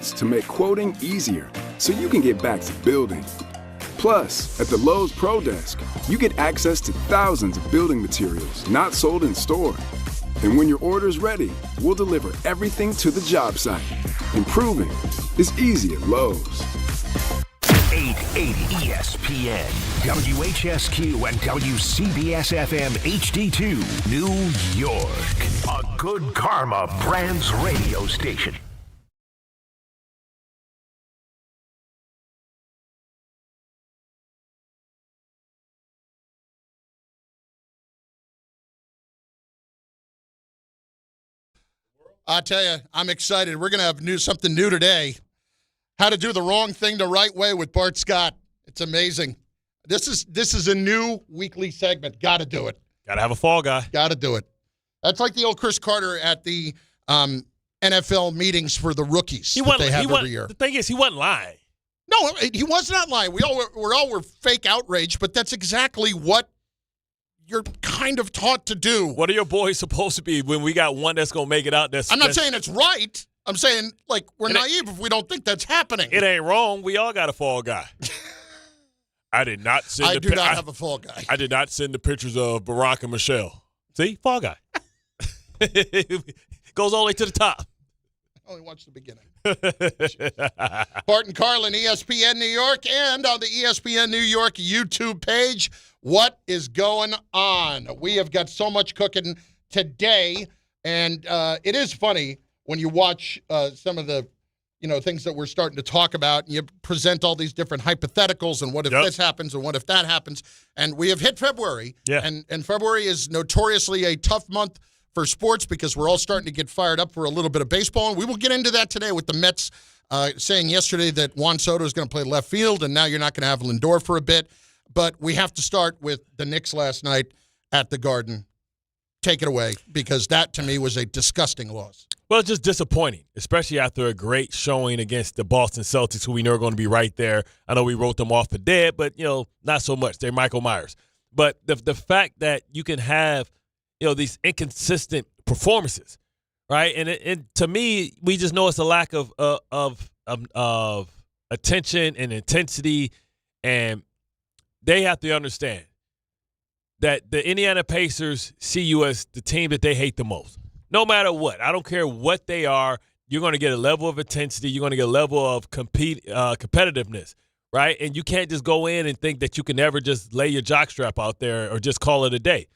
to make quoting easier so you can get back to building. Plus, at the Lowe's Pro Desk, you get access to thousands of building materials not sold in store. And when your order's ready, we'll deliver everything to the job site. Improving is easy at Lowe's. 880 ESPN, WHSQ, and WCBS-FM HD2, New York. A Good Karma Brands radio station. I tell you, I'm excited. We're going to have something new today. How to do the wrong thing the right way with Bart Scott. It's amazing. This is a new weekly segment. Got to do it. Got to have a fall guy. Got to do it. That's like the old Chris Carter at the NFL meetings for the rookies they have every year. The thing is, he wasn't lying. No, he was not lying. We all were fake outrage, but that's exactly what you're kind of taught to do. What are your boys supposed to be when we got one that's going to make it out? I'm not saying it's right. I'm saying, like, we're naive if we don't think that's happening. It ain't wrong. We all got a fall guy. I did not send I do not have a fall guy. I did not send the pictures of Barack and Michelle. See? Fall guy. Goes all the way to the top. I only watched the beginning. Bart Carlin, ESPN New York, and on the ESPN New York YouTube page. What is going on? We have got so much cooking today, and it is funny when you watch some of the things that we're starting to talk about, and you present all these different hypotheticals and what if this happens and what if that happens. And we have hit February, and February is notoriously a tough month for sports because we're all starting to get fired up for a little bit of baseball. And we will get into that today with the Mets saying yesterday that Juan Soto is going to play left field, and now you're not going to have Lindor for a bit. But we have to start with the Knicks last night at the Garden. Take it away, because that, to me, was a disgusting loss. Well, it's just disappointing, especially after a great showing against the Boston Celtics, who we know are going to be right there. I know we wrote them off for dead, but, not so much. They're Michael Myers. But the fact that you can have, these inconsistent performances, right? And to me, we just know it's a lack of attention and intensity, and they have to understand that the Indiana Pacers see you as the team that they hate the most. No matter what. I don't care what they are. You're going to get a level of intensity. You're going to get a level of competitiveness, right? And you can't just go in and think that you can never just lay your jockstrap out there or just call it a day.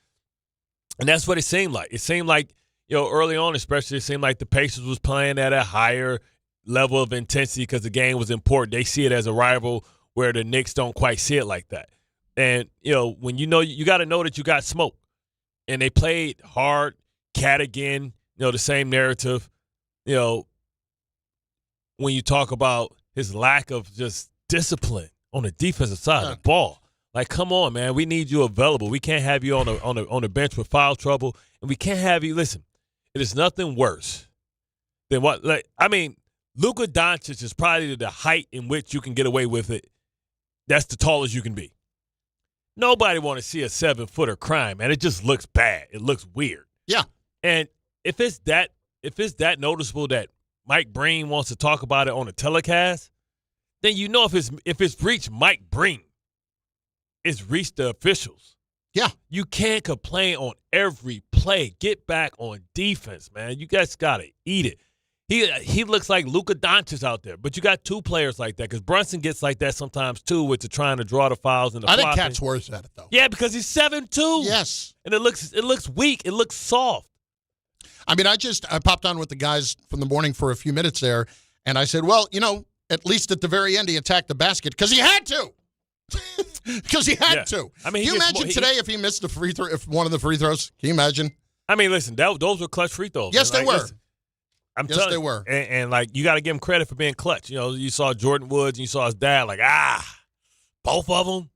And that's what it seemed like. It seemed like, early on especially, it seemed like the Pacers was playing at a higher level of intensity because the game was important. They see it as a rival where the Knicks don't quite see it like that. And, when you got to know that you got smoke. And they played hard, cat again, the same narrative. When you talk about his lack of just discipline on the defensive side of the ball. Like, come on, man. We need you available. We can't have you on the bench with foul trouble. And we can't have you – listen, it is nothing worse than what – Luka Doncic is probably the height in which you can get away with it. That's the tallest you can be. Nobody want to see a 7-footer crying, man. It just looks bad. It looks weird. Yeah. And if it's that noticeable that Mike Breen wants to talk about it on a telecast, then if it's reached Mike Breen, it's reached the officials. Yeah. You can't complain on every play. Get back on defense, man. You guys got to eat it. He looks like Luka Doncic out there, but you got two players like that because Brunson gets like that sometimes too with trying to draw the fouls and the flopping. I think Cat's worse at it though. Yeah, because he's 7'2". Yes, and it looks weak. It looks soft. I popped on with the guys from the morning for a few minutes there, and I said, well, at least at the very end he attacked the basket because he had to. Because he had to. Can you imagine today if he missed the free throw, if one of the free throws? Can you imagine? Listen, those were clutch free throws. Yes, they were. Listen, yes, they were. And you got to give him credit for being clutch. You saw Jordan Woods and you saw his dad both of them.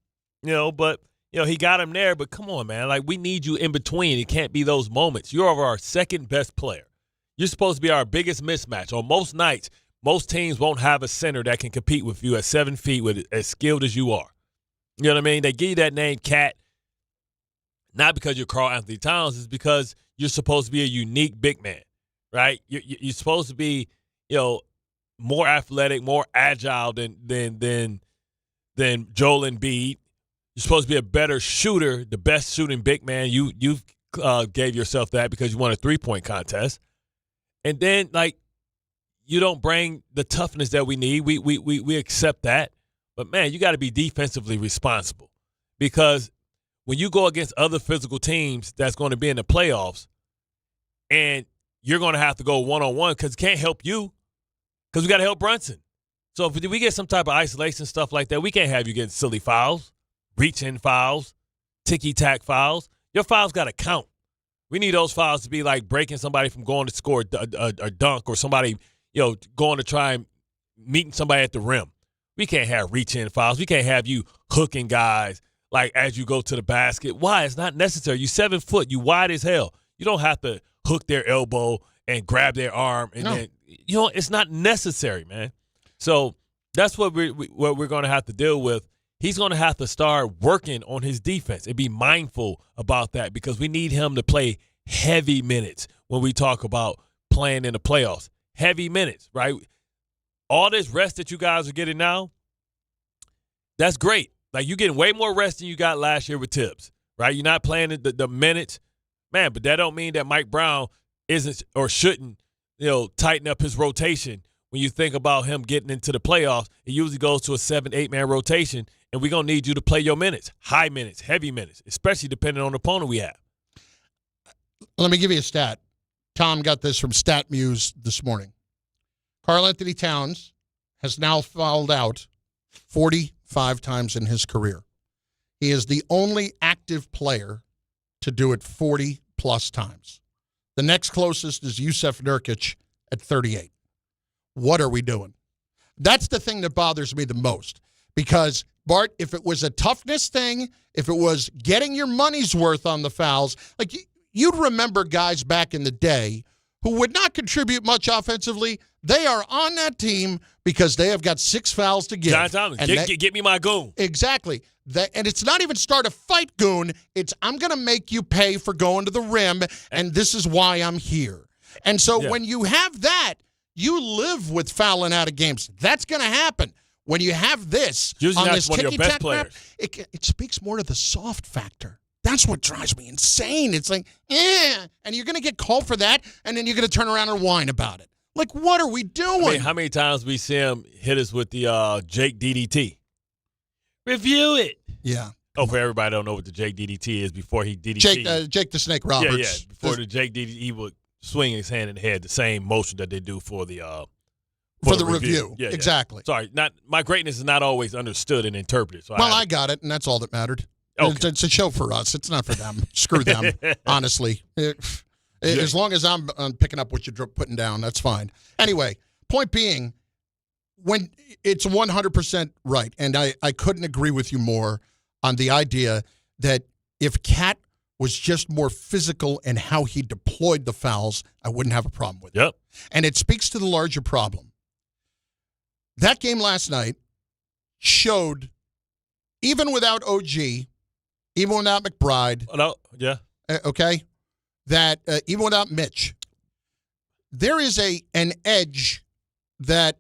But he got him there. But come on, man. We need you in between. It can't be those moments. You're our second best player. You're supposed to be our biggest mismatch. On most nights, most teams won't have a center that can compete with you at 7 feet with as skilled as you are. You know what I mean? They give you that name, Cat, not because you're Karl Anthony Towns. It's because you're supposed to be a unique big man, right? You're supposed to be, more athletic, more agile than Joel Embiid. You're supposed to be a better shooter, the best shooting big man. You gave yourself that because you won a 3-point contest. And then, like, you don't bring the toughness that we need. We accept that. But, man, you got to be defensively responsible because when you go against other physical teams that's going to be in the playoffs and you're going to have to go one-on-one because it can't help you because we got to help Brunson. So if we get some type of isolation stuff like that, we can't have you getting silly fouls, reach-in fouls, ticky-tack fouls. Your fouls got to count. We need those fouls to be like breaking somebody from going to score a dunk or somebody, going to try and meeting somebody at the rim. We can't have reach-in fouls. We can't have you hooking guys like as you go to the basket. Why? It's not necessary. You 7 foot. You wide as hell. You don't have to hook their elbow and grab their arm. And then it's not necessary, man. So that's what we're going to have to deal with. He's going to have to start working on his defense and be mindful about that because we need him to play heavy minutes when we talk about playing in the playoffs. Heavy minutes, right? All this rest that you guys are getting now, that's great. Like, you're getting way more rest than you got last year with Tibbs, right? You're not playing the minutes. Man, but that don't mean that Mike Brown isn't or shouldn't, tighten up his rotation. When you think about him getting into the playoffs, it usually goes to a 7-8-man rotation, and we're going to need you to play your minutes, high minutes, heavy minutes, especially depending on the opponent we have. Let me give you a stat. Tom got this from StatMuse this morning. Karl-Anthony Towns has now fouled out 45 times in his career. He is the only active player to do it 40-plus times. The next closest is Jusuf Nurkic at 38. What are we doing? That's the thing that bothers me the most. Because, Bart, if it was a toughness thing, if it was getting your money's worth on the fouls, like you'd remember guys back in the day who would not contribute much offensively. They are on that team because they have got 6 fouls to give. John Thomas, get me my goon. Exactly. And it's not even start a fight, goon. It's I'm going to make you pay for going to the rim, and this is why I'm here. And so when you have that, you live with fouling out of games. That's going to happen. When you have this usually on this one of your best ticky-tack map, players. It speaks more to the soft factor. That's what drives me insane. It's like, and you're going to get called for that, and then you're going to turn around and whine about it. Like, what are we doing? I mean, how many times we see him hit us with the Jake DDT? Review it. Yeah. Oh, for everybody don't know what the Jake DDT is before he DDT. Jake the Snake Roberts. Yeah. Before the Jake DDT, he would swing his hand in the head, the same motion that they do for the for the review. Yeah, exactly. Sorry, my greatness is not always understood and interpreted. So I got it, and that's all that mattered. Okay. It's a show for us. It's not for them. Screw them, honestly. As long as I'm picking up what you're putting down, that's fine. Anyway, point being, when it's 100% right, and I couldn't agree with you more on the idea that if Cat was just more physical in how he deployed the fouls, I wouldn't have a problem with it. Yep. And it speaks to the larger problem. That game last night showed, even without OG, even without McBride. Okay? That even without Mitch, there is an edge that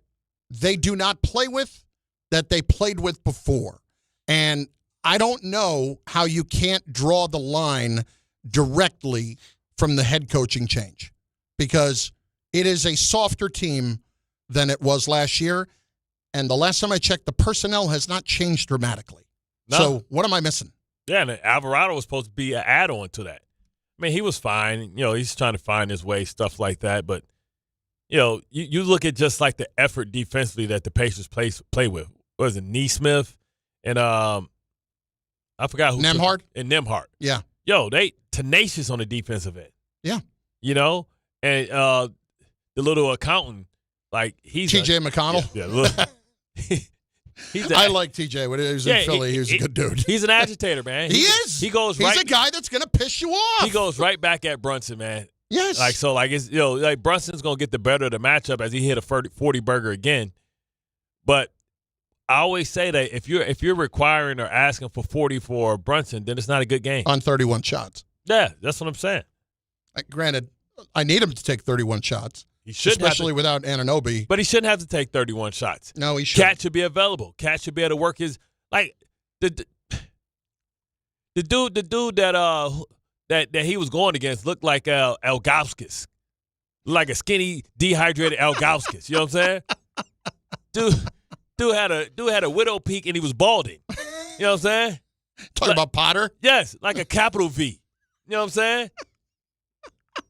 they do not play with that they played with before. And I don't know how you can't draw the line directly from the head coaching change because it is a softer team than it was last year. And the last time I checked, the personnel has not changed dramatically. No. So what am I missing? Yeah, and Alvarado was supposed to be an add-on to that. I mean, he was fine. He's trying to find his way, stuff like that. But, you look at just like the effort defensively that the Pacers play with. What was it, Neesmith? And I forgot who. Nembhard? And Nembhard. Yeah. They tenacious on the defensive end. Yeah. And the little accountant, like he's TJ McConnell. I like TJ when he was in Philly. He was a good dude. He's an agitator, man. He is. He goes. He's a guy that's gonna piss you off. He goes right back at Brunson, man. Yes. It's Brunson's gonna get the better of the matchup as he hit a 40 burger again. But I always say that if you're requiring or asking for 40 for Brunson, then it's not a good game on 31 shots. Yeah, that's what I'm saying. Granted, I need him to take 31 shots. He shouldn't especially without Anunoby. But he shouldn't have to take 31 shots. No, he shouldn't. Cat should be available. Cat should be able to work his like the dude that he was going against looked like Elgauskas. Like a skinny, dehydrated Elgauskas. You know what I'm saying? Dude had a widow peak and he was balding. You know what I'm saying? Talking about Potter? Yes, like a capital V. You know what I'm saying?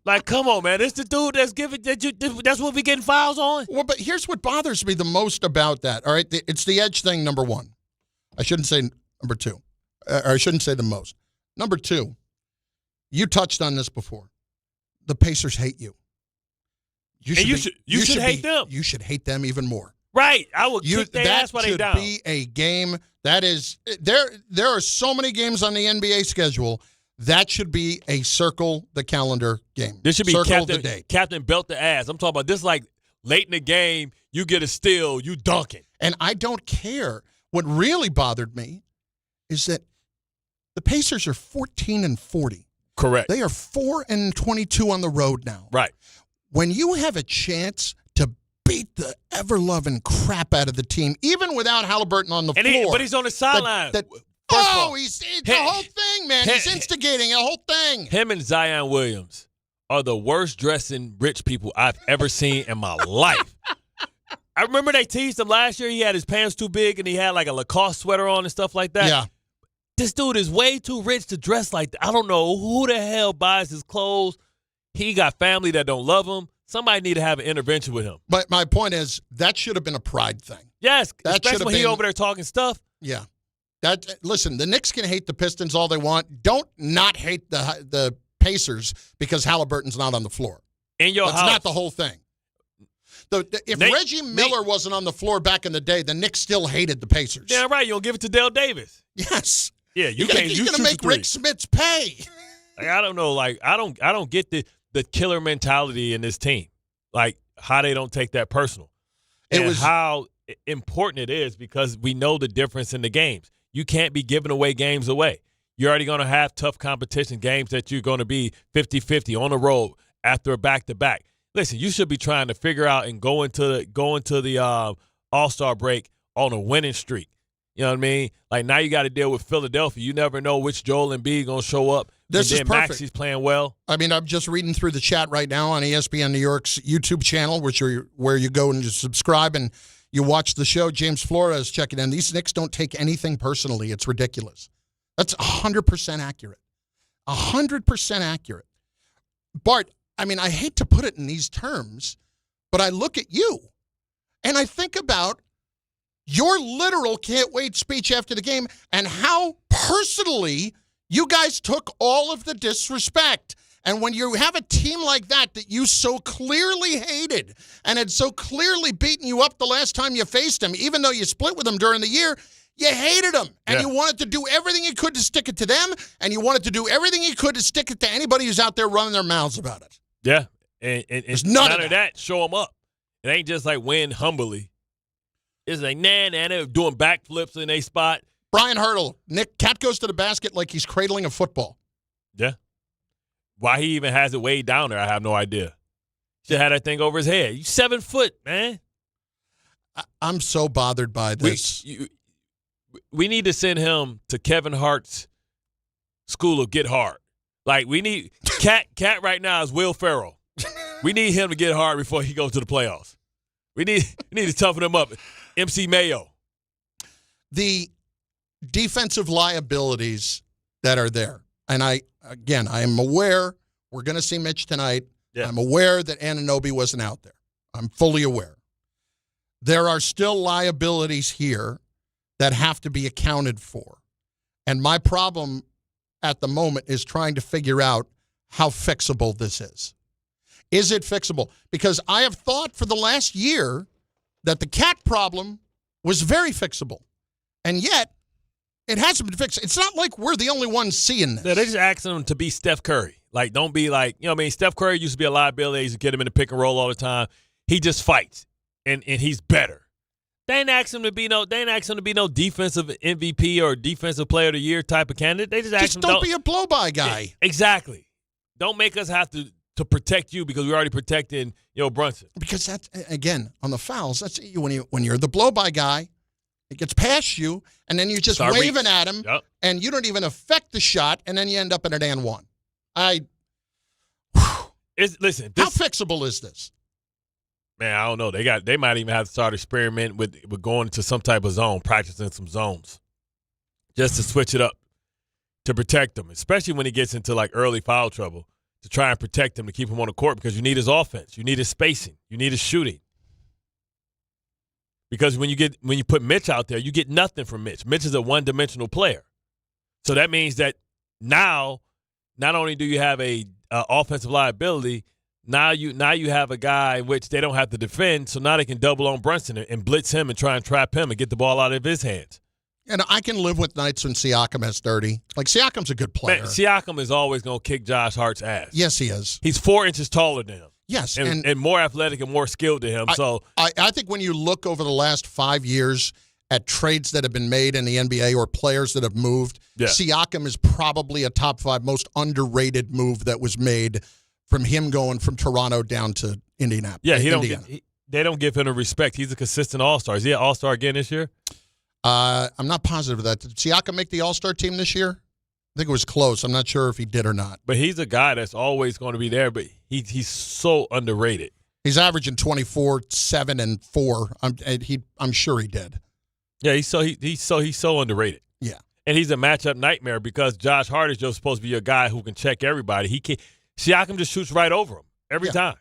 Like, come on, man. This the dude that's giving that's what we getting fouls on? Well, but here's what bothers me the most about that. All right, it's the edge thing, number one. I shouldn't say number two. Or I shouldn't say the most. Number two, you touched on this before. The Pacers hate you. You should hate them. You should hate them even more. Right. I would kick their ass while they down. That should be a game that is there are so many games on the NBA schedule. That should be a circle the calendar game. This should be Captain belt the ass. I'm talking about this like late in the game, you get a steal, you dunk it. And I don't care. What really bothered me is that the Pacers are 14-40. Correct. They are 4-22 on the road now. Right. When you have a chance to beat the ever-loving crap out of the team, even without Halliburton on the floor. But he's on the sideline. He's the whole thing, man. He's instigating the whole thing. Him and Zion Williams are the worst dressing rich people I've ever seen in my life. I remember they teased him last year. He had his pants too big and he had like a Lacoste sweater on and stuff like that. Yeah. This dude is way too rich to dress like that. I don't know who the hell buys his clothes. He got family that don't love him. Somebody need to have an intervention with him. But my point is, that should have been a pride thing. Yes, especially when he over there talking stuff. Yeah. Listen, the Knicks can hate the Pistons all they want. Don't not hate the Pacers because Halliburton's not on the floor. That's not the whole thing. If Reggie Miller wasn't on the floor back in the day, the Knicks still hated the Pacers. Yeah, right. You'll give it to Dale Davis. Yes. Yeah, you're going to make Rick Smits pay. Like, I don't know. Like, I don't get the killer mentality in this team. Like, how they don't take that personal. How important it is because we know the difference in the games. You can't be giving away games away. You're already going to have tough competition games that you're going to be 50-50 on the road after a back-to-back. Listen, you should be trying to figure out and go into the All-Star break on a winning streak. You know what I mean? Like, now you got to deal with Philadelphia. You never know which Joel Embiid going to show up. This is perfect. Maxey's playing well. I mean, I'm just reading through the chat right now on ESPN New York's YouTube channel, where you go and just subscribe and you watch the show. James Flores checking in. These Knicks don't take anything personally. It's ridiculous. That's 100% accurate. 100% accurate. Bart, I mean, I hate to put it in these terms, but I look at you and I think about your literal can't wait speech after the game and how personally you guys took all of the disrespect. And when you have a team like that you so clearly hated and had so clearly beaten you up the last time you faced them, even though you split with them during the year, you hated them. And you wanted to do everything you could to stick it to them, and you wanted to do everything you could to stick it to anybody who's out there running their mouths about it. Yeah. And none of that. Show them up. It ain't just like win humbly. It's like, nah, they're doing backflips in a spot. Brian Hurdle, Cat goes to the basket like he's cradling a football. Yeah. Why he even has it way down there, I have no idea. Should have that thing over his head. You 7 foot, man. I'm so bothered by this. We need to send him to Kevin Hart's school of Get Hard. Like, we need Cat right now is Will Ferrell. We need him to get hard before he goes to the playoffs. We need to toughen him up. MC Mayo. The defensive liabilities that are there. And I am aware we're going to see Mitch tonight. Yeah. I'm aware that Anunoby wasn't out there. I'm fully aware. There are still liabilities here that have to be accounted for. And my problem at the moment is trying to figure out how fixable this is. Is it fixable? Because I have thought for the last year that the Cat problem was very fixable. And yet, it hasn't been fixed. It's not like we're the only ones seeing this. Yeah, they just asking him to be Steph Curry. Like, don't be like, you know what I mean? Steph Curry used to be a liability. They used to get him in the pick and roll all the time. He just fights, and he's better. They ain't ask him to be no defensive MVP or defensive player of the year type of candidate. They just ask him don't be a blow-by guy. Exactly. Don't make us have to to protect you because we're already protecting Brunson. Because that's, again, on the fouls, that's when you're the blow-by guy, it gets past you, and then you're just waving at him, and you don't even affect the shot, and then you end up in an and one. Listen, how fixable is this? Man, I don't know. They might even have to start experimenting with going to some type of zone, practicing some zones, just to switch it up to protect them, especially when he gets into like early foul trouble, to try and protect him, to keep him on the court, because you need his offense, you need his spacing, you need his shooting. Because when you put Mitch out there, you get nothing from Mitch. Mitch is a one-dimensional player, so that means that now, not only do you have a offensive liability, now you have a guy in which they don't have to defend, so now they can double on Brunson and blitz him and try and trap him and get the ball out of his hands. And I can live with nights when Siakam has 30. Like, Siakam's a good player. Man, Siakam is always going to kick Josh Hart's ass. Yes, he is. He's 4 inches taller than him. Yes. And more athletic and more skilled than him. I think when you look over the last 5 years at trades that have been made in the NBA or players that have moved, Siakam is probably a top 5 most underrated move that was made from him going from Toronto down to Indianapolis. Yeah, they don't give him the respect. He's a consistent all-star. Is he an all-star again this year? I'm not positive of that. Did Siakam make the all-star team this year? I think it was close. I'm not sure if he did or not. But he's a guy that's always going to be there, but he's so underrated. He's averaging 24, 7, and 4. I'm sure he did. Yeah, he's so underrated. Yeah. And he's a matchup nightmare because Josh Hart is just supposed to be a guy who can check everybody. Siakam just shoots right over him every time.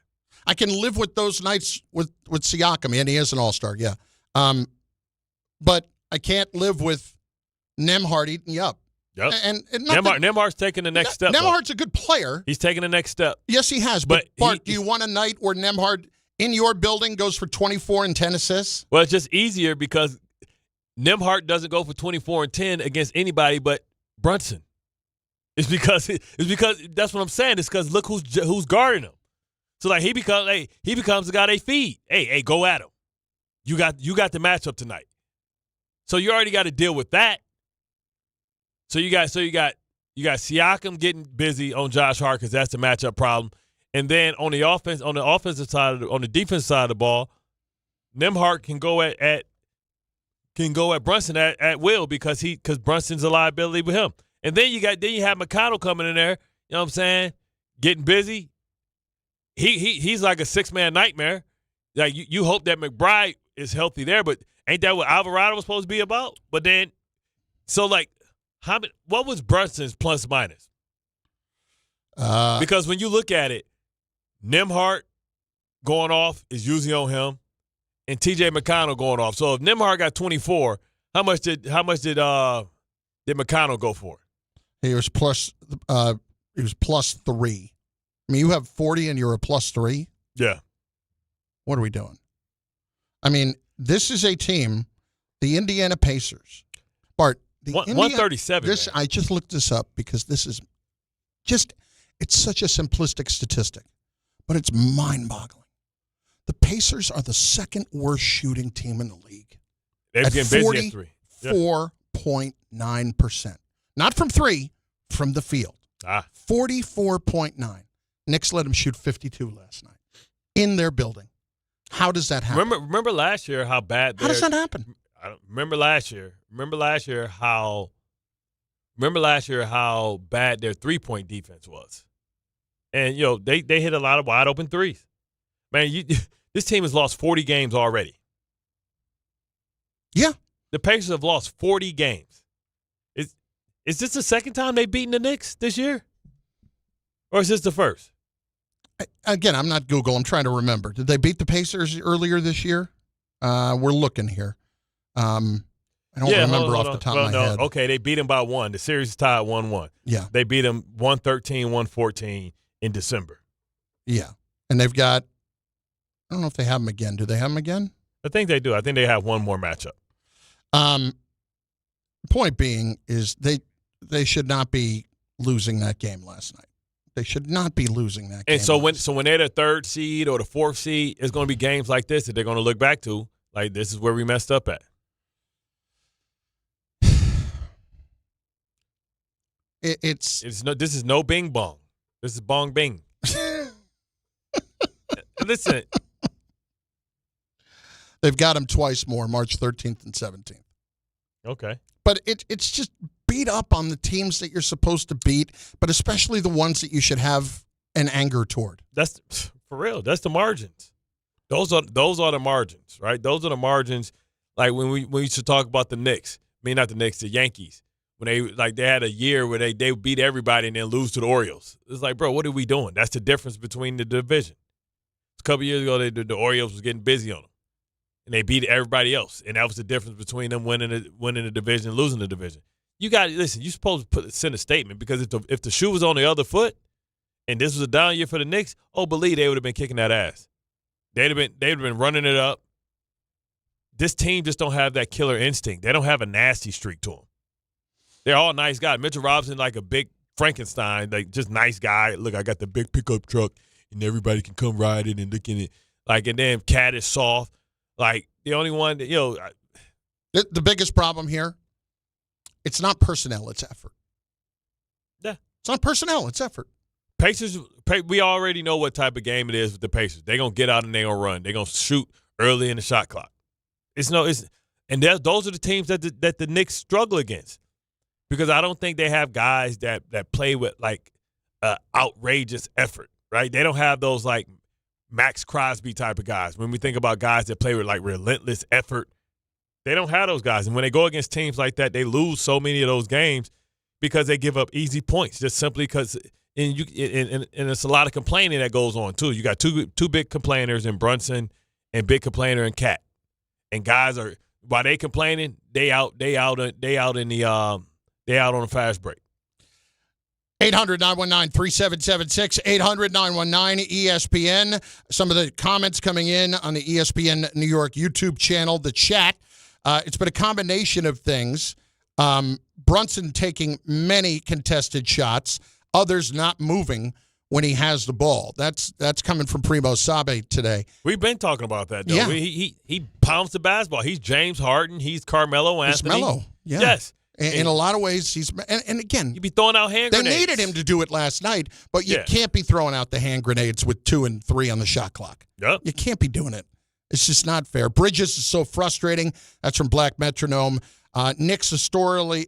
I can live with those nights with Siakam, and he is an all-star, yeah. But I can't live with Nembhard eating you up. Yep. And Nembhard's taking the next step. Nembhard's a good player. He's taking the next step. Yes, he has. But Bart, do you want a night where Nembhard in your building goes for 24 and 10 assists? Well, it's just easier because Nembhard doesn't go for 24 and 10 against anybody but Brunson. It's because that's what I'm saying. It's because look who's guarding him. So like he becomes the guy they feed. Hey, go at him. You got the matchup tonight. So you already got to deal with that. So you got Siakam getting busy on Josh Hart because that's the matchup problem. And then on the offensive side on the defensive side of the ball, Nembhard can go at Brunson at will because Brunson's a liability with him. And then you have McConnell coming in there, you know what I'm saying, getting busy. He's like a 6-man nightmare. Like you hope that McBride is healthy there, but ain't that what Alvarado was supposed to be about? But then, so like, what was Brunson's plus minus? Because when you look at it, Nembhard going off is usually on him, and T.J. McConnell going off. So if Nembhard got 24, how much did McConnell go for? He was plus 3. I mean, you have 40 and you're a plus 3? Yeah. What are we doing? I mean, this is a team, the Indiana Pacers. Bart, 137. I just looked this up because this is it's such a simplistic statistic, but it's mind-boggling. The Pacers are the second worst shooting team in the league. They're getting busy at 3. 44.9%. Not from 3, from the field. 44.9. Knicks let them shoot 52 last night in their building. How does that happen? Remember last year how bad? How does that happen? Remember last year how bad their 3-point defense was, and they hit a lot of wide open threes. Man, this team has lost 40 games already. Yeah, the Pacers have lost 40 games. Is this the second time they've beaten the Knicks this year, or is this the first? Again, I'm not Google. I'm trying to remember. Did they beat the Pacers earlier this year? We're looking here. I don't remember off the top of my head. Okay, they beat them by 1. The series is tied 1-1. Yeah. They beat them 113, 114 in December. Yeah. And they've got, I don't know if they have them again. Do they have them again? I think they do. I think they have one more matchup. Point being is they should not be losing that game last night. They should not be losing that game. And so when they're the 3rd seed or the 4th seed, it's going to be games like this that they're going to look back to. Like, this is where we messed up at. This is no bing bong. This is bong bing. listen. They've got him twice more, March 13th and 17th. Okay. But it's just beat up on the teams that you're supposed to beat, but especially the ones that you should have an anger toward. That's for real. That's the margins. Those are the margins, right? Those are the margins. Like when we used to talk about the Knicks. I mean, not the Knicks, the Yankees. When they had a year where they beat everybody and then lose to the Orioles. It's like, bro, what are we doing? That's the difference between the division. A couple years ago, the Orioles was getting busy on them, and they beat everybody else, and that was the difference between them winning the division and losing the division. You got to listen. You're supposed to send a statement because if the shoe was on the other foot, and this was a down year for the Knicks, believe they would have been kicking that ass. They'd have been running it up. This team just don't have that killer instinct. They don't have a nasty streak to them. They're all nice guys. Mitchell Robinson, like a big Frankenstein, like just nice guy. Look, I got the big pickup truck, and everybody can come ride it and look in it. Like, and then Cat is soft. Like, the only one that, The biggest problem here, it's not personnel, it's effort. Yeah. It's not personnel, it's effort. Pacers, we already know what type of game it is with the Pacers. They're going to get out and they're going to run. They're going to shoot early in the shot clock. Those are the teams that the Knicks struggle against. Because I don't think they have guys that play with, like, outrageous effort, right? They don't have those, like, Max Crosby type of guys. When we think about guys that play with, like, relentless effort, they don't have those guys. And when they go against teams like that, they lose so many of those games because they give up easy points just simply because and it's a lot of complaining that goes on, too. You got two big complainers in Brunson and big complainer in Cat. And guys are, while they complaining, they out on a fast break. 800-919-3776, 800-919-ESPN. Some of the comments coming in on the ESPN New York YouTube channel, the chat. It's been a combination of things. Brunson taking many contested shots, others not moving when he has the ball. That's coming from Primo Sabe today. We've been talking about that, though. Yeah. He pounds the basketball. He's James Harden. He's Carmelo Anthony. It's Melo. Yeah. Yes. In a lot of ways, and again, you be throwing out hand grenades. They needed him to do it last night, but you can't be throwing out the hand grenades with 2 and 3 on the shot clock. Yep. You can't be doing it. It's just not fair. Bridges is so frustrating. That's from Black Metronome. Knicks historically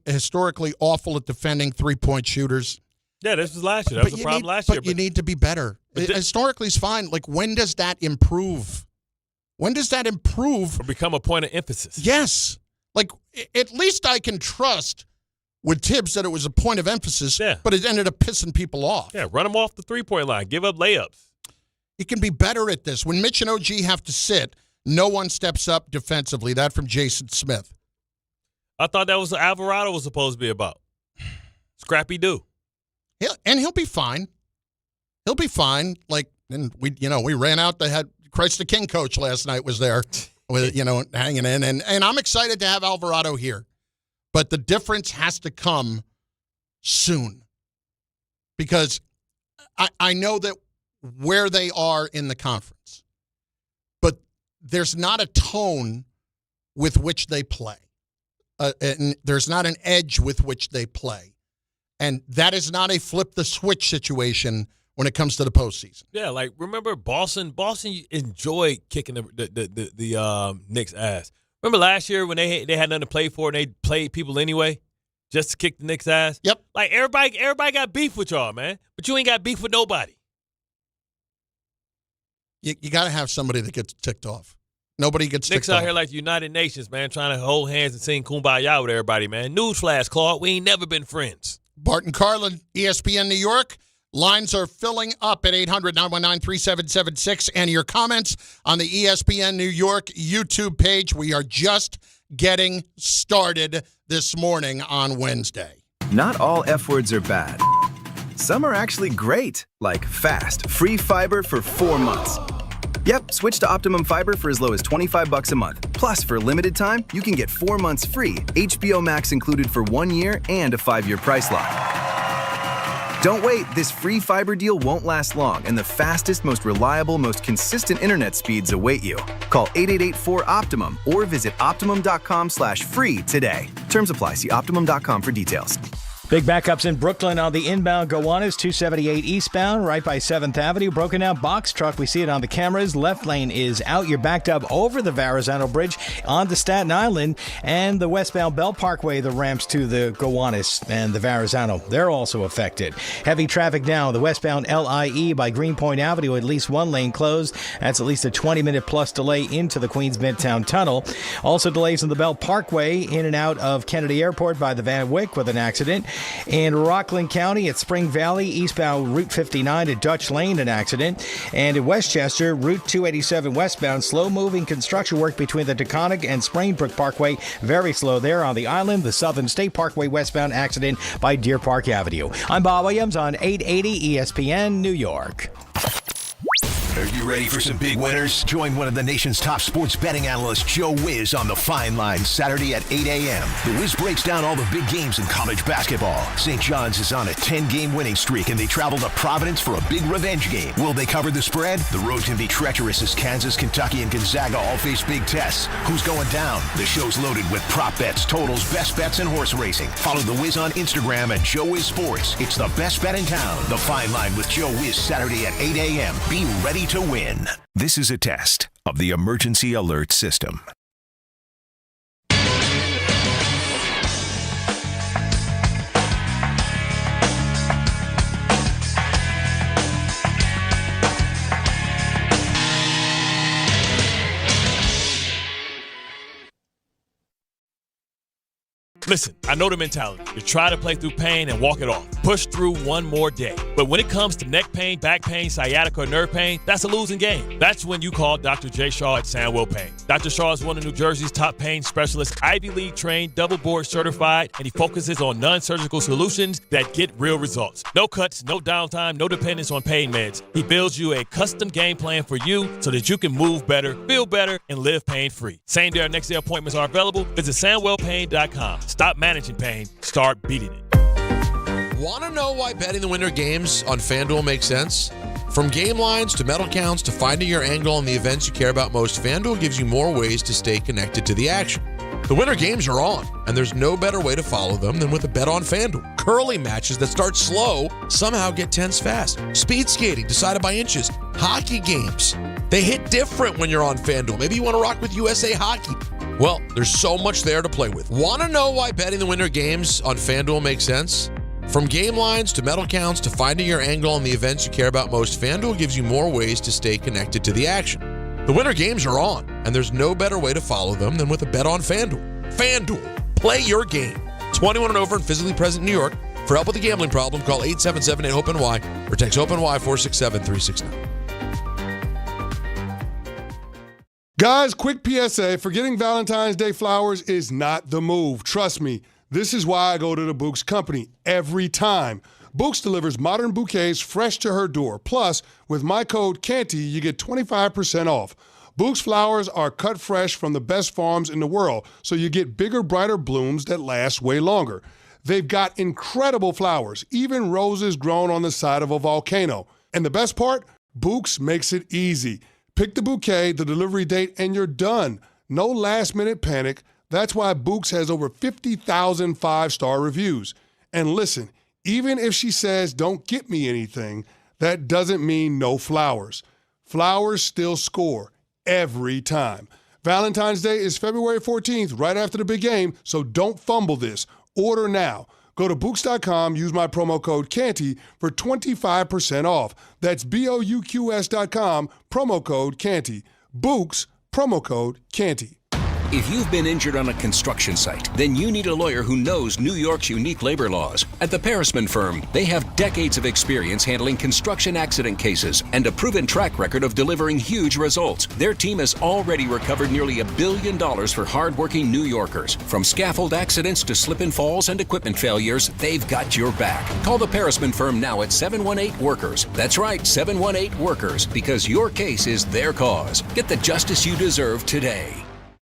awful at defending three-point shooters. Yeah, this was last year. That was a problem last year. But you need to be better. Historically is fine. Like, when does that improve? When does that improve? Or become a point of emphasis. Yes. Like, at least I can trust with Tibbs that it was a point of emphasis, but it ended up pissing people off. Yeah, run them off the three-point line. Give up layups. You can be better at this. When Mitch and OG have to sit, no one steps up defensively. That from Jason Smith. I thought that was what Alvarado was supposed to be about. Scrappy do. He'll be fine. He'll be fine. Like, and we ran out. They had Christ the King coach last night was there. With hanging in, and I'm excited to have Alvarado here, but the difference has to come soon because I know that where they are in the conference, but there's not a tone with which they play, and there's not an edge with which they play, and that is not a flip the switch situation when it comes to the postseason. Yeah, like, remember Boston enjoyed kicking the Knicks' ass. Remember last year when they had nothing to play for and they played people anyway just to kick the Knicks' ass? Yep. Like, everybody got beef with y'all, man. But you ain't got beef with nobody. You got to have somebody that gets ticked off. Nobody gets ticked off. Knicks out here like the United Nations, man, trying to hold hands and sing Kumbaya with everybody, man. Newsflash, Claude, we ain't never been friends. Bart Carlin, ESPN New York. Lines are filling up at 800-919-3776. And your comments on the ESPN New York YouTube page. We are just getting started this morning on Wednesday. Not all F words are bad. Some are actually great, like fast, free fiber for 4 months. Yep, switch to Optimum Fiber for as low as $25 a month. Plus, for a limited time, you can get 4 months free, HBO Max included for 1 year, and a 5-year price lock. Don't wait, this free fiber deal won't last long, and the fastest, most reliable, most consistent internet speeds await you. Call 888-4-OPTIMUM or visit Optimum.com/free today. Terms apply. See Optimum.com for details. Big backups in Brooklyn on the inbound Gowanus, 278 eastbound, right by 7th Avenue. Broken down box truck. We see it on the cameras. Left lane is out. You're backed up over the Verrazano Bridge onto Staten Island. And the westbound Bell Parkway, the ramps to the Gowanus and the Verrazano, they're also affected. Heavy traffic now. The westbound LIE by Greenpoint Avenue, at least one lane closed. That's at least a 20-minute plus delay into the Queens Midtown Tunnel. Also delays in the Bell Parkway in and out of Kennedy Airport by the Van Wyck with an accident. In Rockland County at Spring Valley, eastbound Route 59 at Dutch Lane, an accident. And in Westchester, Route 287 westbound, slow-moving construction work between the Taconic and Springbrook Parkway. Very slow there on the island. The Southern State Parkway westbound accident by Deer Park Avenue. I'm Bob Williams on 880 ESPN New York. Are you ready for some big winners? Join one of the nation's top sports betting analysts, Joe Wiz, on The Fine Line Saturday at 8 a.m. The Wiz breaks down all the big games in college basketball. St. John's is on a 10-game winning streak, and they travel to Providence for a big revenge game. Will they cover the spread? The road can be treacherous as Kansas, Kentucky, and Gonzaga all face big tests. Who's going down? The show's loaded with prop bets, totals, best bets, and horse racing. Follow The Wiz on Instagram at Joe Wiz Sports. It's the best bet in town. The Fine Line with Joe Wiz Saturday at 8 a.m. Be ready to win. This is a test of the emergency alert system. Listen, I know the mentality. You try to play through pain and walk it off. Push through one more day. But when it comes to neck pain, back pain, sciatica, or nerve pain, that's a losing game. That's when you call Dr. J. Shaw at Sandwell Pain. Dr. Shaw is one of New Jersey's top pain specialists, Ivy League trained, double board certified, and he focuses on non-surgical solutions that get real results. No cuts, no downtime, no dependence on pain meds. He builds you a custom game plan for you so that you can move better, feel better, and live pain-free. Same day or next day appointments are available. Visit SandwellPain.com. Stop managing pain. Start beating it. Want to know why betting the winter games on FanDuel makes sense? From game lines to medal counts to finding your angle on the events you care about most, FanDuel gives you more ways to stay connected to the action. The winter games are on, and there's no better way to follow them than with a bet on FanDuel. Curling matches that start slow somehow get tense fast. Speed skating decided by inches. Hockey games, they hit different when you're on FanDuel. Maybe you want to rock with USA Hockey. Well, there's so much there to play with. Want to know why betting the winter games on FanDuel makes sense? From game lines to medal counts to finding your angle on the events you care about most, FanDuel gives you more ways to stay connected to the action. The winter games are on, and there's no better way to follow them than with a bet on FanDuel. FanDuel, play your game. 21 and over and physically present in New York. For help with a gambling problem, call 877-8-HOPE-NY or text HOPE-NY 467-369. Guys, quick PSA, forgetting Valentine's Day flowers is not the move. Trust me, this is why I go to the Bouqs company every time. Bouqs delivers modern bouquets fresh to her door. Plus, with my code CANTY, you get 25% off. Bouqs flowers are cut fresh from the best farms in the world, so you get bigger, brighter blooms that last way longer. They've got incredible flowers, even roses grown on the side of a volcano. And the best part? Bouqs makes it easy. Pick the bouquet, the delivery date, and you're done. No last-minute panic. That's why Bouqs has over 50,000 five-star reviews. And listen, even if she says, don't get me anything, that doesn't mean no flowers. Flowers still score every time. Valentine's Day is February 14th, right after the big game, so don't fumble this. Order now. Go to Bouqs.com, use my promo code CANTY for 25% off. That's BOUQS.com, promo code CANTY. Bouqs, promo code CANTY. If you've been injured on a construction site, then you need a lawyer who knows New York's unique labor laws. At the Parisman Firm, they have decades of experience handling construction accident cases and a proven track record of delivering huge results. Their team has already recovered nearly $1 billion for hardworking New Yorkers. From scaffold accidents to slip and falls and equipment failures, they've got your back. Call the Parisman Firm now at 718-WORKERS. That's right, 718-WORKERS, because your case is their cause. Get the justice you deserve today.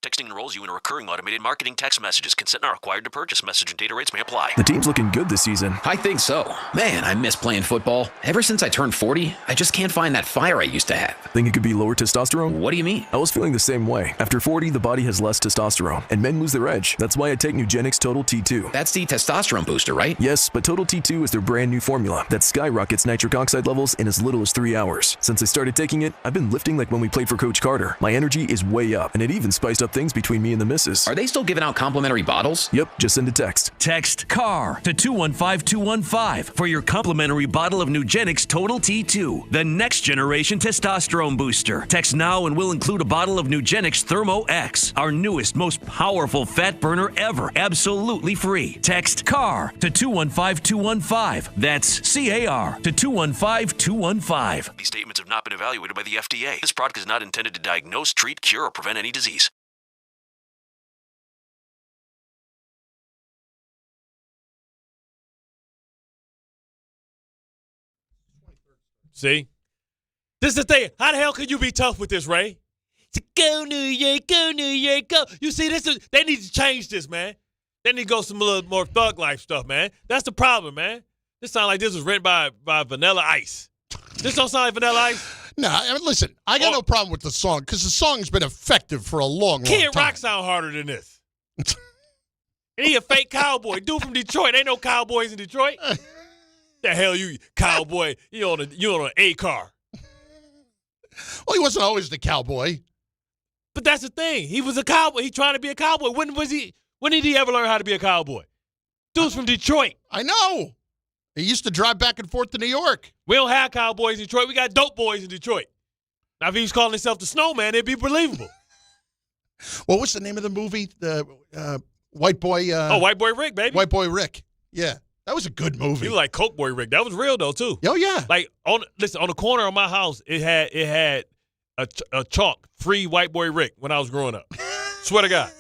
Texting enrolls you in a recurring automated marketing text messages. Consent not required to purchase. Message and data rates may apply. The team's looking good this season. I think so. Man, I miss playing football. Ever since I turned 40, I just can't find that fire I used to have. Think it could be lower testosterone? What do you mean? I was feeling the same way. After 40, the body has less testosterone, and men lose their edge. That's why I take Nugenix Total T2. That's the testosterone booster, right? Yes, but Total T2 is their brand new formula that skyrockets nitric oxide levels in as little as 3 hours. Since I started taking it, I've been lifting like when we played for Coach Carter. My energy is way up, and it even spiced up things between me and the missus. Are they still giving out complimentary bottles? Yep, just send a text. Text CAR to 215-215 for your complimentary bottle of Nugenix Total T2, the next generation testosterone booster. Text now and we'll include a bottle of Nugenix Thermo X, our newest, most powerful fat burner ever, absolutely free. Text CAR to 215-215. That's CAR to 215-215. These statements have not been evaluated by the FDA. This product is not intended to diagnose, treat, cure, or prevent any disease. See? This is the thing. How the hell can you be tough with this, Ray? To go New York, go New York, go. You see, they need to change this, man. They need to go some little more thug life stuff, man. That's the problem, man. This sounds like this was written by Vanilla Ice. This don't sound like Vanilla Ice. No, I mean, listen, I got no problem with the song because the song's been effective for a long time. Kid Rock sound harder than this. And he a fake cowboy. Dude from Detroit. Ain't no cowboys in Detroit. The hell you cowboy? You on an A car. Well, he wasn't always the cowboy. But that's the thing. He was a cowboy. He trying to be a cowboy. When did he ever learn how to be a cowboy? Dude's from Detroit. I know. He used to drive back and forth to New York. We don't have cowboys in Detroit. We got dope boys in Detroit. Now, if he was calling himself the Snowman, it'd be believable. Well, what's the name of the movie? The White Boy. White Boy Rick, baby. White Boy Rick. Yeah. That was a good movie. He was like Coke Boy Rick. That was real though too. Oh yeah. Like on the corner of my house, it had a chalk free White Boy Rick when I was growing up. Swear to God.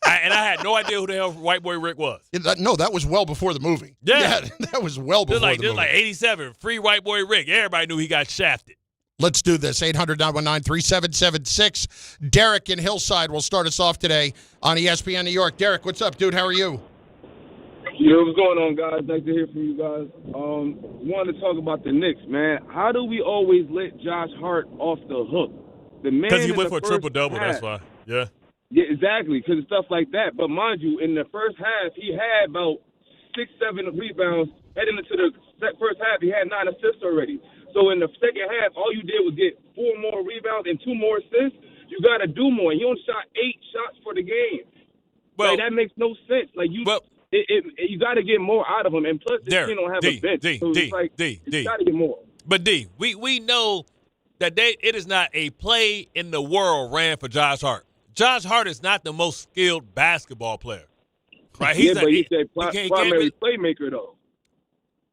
I had no idea who the hell White Boy Rick was. No, that was well before the movie. Yeah, that was well before the movie. This like 87, free White Boy Rick. Everybody knew he got shafted. Let's do this. 800-919-3776. Derek in Hillside will start us off today on ESPN New York. Derek, what's up, dude? How are you? Yo, what's going on, guys? Nice to hear from you guys. Wanted to talk about the Knicks, man. How do we always let Josh Hart off the hook? The man because he went for a triple-double, that's why. Yeah. Yeah, exactly, because of stuff like that. But mind you, in the first half, he had about 6-7 rebounds. Heading into the first half, he had 9 assists already. So in the second half, all you did was get 4 more rebounds and 2 more assists. You got to do more. He only shot 8 shots for the game. Well, like, that makes no sense. Like you got to get more out of him. And plus, this team don't have a bench. So it's like, you got to get more. But D, we know that it is not a play in the world ran for Josh Hart. Josh Hart is not the most skilled basketball player, right? He's he's a primary playmaker, though.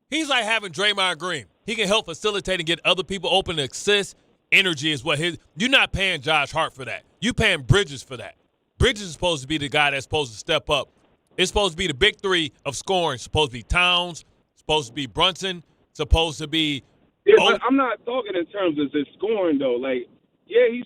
He's like having Draymond Green. He can help facilitate and get other people open. Assist, energy is what his. You're not paying Josh Hart for that. You're paying Bridges for that. Bridges is supposed to be the guy that's supposed to step up. It's supposed to be the big three of scoring. It's supposed to be Towns. Supposed to be Brunson. Supposed to be. Yeah, but I'm not talking in terms of his scoring though. Like, yeah, he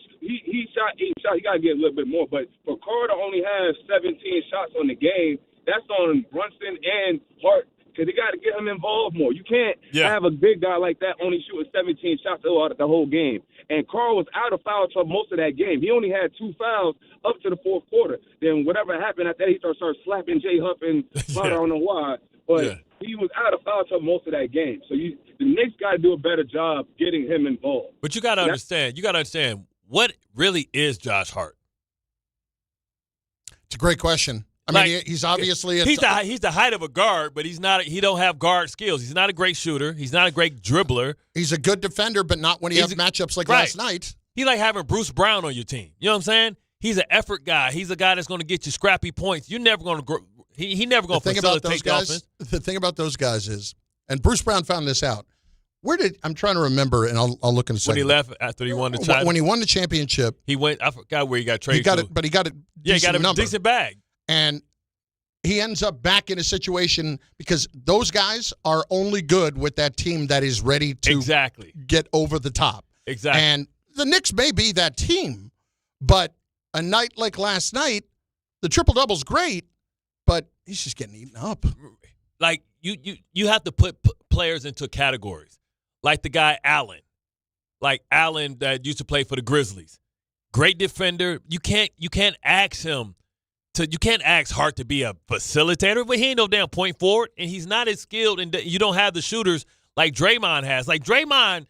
shot 8 shots. He got to get a little bit more. But for Carter only has 17 shots on the game. That's on Brunson and Hart. Because they got to get him involved more. You can't have a big guy like that only shooting 17 shots out of the whole game. And Carl was out of foul trouble most of that game. He only had 2 fouls up to the fourth quarter. Then whatever happened after that, he started slapping Jay Huff and I don't know why. But he was out of foul trouble most of that game. So the Knicks got to do a better job getting him involved. But you got to understand. You got to understand what really is Josh Hart. It's a great question. I mean, he's obviously he's the height of a guard, but he's not. He don't have guard skills. He's not a great shooter. He's not a great dribbler. He's a good defender, but not when he has matchups like last night. He like having Bruce Brown on your team. You know what I'm saying? He's an effort guy. He's a guy that's going to get you scrappy points. You're never going to. He never going to facilitate the offense. The thing about those guys is, and Bruce Brown found this out. I'm trying to remember, and I'll look in a second. When he left after he won the title. When he won the championship, he went. I forgot where he got traded. He got it, but he got it. Yeah, he got a decent bag. And he ends up back in a situation because those guys are only good with that team that is ready to get over the top. Exactly. And the Knicks may be that team, but a night like last night, the triple-double's great, but he's just getting eaten up. Like, you have to put players into categories. Like the guy Allen. Like Allen that used to play for the Grizzlies. Great defender. You can't ask him you can't ask Hart to be a facilitator, but he ain't no damn point forward, and he's not as skilled, and you don't have the shooters like Draymond has. Like, Draymond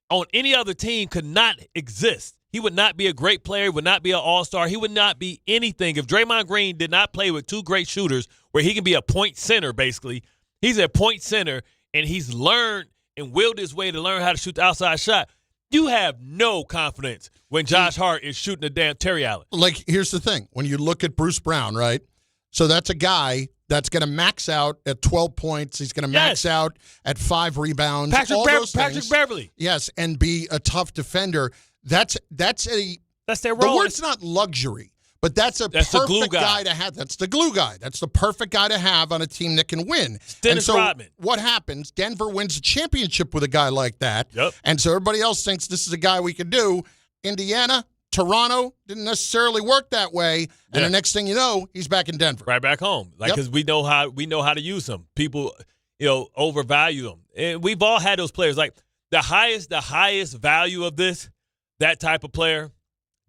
on any other team could not exist. He would not be a great player, would not be an all-star. He would not be anything. If Draymond Green did not play with two great shooters where he can be a point center, basically, he's a point center, and he's learned and willed his way to learn how to shoot the outside shot. You have no confidence when Josh Hart is shooting a damn Terry Allen. Like, here's the thing. When you look at Bruce Brown, right? So that's a guy that's going to max out at 12 points. He's going to max out at 5 rebounds. Patrick Beverley. Yes, and be a tough defender. That's their role. The word's not luxury, but that's a perfect guy to have. That's the glue guy. That's the perfect guy to have on a team that can win. Dennis Rodman. What happens? Denver wins a championship with a guy like that. Yep. And so everybody else thinks this is a guy we can do. Indiana, Toronto didn't necessarily work that way. And the next thing you know, he's back in Denver. Right back home. Like, because we know how to use him. People, overvalue them. And we've all had those players. Like, the highest value of that type of player,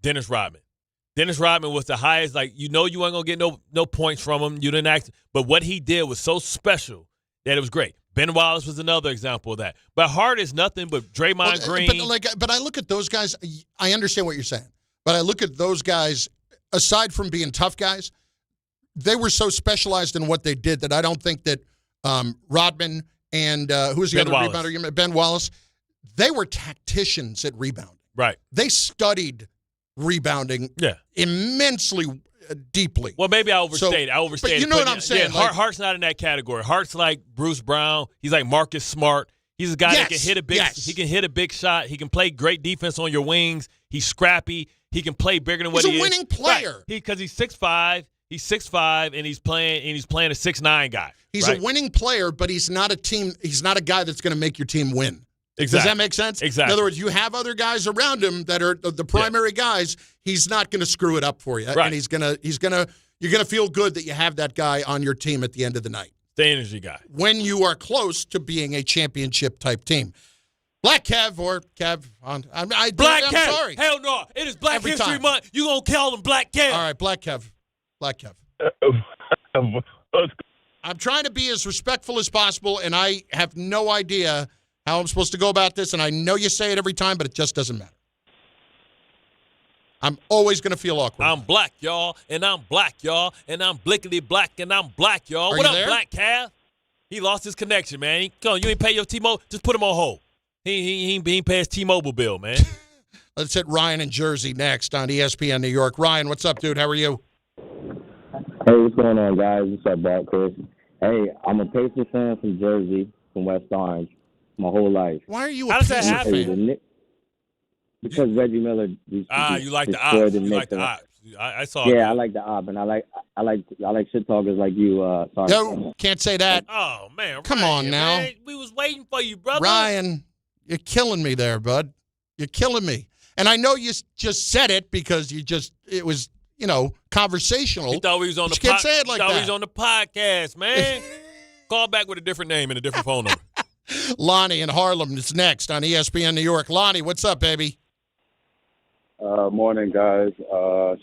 Dennis Rodman. Dennis Rodman was the highest. Like, you weren't going to get no points from him. You didn't act. But what he did was so special that it was great. Ben Wallace was another example of that. But Hart is nothing but Draymond Green. But I look at those guys. I understand what you're saying. But I look at those guys, aside from being tough guys, they were so specialized in what they did that I don't think that Rodman and who was the other rebounder? Ben Wallace. They were tacticians at rebounding. Right. They studied rebounding immensely deeply. Well, maybe I overstated. But you know what I'm saying? Yeah, Hart's not in that category. Hart's like Bruce Brown. He's like Marcus Smart. He's a guy that can hit a big. He can hit a big shot. He can play great defense on your wings. He's scrappy. He can play bigger than what he is. He's a winning player. Right. Because he's 6'5". He's 6'5", and he's playing a 6'9" guy. He's a winning player, but he's not a guy that's going to make your team win. Exactly. Does that make sense? Exactly. In other words, you have other guys around him that are the primary guys. He's not going to screw it up for you, and you're gonna feel good that you have that guy on your team at the end of the night. The energy guy. When you are close to being a championship type team. Black Kev or Kev. I'm sorry. Hell no. It is Black History Month. You going to call him Black Kev. All right, Black Kev. I'm trying to be as respectful as possible, and I have no idea how I'm supposed to go about this, and I know you say it every time, but it just doesn't matter. I'm always going to feel awkward. I'm black, y'all, and I'm black, y'all, and I'm blickety black, and I'm black, y'all. What up, there? Black Kev? He lost his connection, man. Come on, you ain't pay your T-Mobile? Just put him on hold. He ain't pay his T-Mobile bill, man. Let's hit Ryan in Jersey next on ESPN New York. Ryan, what's up, dude? How are you? Hey, what's going on, guys? What's up, Bart, Chris? Hey, I'm a Pacers fan from Jersey, from West Orange, my whole life. Why are you a How does that happen? Because Reggie Miller. You like the ops. You like the ops. I saw. Yeah, I like the op, and I like shit talkers like you. Sorry. No, can't say that. Oh man, come on now. Man. We was waiting for you, brother. Ryan, you're killing me there, bud. You're killing me. And I know you just said it because it was conversational. He thought we was on the can't say it like that. He was on the podcast, man. Call back with a different name and a different phone number. Lonnie in Harlem is next on ESPN New York. Lonnie, what's up, baby? Morning, guys.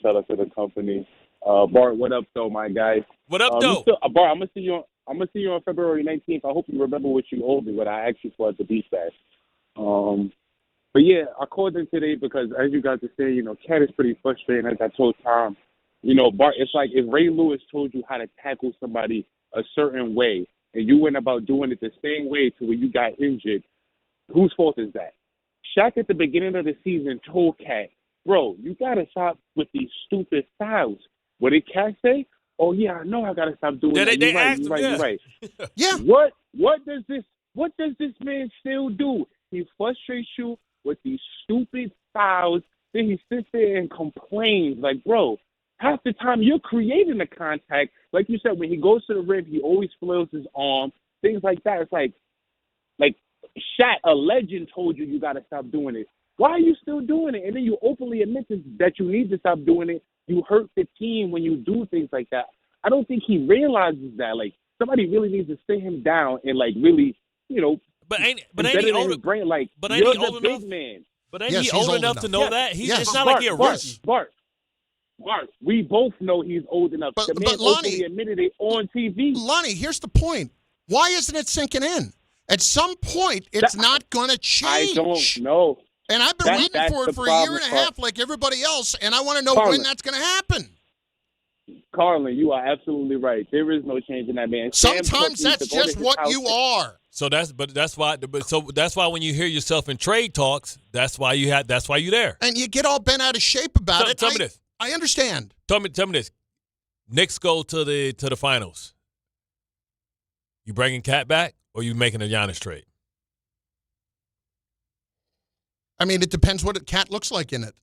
Shout out to the company. Bart, what up, though, my guy? What up, though? Bart, I'm gonna see you on February 19th. I hope you remember what you owed me when I asked you for at the beach bash. But yeah, I called in today because, as you guys are saying, Cat is pretty frustrating. As I told Tom, Bart, it's like if Ray Lewis told you how to tackle somebody a certain way, and you went about doing it the same way to where you got injured, whose fault is that? Shaq at the beginning of the season told Cat, bro, you got to stop with these stupid fouls. What did Cat say? Oh, yeah, I know I got to stop doing that. You're right. Yeah. What does this man still do? He frustrates you with these stupid fouls. Then he sits there and complains. Like, bro, half the time you're creating the contact. Like you said, when he goes to the rim, he always flails his arm. Things like that. It's like Shaq, a legend, told you got to stop doing it. Why are you still doing it? And then you openly admit that you need to stop doing it, you hurt the team when you do things like that. I don't think he realizes that. Like, somebody really needs to sit him down and, like, really, you know, but ain't he old his brain, like, but ain't you're he the old big enough? man. But ain't he old enough to know that? It's not Bart, like he's a rookie. Bart, we both know he's old enough. The man openly admitted it on TV. Lonnie, here's the point. Why isn't it sinking in? At some point, it's not going to change. I don't know. And I've been waiting for it for a year and a half like everybody else, and I want to know when that's going to happen. Carlin, you are absolutely right. There is no change in that man. Sometimes that's just what you are. So that's why when you hear yourself in trade talks, that's why you're there. And you get all bent out of shape about it. Tell me this. I understand. Tell me this. Knicks go to the finals. You bringing Cat back, or you making a Giannis trade? I mean, it depends what a Cat looks like in it.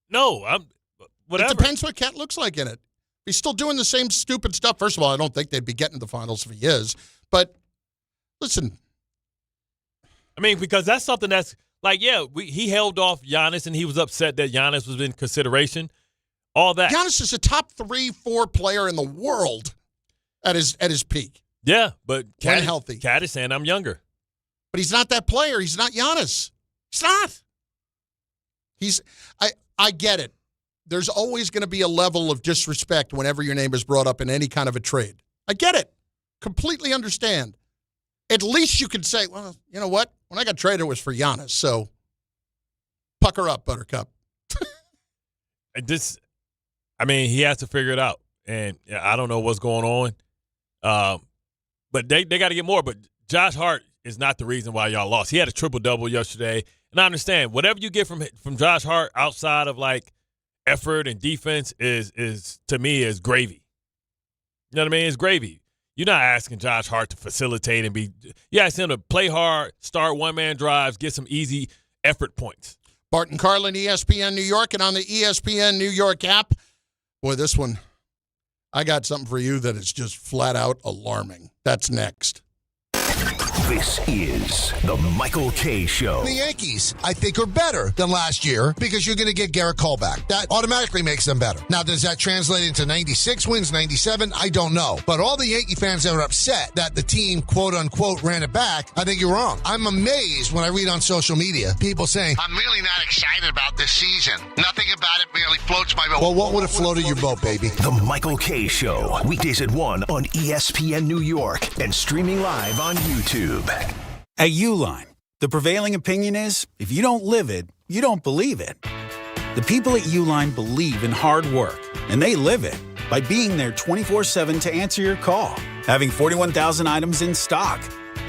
No, whatever. It depends what Cat looks like in it. He's still doing the same stupid stuff. First of all, I don't think they'd be getting to the finals if he is. But listen. I mean, because that's something that's like, he held off Giannis, and he was upset that Giannis was in consideration. All that. Giannis is a top 3-4 player in the world at his peak. Yeah, but Cat healthy. Cat is saying I'm younger. But he's not that player. He's not Giannis. He's not. I get it. There's always going to be a level of disrespect whenever your name is brought up in any kind of a trade. I get it. Completely understand. At least you can say, well, you know what? When I got traded, it was for Giannis. So pucker up, Buttercup. He has to figure it out. And I don't know what's going on. But they got to get more. But Josh Hart is not the reason why y'all lost. He had a triple-double yesterday. And I understand, whatever you get from Josh Hart outside of, like, effort and defense is to me, is gravy. You know what I mean? It's gravy. You're not asking Josh Hart to facilitate and you ask him to play hard, start one-man drives, get some easy effort points. Bart Carlin, ESPN New York, and on the ESPN New York app. Boy, this one, I got something for you that is just flat out alarming. That's next. This is the Michael K. Show. The Yankees, I think, are better than last year because you're going to get Garrett Cole back. That automatically makes them better. Now, does that translate into 96 wins, 97? I don't know. But all the Yankee fans that are upset that the team, quote unquote, ran it back, I think you're wrong. I'm amazed when I read on social media people saying, I'm really not excited about this season. Nothing about it really floats my boat. Well, what would have floated your boat, baby? The Michael K. Show. Weekdays at 1 on ESPN New York and streaming live on YouTube. At Uline, the prevailing opinion is, if you don't live it, you don't believe it. The people at Uline believe in hard work, and they live it by being there 24/7 to answer your call, having 41,000 items in stock,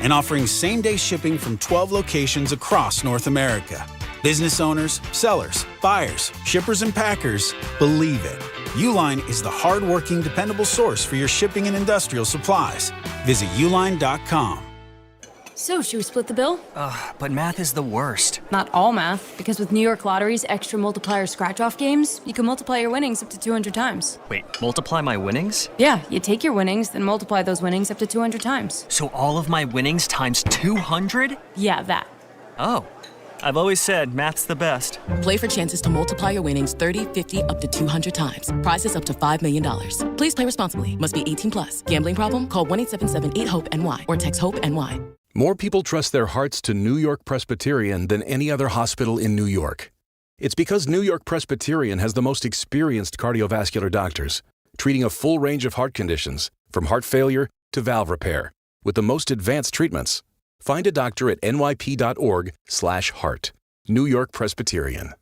and offering same-day shipping from 12 locations across North America. Business owners, sellers, buyers, shippers, and packers believe it. Uline is the hard-working, dependable source for your shipping and industrial supplies. Visit uline.com. So, should we split the bill? But math is the worst. Not all math, because with New York Lottery's extra multiplier scratch-off games, you can multiply your winnings up to 200 times. Wait, multiply my winnings? Yeah, you take your winnings, then multiply those winnings up to 200 times. So all of my winnings times 200? Yeah, that. Oh. I've always said math's the best. Play for chances to multiply your winnings 30, 50, up to 200 times. Prizes up to $5 million. Please play responsibly. Must be 18 plus. Gambling problem? Call 1-877-8-HOPE-NY or text HOPE-NY. More people trust their hearts to New York Presbyterian than any other hospital in New York. It's because New York Presbyterian has the most experienced cardiovascular doctors, treating a full range of heart conditions, from heart failure to valve repair, with the most advanced treatments. Find a doctor at nyp.org/heart. New York Presbyterian.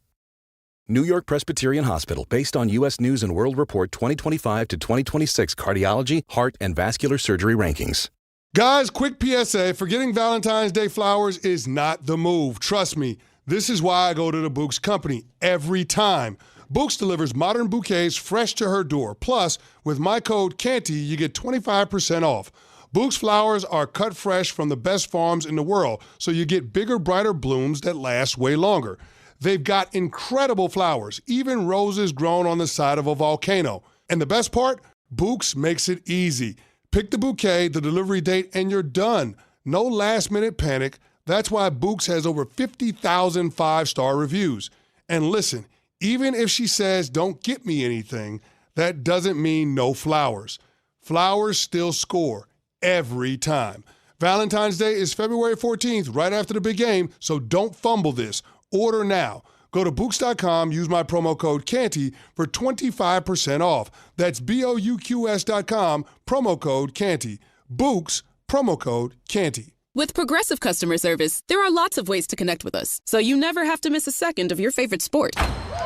New York Presbyterian Hospital, based on U.S. News & World Report 2025 to 2026 cardiology, heart, and vascular surgery rankings. Guys, quick PSA, forgetting Valentine's Day flowers is not the move. Trust me, this is why I go to the Books Company every time. Books delivers modern bouquets fresh to her door. Plus, with my code CANTY, you get 25% off. Books flowers are cut fresh from the best farms in the world, so you get bigger, brighter blooms that last way longer. They've got incredible flowers, even roses grown on the side of a volcano. And the best part? Books makes it easy. Pick the bouquet, the delivery date, and you're done. No last-minute panic. That's why Books has over 50,000 five-star reviews. And listen, Even if she says, don't get me anything, that doesn't mean no flowers. Flowers still score every time. Valentine's Day is February 14th, right after the big game, so don't fumble this. Order now. Go to Books.com, use my promo code Canty for 25% off. That's BOUQS.com, promo code Canty. Books, promo code Canty. With Progressive Customer Service, there are lots of ways to connect with us, so you never have to miss a second of your favorite sport.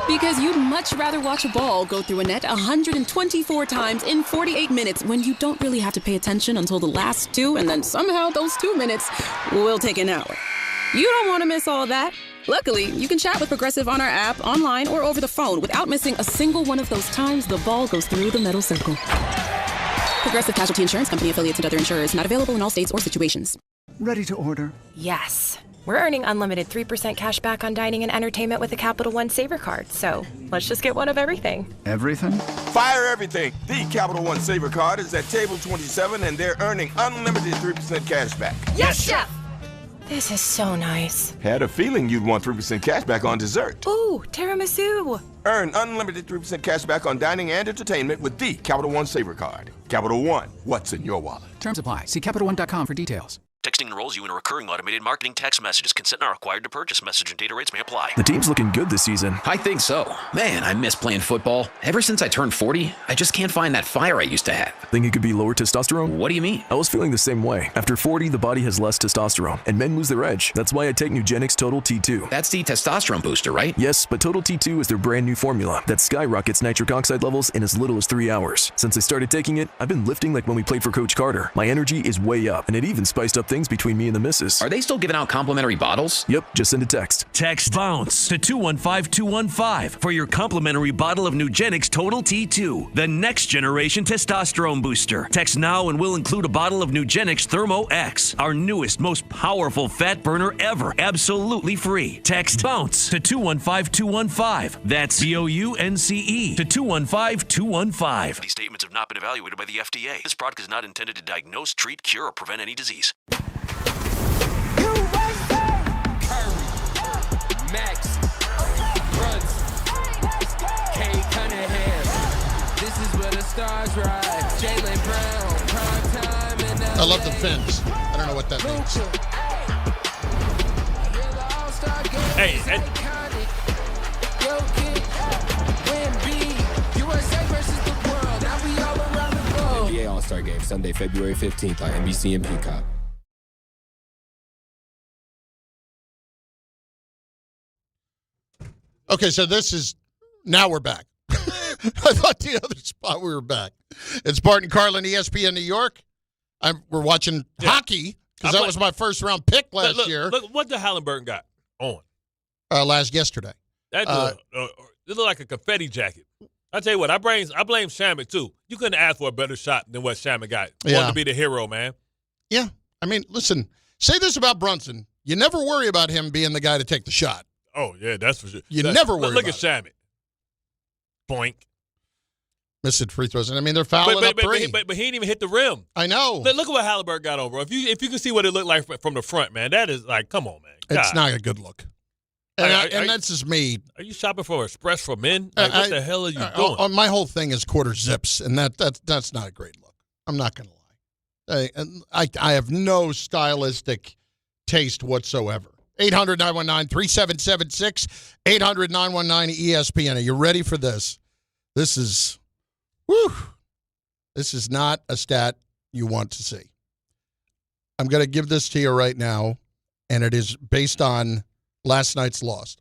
Because you'd much rather watch a ball go through a net 124 times in 48 minutes when you don't really have to pay attention until the last 2, and then somehow those 2 minutes will take an hour. You don't want to miss all that. Luckily, you can chat with Progressive on our app, online, or over the phone without missing a single one of those times the ball goes through the metal circle. Progressive Casualty Insurance Company, affiliates, and other insurers. Not available in all states or situations. Ready to order? Yes. We're earning unlimited 3% cash back on dining and entertainment with a Capital One Saver card. So let's just get one of everything. Everything? Fire everything. The Capital One Saver card is at table 27, and they're earning unlimited 3% cash back. Yes, Chef! This is so nice. Had a feeling you'd want 3% cash back on dessert. Ooh, tiramisu. Earn unlimited 3% cash back on dining and entertainment with the Capital One Saver card. Capital One, what's in your wallet? Terms apply. See CapitalOne.com for details. Texting enrolls you in a recurring automated marketing text message. Consent not required to purchase. Message and data rates may apply. The team's looking good this season. I think so. Man, I miss playing football. Ever since I turned 40, I just can't find that fire I used to have. Think it could be lower testosterone? What do you mean? I was feeling the same way. After 40, the body has less testosterone, and men lose their edge. That's why I take Nugenix Total T2. That's the testosterone booster, right? Yes, but Total T2 is their brand new formula that skyrockets nitric oxide levels in as little as 3 hours. Since I started taking it, I've been lifting like when we played for Coach Carter. My energy is way up, and it even spiced up things between me and the missus. Are they still giving out complimentary bottles? Yep, just send a text. Text BOUNCE to 215-215 for your complimentary bottle of Nugenix Total T2, the next generation testosterone booster. Text now and we'll include a bottle of Nugenix Thermo X, our newest, most powerful fat burner ever, absolutely free. Text BOUNCE to 215-215. That's BOUNCE to 215-215. These statements have not been evaluated by the FDA. This product is not intended to diagnose, treat, cure, or prevent any disease. Max, Runs, K. Cunningham. This is where the stars ride. Jaylen Brown, prime time. And I love the fins. I don't know what that means. Hey, NBA All-Star Game, Sunday, February 15th on NBC and Peacock. Okay, so this is, now we're back. I thought the other spot we were back. It's Bart Carlin, ESPN New York. We're watching hockey, because that was my first round pick last year. Look what the Halliburton got on. Yesterday. That it looked like a confetti jacket. I tell you what, I blame Shamet too. You couldn't ask for a better shot than what Shamet got. Wanted to be the hero, man. Yeah. I mean, listen, say this about Brunson. You never worry about him being the guy to take the shot. Oh, yeah, that's for sure. You never worry Look about at Shamet. Boink. Missed free throws. And I mean, they're fouling up three. But he didn't even hit the rim. I know. Look at what Halliburton got on, bro. If you can see what it looked like from the front, man, that is like, come on, man. It's not a good look. And that's just me. Are you shopping for Express for men? Like, what the hell are you doing? My whole thing is quarter zips, and that's not a great look. I'm not going to lie. I have no stylistic taste whatsoever. 800-919-3776, 800-919-ESPN. Are you ready for this? This is not a stat you want to see. I'm going to give this to you right now, and it is based on last night's loss.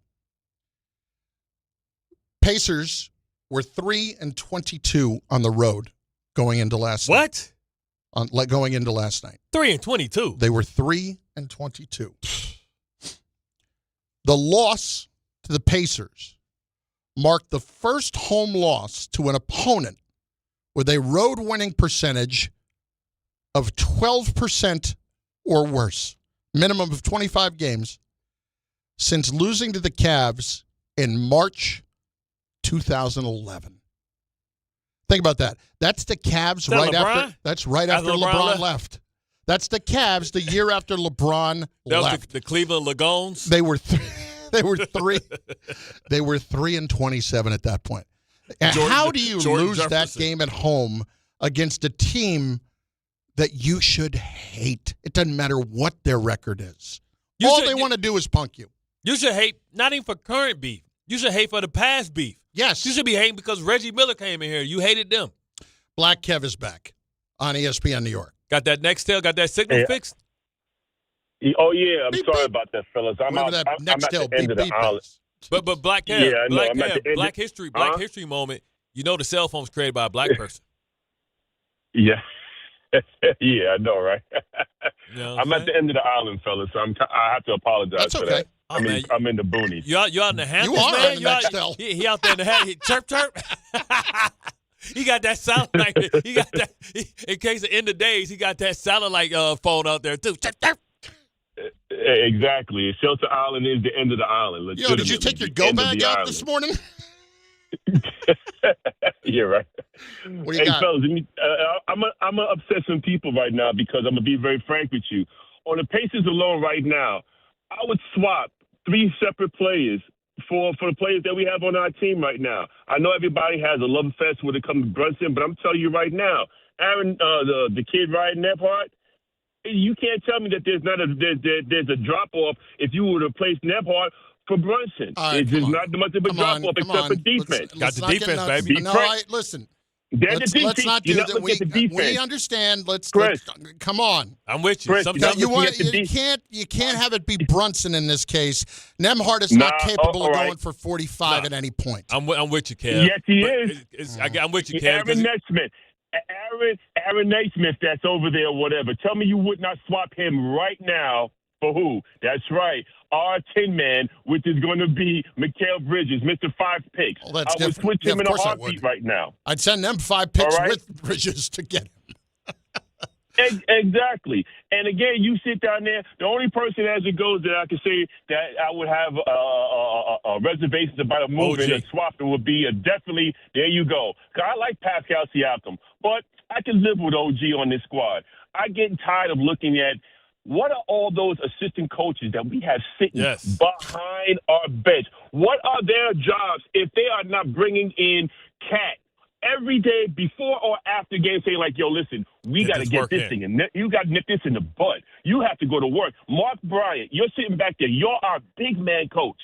Pacers were 3-22 on the road going into last night. What? Going into last night. 3-22. They were 3-22. The loss to the Pacers marked the first home loss to an opponent with a road winning percentage of 12% or worse, minimum of 25 games, since losing to the Cavs in March 2011. Think about that. That's the Cavs right after. That's right after LeBron left. That's the Cavs the year after LeBron left. Was the Cleveland Lagoons. They were They were 3-27 at that point. And how do you lose that game at home against a team that you should hate? It doesn't matter what their record is. All they want to do is punk you. You should hate, not even for current beef. You should hate for the past beef. Yes. You should be hating because Reggie Miller came in here. You hated them. Black Kev is back on ESPN New York. Got that Nextel? Got that signal fixed? Oh, yeah. I'm sorry about that, fellas. I'm at the end of the island. But Black Kev, Black History moment, you know the cell phone was created by a black person. Yeah. Yeah, I know, right? You know I'm at the end of the island, fellas, so I have to apologize for that. Oh, I'm in the boonies. You out in the Hamptons, You are man? in the Nextel. He out there in the Hamptons. Chirp, chirp. He got that sound like he got that. In case of end of days, he got that sound like phone out there too. Chirp, chirp. Exactly. Shelter Island is the end of the island. Yo, did you take your go bag out this morning? Yeah, right. What do you got? Fellas, I'm gonna upset some people right now because I'm gonna be very frank with you. On the Pacers alone right now, I would swap 3 separate players for the players that we have on our team right now. I know everybody has a love fest when it comes to Brunson, but I'm telling you right now, Aaron, the kid riding Nebhart, you can't tell me that there's a drop off if you were to replace Nebhart for Brunson. Right, it's just not much of a drop off except for defense. Let's got the defense, baby. No, listen. Let's not do that. We understand. Let's come on. I'm with you. Chris, Sometimes you can't have it be Brunson in this case. Nemhart is not capable of going for 45 at any point. I'm with you, Kev. Yes, he is. I'm with you, Kev. Aaron Naismith that's over there or whatever. Tell me you would not swap him right now for who? That's right. Our 10-man, which is going to be Mikal Bridges, Mr. 5 picks. Well, that's I would different. switch him in a heartbeat right now. I'd send them 5 picks right? with Bridges to get him. Exactly. And again, you sit down there, the only person as it goes that I can say that I would have reservations about a move and a swap would be definitely, there you go. 'Cause I like Pascal Siakam, but I can live with OG on this squad. I get tired of looking at what are all those assistant coaches that we have sitting behind our bench? What are their jobs if they are not bringing in Cat every day before or after game saying like, yo, listen, we got to get this thing. And you got to nip this in the bud. You have to go to work. Mark Bryant, you're sitting back there. You're our big man coach.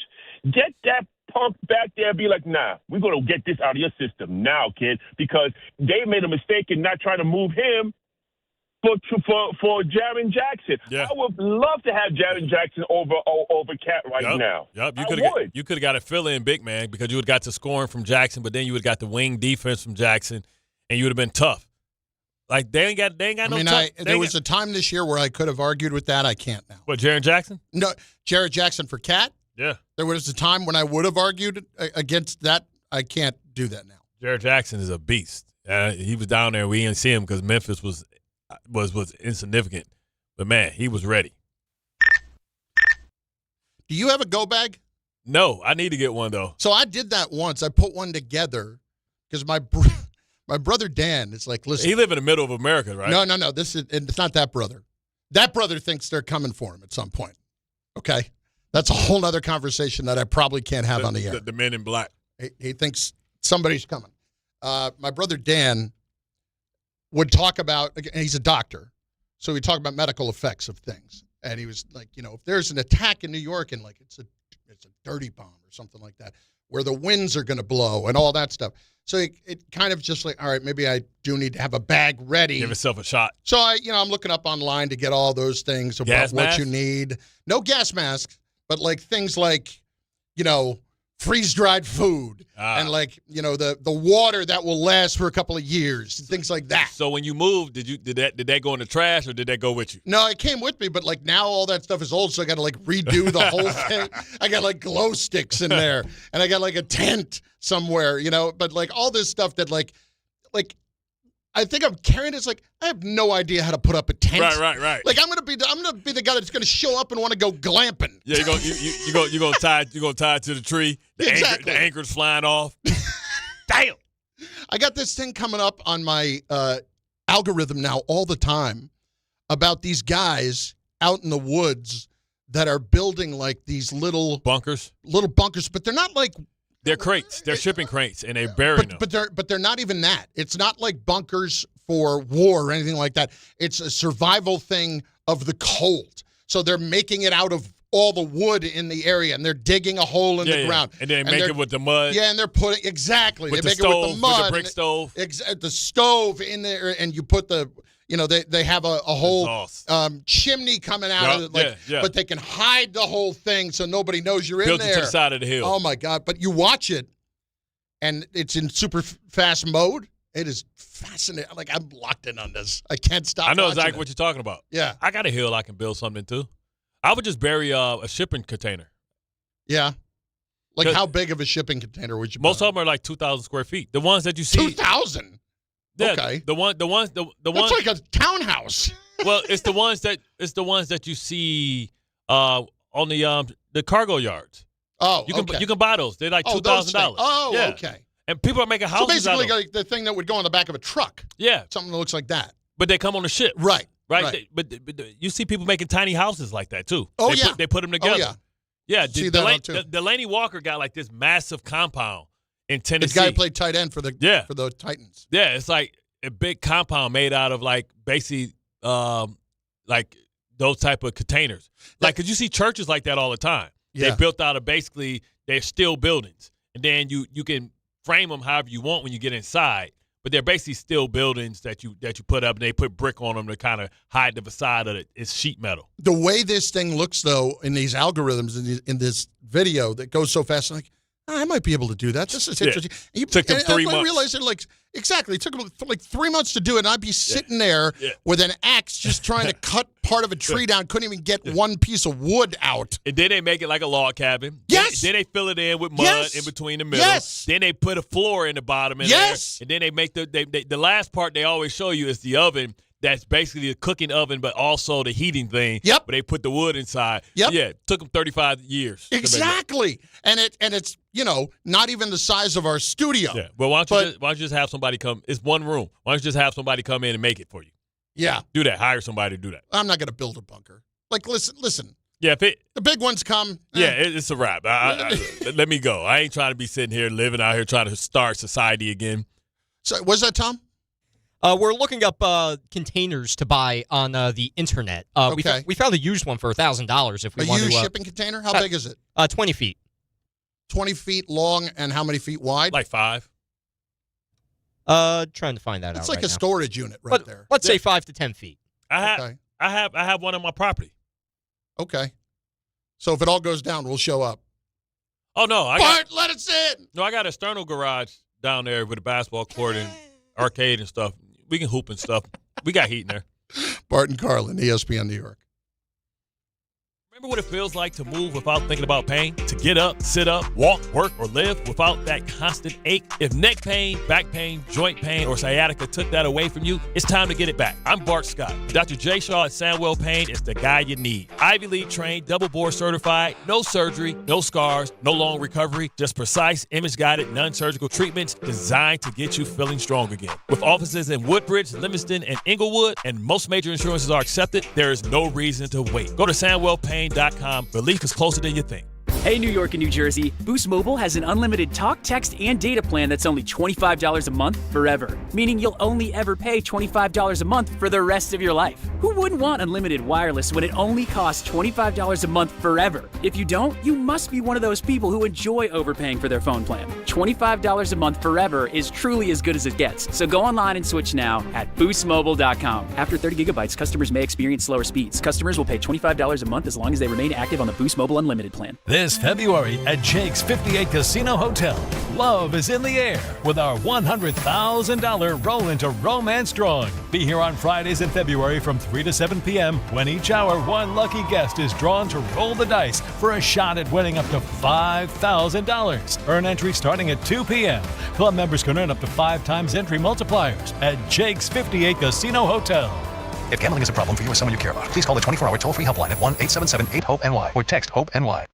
Get that punk back there and be like, nah, we're going to get this out of your system now, kid, because they made a mistake in not trying to move him for Jaren Jackson. Yeah. I would love to have Jaren Jackson over Cat right now. Yep. You could have got a fill-in big man because you would have got the scoring from Jackson, but then you would have got the wing defense from Jackson, and you would have been tough. Like they ain't got no tough. There was a time this year where I could have argued with that. I can't now. What, Jaren Jackson? No, Jared Jackson for Cat? Yeah. There was a time when I would have argued against that. I can't do that now. Jared Jackson is a beast. He was down there. We didn't see him because Memphis was insignificant. But, man, he was ready. Do you have a go bag? No, I need to get one, though. So I did that once. I put one together because my brother Dan is like, listen. He live in the middle of America, right? No. It's not that brother. That brother thinks they're coming for him at some point. Okay? That's a whole other conversation that I probably can't have on the air. The men in black. He thinks somebody's coming. My brother Dan would talk about, and he's a doctor, so we talk about medical effects of things. And he was like, if there's an attack in New York and like it's a dirty bomb or something like that, where the winds are going to blow and all that stuff. So it kind of just like, all right, maybe I do need to have a bag ready. Give yourself a shot. So I'm looking up online to get all those things about what you need. No gas masks, but like things like, freeze-dried food and like, the water that will last for a couple of years, things like that. So when you moved, did that go in the trash or did that go with you? No, it came with me, but like now all that stuff is old, so I got to like redo the whole thing. I got like glow sticks in there, and I got like a tent somewhere, but like all this stuff that like I think I'm carrying this like I have no idea how to put up a tent. Right. Like I'm gonna be the guy that's gonna show up and want to go glamping. Yeah, you gonna tie it to the tree. The anchor's flying off. Damn. I got this thing coming up on my algorithm now all the time about these guys out in the woods that are building like these little bunkers, but they're not like they're crates. They're shipping crates, and they're burying them. But they're not even that. It's not like bunkers for war or anything like that. It's a survival thing of the cold. So they're making it out of all the wood in the area, and they're digging a hole in the ground. And they make it with the mud. Yeah, and they're putting exactly. With they make stove, it with the mud, with the brick stove. The stove in there, and you put the. They have a whole chimney coming out of it, but they can hide the whole thing so nobody knows you're Built in there. Built to the side of the hill. Oh, my God. But you watch it, and it's in super fast mode. It is fascinating. Like, I'm locked in on this. I can't stop I know watching exactly it. what you're talking about. Yeah. I got a hill I can build something to. I would just bury a shipping container. Yeah. Like, how big of a shipping container would you build? Most of them are like 2,000 square feet. The ones that you see. 2,000? Yeah, okay. The ones. That's like a townhouse. Well, it's the ones that you see on the cargo yards. Oh, you can buy those. They're like $2,000. Oh, yeah. okay. And people are making houses so basically, out of like the thing that would go on the back of a truck. Yeah, something that looks like that. But they come on the ship. Right. But you see people making tiny houses like that too. Oh, they put them together. Oh, yeah. Yeah. Delaney Walker got like this massive compound in Tennessee. The guy played tight end for the Titans. Yeah, it's like a big compound made out of like basically like those type of containers. Like, cause you see churches like that all the time. Yeah. They built out of basically they're still buildings, and then you can frame them however you want when you get inside. But they're basically still buildings that you put up, and they put brick on them to kind of hide the facade of it. It's sheet metal. The way this thing looks, though, in these algorithms in this video that goes so fast, I'm like, I might be able to do that. This is interesting. Took them 3 months. I realized it exactly. It took them like 3 months to do it, and I'd be sitting there with an axe just trying to cut part of a tree down. Couldn't even get one piece of wood out. And then they make it like a log cabin. Yes. Then they fill it in with mud in between the middle. Yes. Then they put a floor in the bottom. Yes. There. And then they make the last part they always show you is the oven. That's basically a cooking oven, but also the heating thing. Yep. Where they put the wood inside. Yep. Yeah. It took them 35 years. Exactly. And it's not even the size of our studio. Yeah. Well, why don't you just have somebody come? It's one room. Why don't you just have somebody come in and make it for you? Yeah. Do that. Hire somebody to do that. I'm not going to build a bunker. Like, listen. Yeah. The big ones come. Yeah, it's a wrap. Let me go. I ain't trying to be sitting here living out here trying to start society again. So, was that Tom? We're looking up containers to buy on the internet. Okay. We found a used one for $1,000 if we want to. A used shipping container? How big is it? 20 feet. 20 feet long and how many feet wide? Like 5. Trying to find that out. It's like right a now. storage unit right there. Let's say 5 to 10 feet. I have one on my property. Okay. So if it all goes down, we'll show up. Oh no, Bart, let us in. No, I got an external garage down there with a basketball court and arcade and stuff. We can hoop and stuff. We got heat in there. Bart Carlin, ESPN New York. Remember what it feels like to move without thinking about pain? To get up, sit up, walk, work, or live without that constant ache? If neck pain, back pain, joint pain, or sciatica took that away from you, it's time to get it back. I'm Bart Scott. Dr. J. Shaw at Sandwell Pain is the guy you need. Ivy League trained, double board certified, no surgery, no scars, no long recovery, just precise, image-guided, non-surgical treatments designed to get you feeling strong again. With offices in Woodbridge, Livingston, and Inglewood, and most major insurances are accepted, there is no reason to wait. Go to SandwellPain.com. Relief is closer than you think. Hey, New York and New Jersey, Boost Mobile has an unlimited talk, text, and data plan that's only $25 a month forever, meaning you'll only ever pay $25 a month for the rest of your life. Who wouldn't want unlimited wireless when it only costs $25 a month forever? If you don't, you must be one of those people who enjoy overpaying for their phone plan. $25 a month forever is truly as good as it gets, so go online and switch now at boostmobile.com. After 30 gigabytes, customers may experience slower speeds. Customers will pay $25 a month as long as they remain active on the Boost Mobile Unlimited plan. This February at Jake's 58 Casino Hotel, love is in the air with our $100,000 Roll into Romance drawing. Be here on Fridays in February from 3 to 7 p.m. when each hour one lucky guest is drawn to roll the dice for a shot at winning up to $5,000. Earn entry starting at 2 p.m. Club members can earn up to 5 times entry multipliers at Jake's 58 Casino Hotel. If gambling is a problem for you or someone you care about, please call the 24-hour toll-free helpline at 1-877-8-HOPE-NY or text HOPE-NY.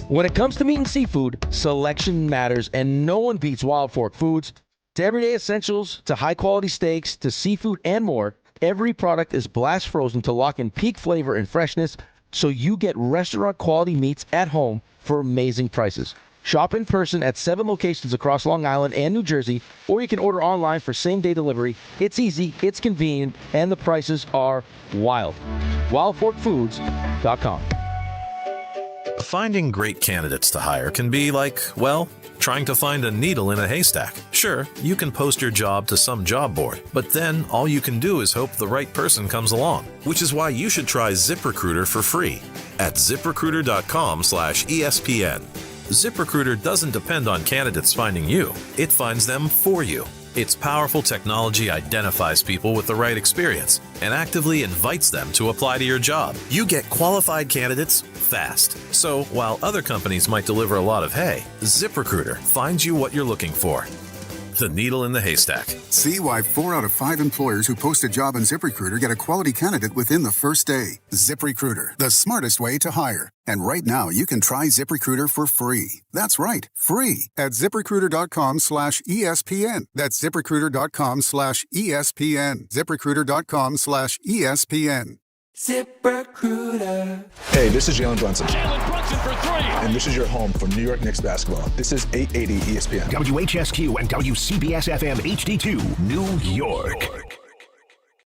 When it comes to meat and seafood, selection matters, and no one beats Wild Fork Foods. To everyday essentials, to high-quality steaks, to seafood and more, every product is blast frozen to lock in peak flavor and freshness, so you get restaurant-quality meats at home for amazing prices. Shop in person at 7 locations across Long Island and New Jersey, or you can order online for same-day delivery. It's easy, it's convenient, and the prices are wild. WildForkFoods.com. Finding great candidates to hire can be like, well, trying to find a needle in a haystack. Sure, you can post your job to some job board, but then all you can do is hope the right person comes along. Which is why you should try ZipRecruiter for free at ZipRecruiter.com/ESPN. ZipRecruiter doesn't depend on candidates finding you. It finds them for you. Its powerful technology identifies people with the right experience and actively invites them to apply to your job. You get qualified candidates fast. So while other companies might deliver a lot of hay, ZipRecruiter finds you what you're looking for. The needle in the haystack. See why 4 out of 5 employers who post a job on ZipRecruiter get a quality candidate within the first day. ZipRecruiter, the smartest way to hire. And right now, you can try ZipRecruiter for free. That's right, free at ZipRecruiter.com/ESPN. That's ZipRecruiter.com/ESPN. ZipRecruiter.com/ESPN. ZipRecruiter. Hey, this is Jalen Brunson. Jalen Brunson for 3. And this is your home for New York Knicks basketball. This is 880 ESPN. WHSQ and WCBS-FM HD2, New York.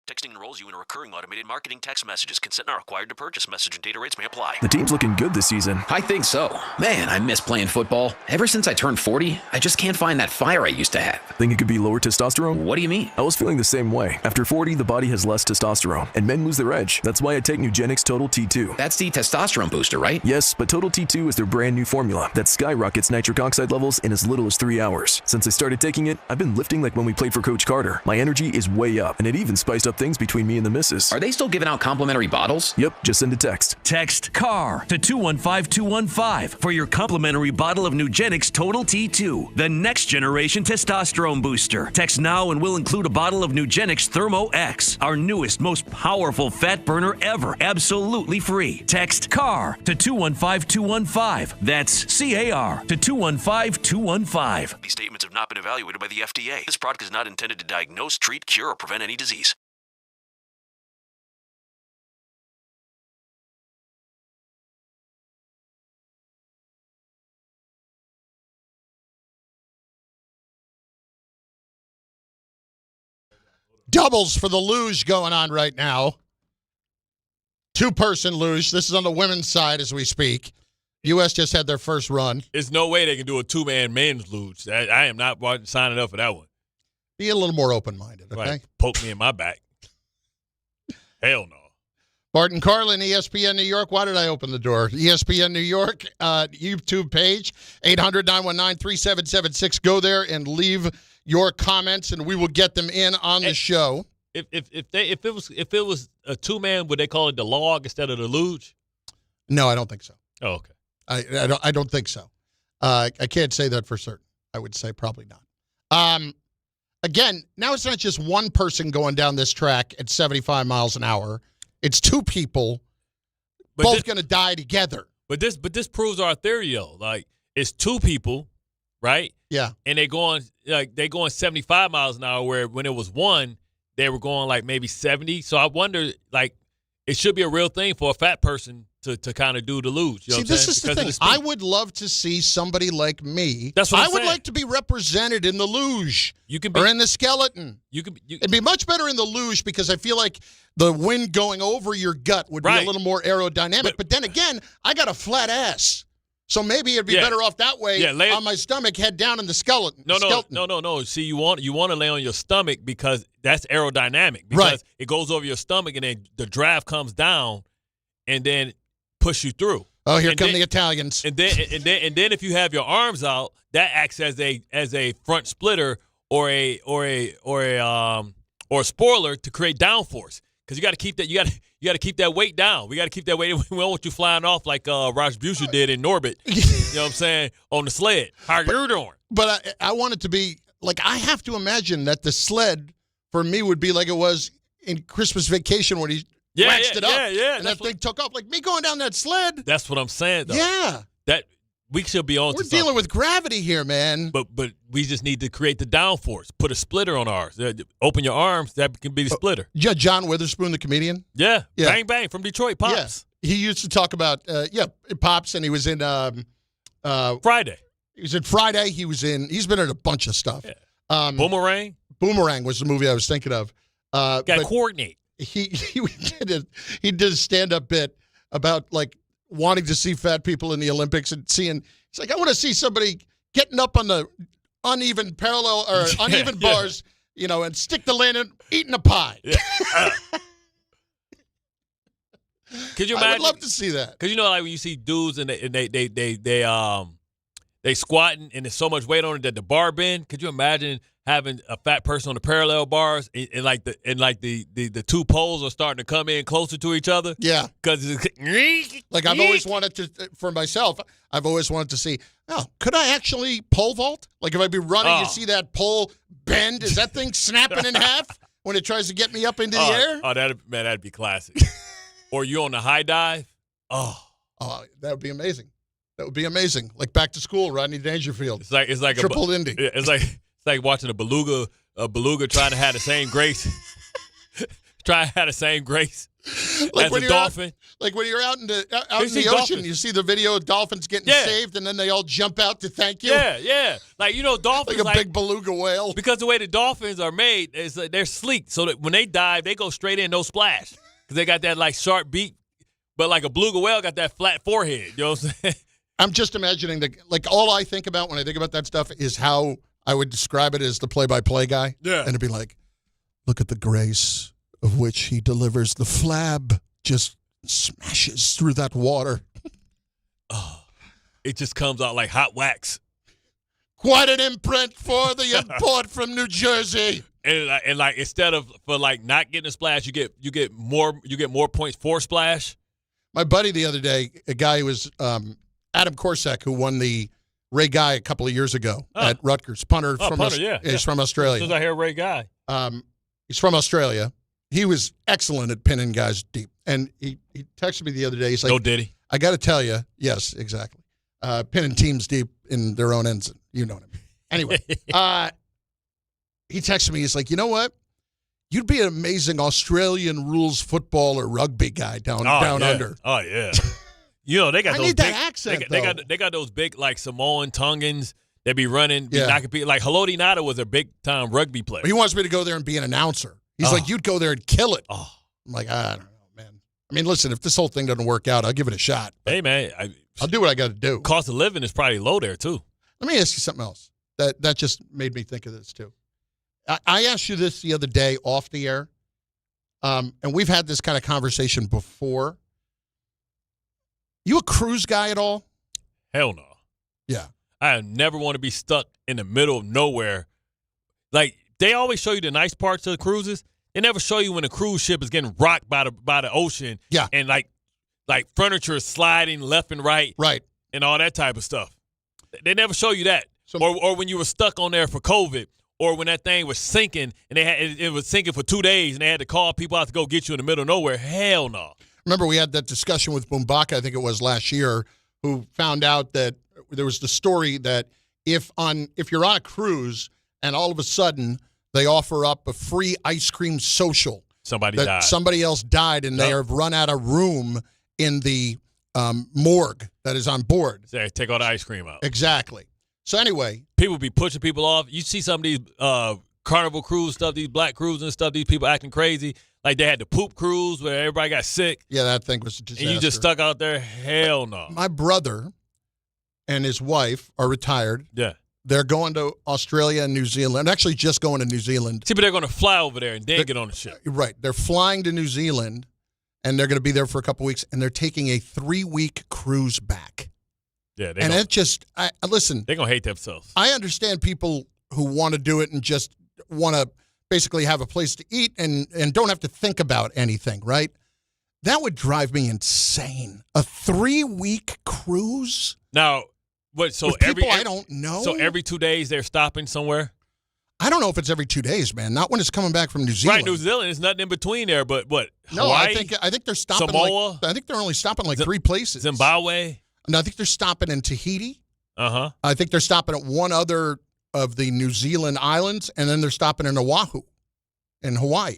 Texting enrolls you in a recurring automated marketing text messages. Consent not required to purchase. Message and data rates may apply. The team's looking good this season. I think so. Man, I miss playing football. Ever since I turned 40, I just can't find that fire I used to have. Think it could be lower testosterone? What do you mean? I was feeling the same way. After 40, the body has less testosterone, and men lose their edge. That's why I take Nugenix Total T2. That's the testosterone booster, right? Yes, but Total T2 is their brand new formula that skyrockets nitric oxide levels in as little as 3 hours. Since I started taking it, I've been lifting like when we played for Coach Carter. My energy is way up, and it even spiced up things between me and the missus. Are they still giving out complimentary bottles? Yep, just send a text. Text CAR to 215-215 for your complimentary bottle of Nugenix Total T2, the next generation testosterone booster. Text now and we'll include a bottle of Nugenix Thermo X, our newest, most powerful fat burner ever, absolutely free. Text CAR to 215-215. That's CAR to 215-215. These statements have not been evaluated by the FDA. This product is not intended to diagnose, treat, cure, or prevent any disease. Doubles for the Luge going on right now. 2-person Luge. This is on the women's side as we speak. U.S. just had their first run. There's no way they can do a 2-man men's Luge. I am not signing up for that one. Be a little more open-minded, okay? Right. Poke me in my back. Hell no. Bart Carlin, ESPN New York. Why did I open the door? ESPN New York YouTube page, 800-919-3776. Go there and leave your comments, and we will get them in on the show. If it was a 2-man, would they call it the log instead of the Luge? No, I don't think so. Oh, okay. I don't think so. I can't say that for certain. I would say probably not. Again, now it's not just one person going down this track at 75 miles an hour. It's 2 people both going to die together. But this proves our theory, though. Like, it's 2 people, right? Yeah. And they're going 75 miles an hour, where when it was 1, they were going like maybe 70. So I wonder, like, it should be a real thing for a fat person to kind of do the Luge. You know this is the thing. I would love to see somebody like me. That's what I would like to be represented in the Luge or in the skeleton. It'd be much better in the Luge because I feel like the wind going over your gut would be a little more aerodynamic. But then again, I got a flat ass. So maybe it'd be better off that way on my stomach, head down in the skeleton. No. See, you want to lay on your stomach because that's aerodynamic. Because it goes over your stomach and then the draft comes down and then push you through. Oh, here come the Italians. And then if you have your arms out, that acts as a front splitter or a spoiler to create downforce. Because you got to keep that. You got to keep that weight down. We got to keep that weight. We don't want you flying off like Raj Busher did in Norbit. You know what I'm saying? On the sled. How you doing? But I want it to be like, I have to imagine that the sled for me would be like it was in Christmas Vacation when he waxed it up. And that thing took off. Like me going down that sled. That's what I'm saying, though. Yeah. That we should be on. We're dealing with gravity here, man. But we just need to create the downforce. Put a splitter on ours. Open your arms. That can be the splitter. John Witherspoon, the comedian. Yeah. Bang bang from Detroit. Pops. He used to talk about, Pops, and he was in Friday. He was in Friday. He's been in a bunch of stuff. Yeah. Boomerang? Boomerang was the movie I was thinking of. Got to coordinate. He did a stand-up bit about, like, wanting to see fat people in the Olympics and seeing, he's like, I want to see somebody getting up on the uneven parallel or uneven bars, and stick the landing, eating a pie. Yeah. Could you imagine? I would love to see that. Because like when you see dudes and they squatting and there's so much weight on it that the bar bend. Could you imagine having a fat person on the parallel bars and the two poles are starting to come in closer to each other? Yeah. Because like I've always wanted to, for myself, I've always wanted to see, could I actually pole vault? Like if I'd be running, you see that pole bend? Is that thing snapping in half when it tries to get me up into the air? Oh, that'd be classic. Or you on the high dive? Oh, that would be amazing. That would be amazing. Like Back to School, Rodney Dangerfield. It's like triple Indy. It's like watching a beluga trying to have the same grace. Try to have the same grace like as a dolphin. Like when you're out in the ocean, dolphins. You see the video of dolphins getting saved, and then they all jump out to thank you. Yeah. Like dolphins like a big beluga whale. Because the way the dolphins are made is they're sleek, so that when they dive, they go straight in, no splash. Because they got that, like, sharp beak, but like a beluga whale got that flat forehead. You know what I'm saying? I'm just imagining, all I think about when I think about that stuff is how I would describe it as the play-by-play guy. Yeah. And it'd be like, look at the grace of which he delivers. The flab just smashes through that water. Oh, it just comes out like hot wax. Quite an imprint for the import from New Jersey. And like instead of for like not getting a splash, you get more points for splash. My buddy the other day, a guy who was Adam Korsak, who won the Ray Guy a couple of years ago at Rutgers, punter. He's from Australia. As soon as I hear Ray Guy, he's from Australia. He was excellent at pinning guys deep, and he texted me the other day. He's like, "Oh, did he? I got to tell you, yes, exactly. Pinning teams deep in their own ends. You know what I mean. Anyway, he texted me. He's like, you know what? You'd be an amazing Australian rules football or rugby guy down under. Oh yeah. They got I those need big, that accent. They got those big like Samoan Tongans that be running. Like Haloti Ngata was a big time rugby player. He wants me to go there and be an announcer. He's like, you'd go there and kill it. Oh. I'm like, I don't know, man. I mean, listen, if this whole thing doesn't work out, I'll give it a shot. Hey man, I'll do what I got to do. Cost of living is probably low there too. Let me ask you something else. That just made me think of this too. I asked you this the other day off the air, and we've had this kind of conversation before. You a cruise guy at all? Hell no. Yeah. I never want to be stuck in the middle of nowhere. Like, they always show you the nice parts of the cruises. They never show you when a cruise ship is getting rocked by the ocean. Yeah. And, like furniture is sliding left and right. Right. And all that type of stuff. They never show you that. Or when you were stuck on there for COVID. Or when that thing was sinking and it was sinking for 2 days and they had to call people out to go get you in the middle of nowhere. Hell no. Remember we had that discussion with Boombaka, I think it was last year, who found out that there was the story that if you're on a cruise and all of a sudden they offer up a free ice cream social. Somebody else died and they have run out of room in the morgue that is on board. So take all the ice cream out. Exactly. So anyway. People be pushing people off. You see some of these Carnival cruise stuff, these black cruises and stuff, these people acting crazy. Like they had the poop cruise where everybody got sick. Yeah, that thing was a disaster. And you just stuck out there? Hell no. My brother and his wife are retired. Yeah. They're going to Australia and New Zealand. Actually, just going to New Zealand. See, but they're going to fly over there and then get on the ship. Right. They're flying to New Zealand, and they're going to be there for a couple weeks, and they're taking a 3-week cruise back. Yeah. Listen. They're going to hate themselves. I understand people who want to do it and just want to basically have a place to eat and don't have to think about anything, right? That would drive me insane. A 3-week cruise? Now, what? So I don't know. So every 2 days they're stopping somewhere? I don't know if it's every 2 days, man. Not when it's coming back from New Zealand. Right, New Zealand. There's nothing in between there, but what? No, Hawaii? I think they're stopping. Samoa? I think they're only stopping like 3 places. Zimbabwe? No, I think they're stopping in Tahiti. Uh-huh. I think they're stopping at one other of the New Zealand islands, and then they're stopping in Oahu in Hawaii,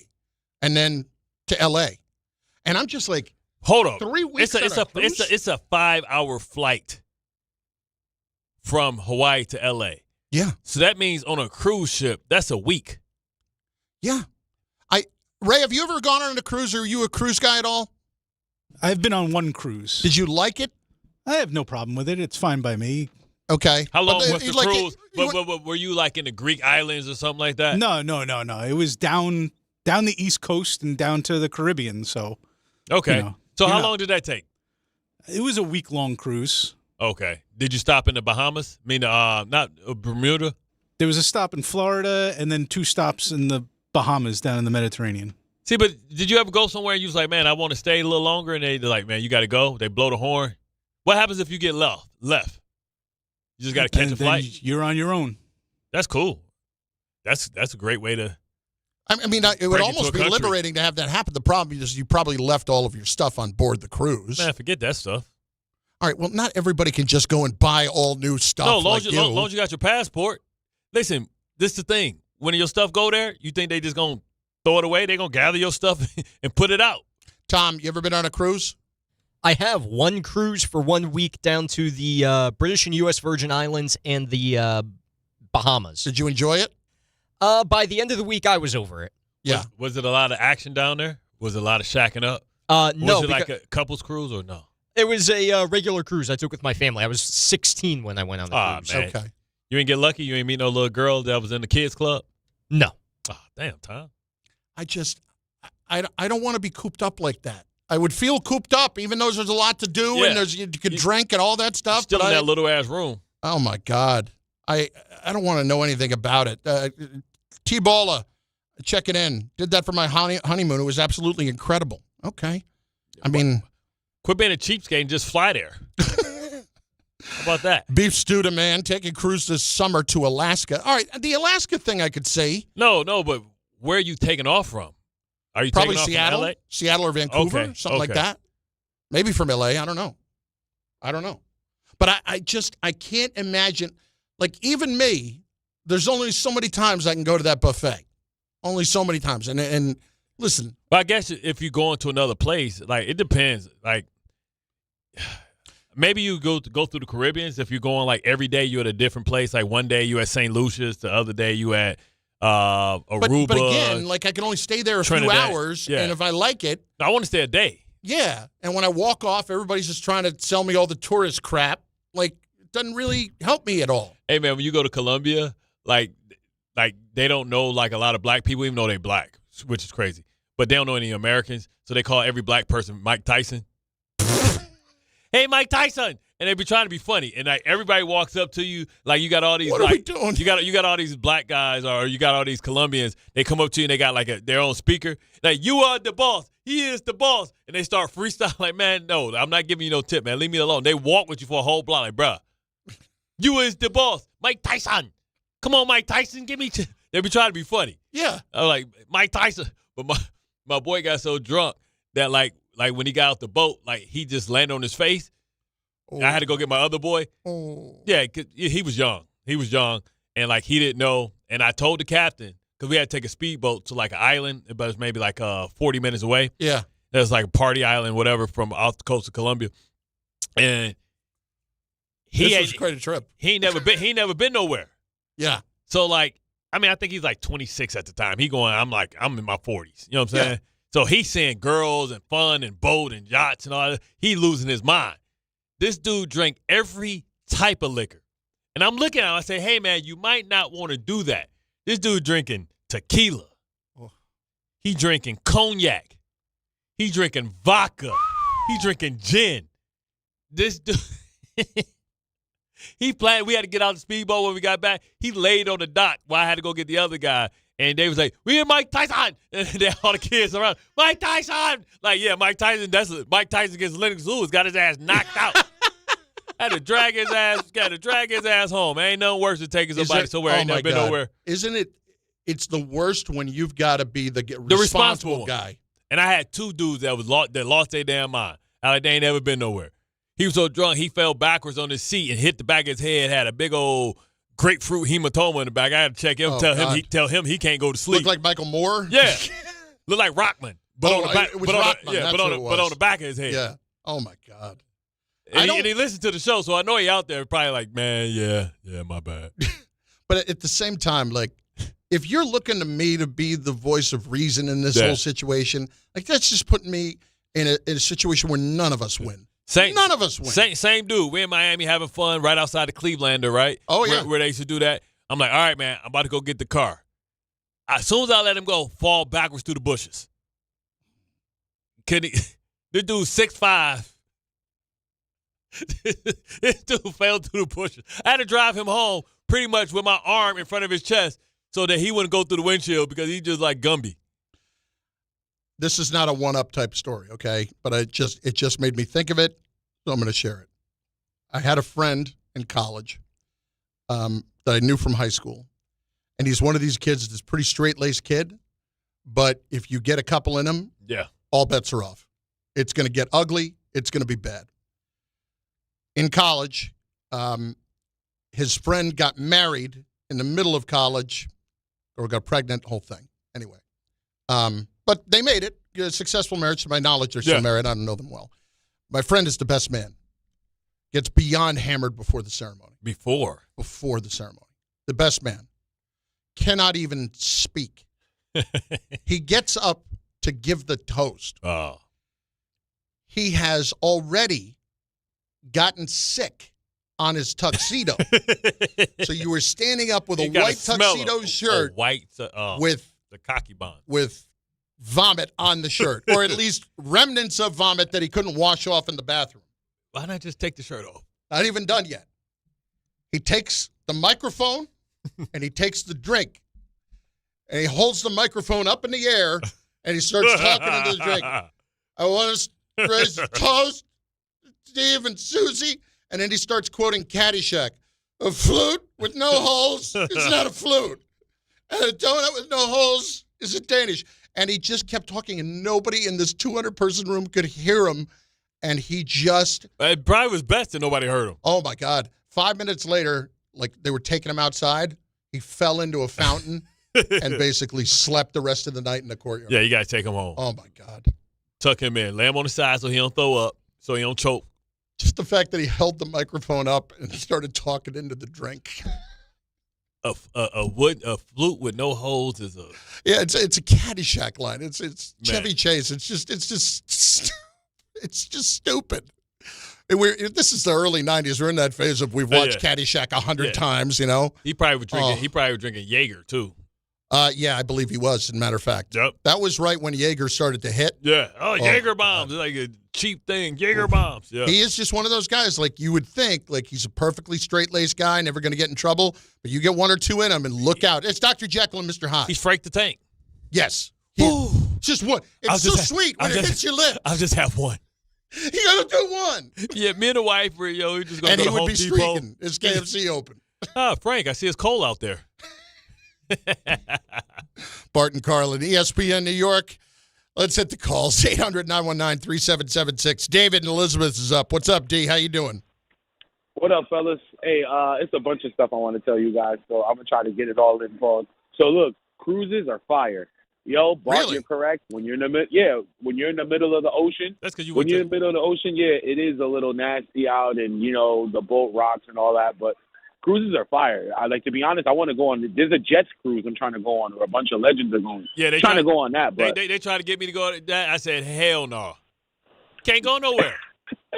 and then to L.A. And I'm just like, Hold on. 3 weeks. It's a 5-hour flight from Hawaii to L.A. Yeah. So that means on a cruise ship, that's a week. Yeah. Ray, have you ever gone on a cruise? Are you a cruise guy at all? I've been on one cruise. Did you like it? I have no problem with it. It's fine by me. Okay. How long was the cruise? But were you like in the Greek islands or something like that? No. It was down the East Coast and down to the Caribbean. So. Okay. So how long did that take? It was a week-long cruise. Okay. Did you stop in the Bahamas? I mean, not Bermuda? There was a stop in Florida and then 2 stops in the Bahamas down in the Mediterranean. See, but did you ever go somewhere and you was like, man, I want to stay a little longer? And they're like, man, you got to go. They blow the horn. What happens if you get left? You just got to catch a flight? You're on your own. That's cool. That's a great way to. I mean, it would almost be liberating to have that happen. The problem is you probably left all of your stuff on board the cruise. Man, forget that stuff. All right, well, not everybody can just go and buy all new stuff. No, long as you got your passport. Listen, this is the thing. When your stuff go there, you think they just going to throw it away? They going to gather your stuff and put it out. Tom, you ever been on a cruise? I have one cruise for 1 week down to the British and U.S. Virgin Islands and the Bahamas. Did you enjoy it? By the end of the week, I was over it. Yeah. Was it a lot of action down there? Was it a lot of shacking up? No. Was it like a couples cruise or no? It was a regular cruise I took with my family. I was 16 when I went on the cruise. Man. Okay. You ain't get lucky? You ain't meet no little girl that was in the kids club? No. Oh, damn, Tom. I don't want to be cooped up like that. I would feel cooped up, even though there's a lot to do and you could drink and all that stuff. Still in that little ass room. Oh my God, I don't want to know anything about it. T-Balla, checking in. Did that for my honeymoon. It was absolutely incredible. Okay, I mean, quit being a cheapskate and just fly there. How about that? Beef stew to man taking cruise this summer to Alaska. All right, the Alaska thing I could see. No, but where are you taking off from? Are you probably taking Seattle, off from LA? Seattle or Vancouver, something like that? Maybe from LA. I don't know. But I can't imagine. Like even me, there's only so many times I can go to that buffet. Only so many times. And listen. But I guess if you're going to another place, like it depends. Like maybe you go through the Caribbean. If you're going like every day, you're at a different place. Like one day you at St. Lucia's, the other day you at Aruba. But again, like I can only stay there a few hours, and if I like it, I want to stay a day. Yeah, and when I walk off, everybody's just trying to sell me all the tourist crap. Like, it doesn't really help me at all. Hey man, when you go to Colombia, like they don't know like a lot of black people, even though they're black, which is crazy. But they don't know any Americans, so they call every black person Mike Tyson. Hey, Mike Tyson. And they be trying to be funny, and like everybody walks up to you, like you got all these. What are we doing? You got all these black guys, or you got all these Colombians. They come up to you and they got like their own speaker, like you are the boss, he is the boss, and they start freestyle. Like, man, no, I'm not giving you no tip, man. Leave me alone. They walk with you for a whole block, like, bruh, you is the boss, Mike Tyson. Come on, Mike Tyson, give me. They be trying to be funny. Yeah, I'm like Mike Tyson, but my boy got so drunk that like when he got out the boat, like he just landed on his face. I had to go get my other boy. Yeah, 'cause he was young. And, like, he didn't know. And I told the captain, because we had to take a speedboat to, like, an island, but it's maybe, like, 40 minutes away. Yeah. There's, like, a party island, whatever, from off the coast of Colombia. And this was quite a trip. He ain't never been nowhere. Yeah. So, like, I mean, I think he's, like, 26 at the time. I'm in my 40s. You know what I'm saying? Yeah. So he's seeing girls and fun and boat and yachts and all that. He losing his mind. This dude drank every type of liquor. And I'm looking at him, I say, hey, man, you might not want to do that. This dude drinking tequila. He drinking cognac. He drinking vodka. He drinking gin. This dude, we had to get out the speedboat when we got back. He laid on the dock while I had to go get the other guy. And they was like, we in Mike Tyson. And then all the kids around, Mike Tyson. Like, yeah, Mike Tyson, Mike Tyson against Lennox Lewis, got his ass knocked out. Had to drag his ass home. Ain't nothing worse than taking somebody somewhere ain't never been nowhere. Isn't it? It's the worst when you've got to be the responsible guy. And I had two dudes that lost their damn mind. Like they ain't never been nowhere. He was so drunk he fell backwards on his seat and hit the back of his head. Had a big old grapefruit hematoma in the back. I had to check him. Tell him he can't go to sleep. Look like Michael Moore. Yeah, look like Rockman. But on the back, it was Rockman. That's what it was. But on the back of his head. Yeah. Oh my God. And he listened to the show, so I know he out there probably like, man, yeah, my bad. But at the same time, like, if you're looking to me to be the voice of reason in this whole situation, like that's just putting me in a situation where none of us win. None of us win. Same dude. We're in Miami having fun right outside of Clevelander, right? Oh, yeah. Where they used to do that. I'm like, all right, man, I'm about to go get the car. As soon as I let him go, fall backwards through the bushes. This dude's 6'5". This dude fell through the bushes. I had to drive him home pretty much with my arm in front of his chest so that he wouldn't go through the windshield because he's just like Gumby. This is not a one-up type story, okay? But it just made me think of it, so I'm going to share it. I had a friend in college that I knew from high school, and he's one of these kids that's a pretty straight-laced kid, but if you get a couple in him, all bets are off. It's going to get ugly. It's going to be bad. In college, his friend got married in the middle of college, or got pregnant, whole thing. Anyway. But they made it. A successful marriage. To my knowledge, they're still married. I don't know them well. My friend is the best man. Gets beyond hammered before the ceremony. Before the ceremony. The best man. Cannot even speak. He gets up to give the toast. Oh. He has already gotten sick on his tuxedo. So you were standing up with a white tuxedo shirt with the cocky bond. With vomit on the shirt, or at least remnants of vomit that he couldn't wash off in the bathroom. Why not just take the shirt off? Not even done yet. He takes the microphone and he takes the drink and he holds the microphone up in the air and he starts talking into the drink. I want to raise a toast, Steve and Susie. And then he starts quoting Caddyshack. A flute with no holes is not a flute. And a donut with no holes is a Danish. And he just kept talking, and nobody in this 200-person room could hear him. And he just... It probably was best that nobody heard him. Oh, my God. 5 minutes later, like they were taking him outside, he fell into a fountain and basically slept the rest of the night in the courtyard. Yeah, you got to take him home. Oh, my God. Tuck him in. Lay him on the side so he don't throw up, so he don't choke. Just the fact that he held the microphone up and started talking into the drink. A flute with no holes is a... Yeah, it's a Caddyshack line. It's Chevy Chase. It's just stupid. This is the early 90s. We're in that phase of we've watched Caddyshack 100 times, you know. He probably was drinking. He probably was drinking Jaeger too. Yeah, I believe he was. As a matter of fact, yep. That was right when Jaeger started to hit. Yeah. Jaeger bombs. It's like a cheap thing. Jaeger bombs. Yeah. He is just one of those guys. Like you would think, like he's a perfectly straight-laced guy, never going to get in trouble. But you get one or two in him, and look out. It's Dr. Jekyll and Mr. Hyde. He's Frank the Tank. Yes. Just one. It's so sweet when it hits your lip. I'll just have one. You got to do one. Yeah, me and the wife were, we just going to go to Home Depot. And he would be streaking. His KFC open. Frank, I see his coal out there. Bart and Carlin, ESPN New York. Let's hit the calls. 800-919-3776. David and Elizabeth is up. What's up, D? How you doing? What up, fellas? Hey, it's a bunch of stuff I want to tell you guys, so I'm going to try to get it all in pause. So, look, cruises are fire. Yo, Bart, really? You're correct. When you're in the when you're in the middle of the ocean, that's because when you're in the middle of the ocean, it is a little nasty out, and the boat rocks and all that. But cruises are fire. To be honest, I want to go on. There's a Jets cruise I'm trying to go on, or a bunch of legends are going. Yeah, they're trying to go on that. But they try to get me to go on that. I said, hell no, can't go nowhere.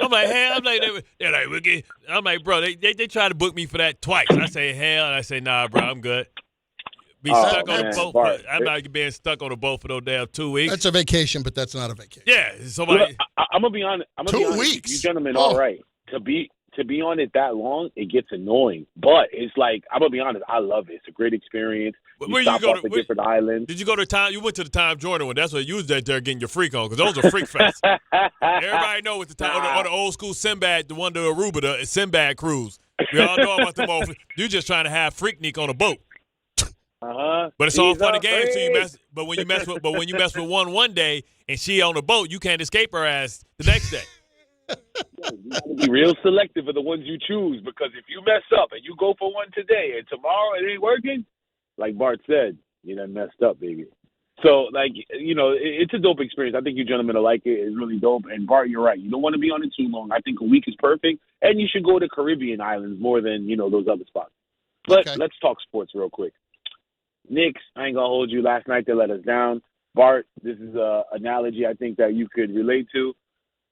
I'm like, hell. I'm like, bro, they try to book me for that twice. I say, hell, and I say, nah, bro, I'm good. Be stuck on the boat. I'm not being stuck on the boat for no damn 2 weeks. That's a vacation, but that's not a vacation. Yeah, somebody. Look, I'm gonna be honest. 2 weeks. You gentlemen, all right. To be on it that long, it gets annoying. But it's like, I'm gonna be honest. I love it. It's a great experience. Where you go to different islands? Did you go to time? You went to the Time Jordan one. That's what you was there getting your freak on, because those are freak fests. Everybody know what the time or the old school Sinbad, the one to Aruba, the Sinbad cruise. We all know about them old. You just trying to have Freaknik on a boat. But it's all fun and games till you mess. But when you mess with one day and she on the boat, you can't escape her ass the next day. You gotta be real selective of the ones you choose, because if you mess up and you go for one today and tomorrow it ain't working, like Bart said, you done messed up, baby. So, like, it's a dope experience. I think you gentlemen will like it. It's really dope. And, Bart, you're right. You don't want to be on it too long. I think a week is perfect. And you should go to Caribbean islands more than, those other spots. But let's talk sports real quick. Knicks, I ain't going to hold you. Last night they let us down. Bart, this is an analogy I think that you could relate to.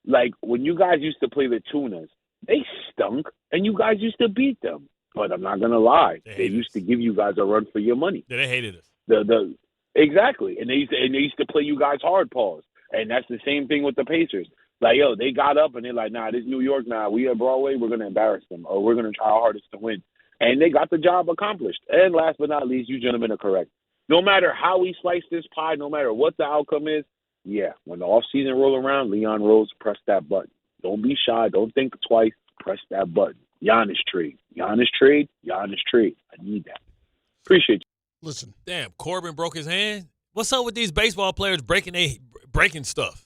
Like, when you guys used to play the Tunas, they stunk, and you guys used to beat them. But I'm not going to lie. They used to give you guys a run for your money. Yeah, they hated us. Exactly. And they used to play you guys hard paws. And that's the same thing with the Pacers. Like, they got up and they're like, nah, this New York now. We at Broadway, we're going to embarrass them, or we're going to try our hardest to win. And they got the job accomplished. And last but not least, you gentlemen are correct. No matter how we slice this pie, no matter what the outcome is, when the offseason roll around, Leon Rose, press that button. Don't be shy. Don't think twice. Press that button. Giannis trade. Giannis trade. Giannis trade. I need that. Appreciate you. Listen. Damn, Corbin broke his hand. What's up with these baseball players breaking stuff?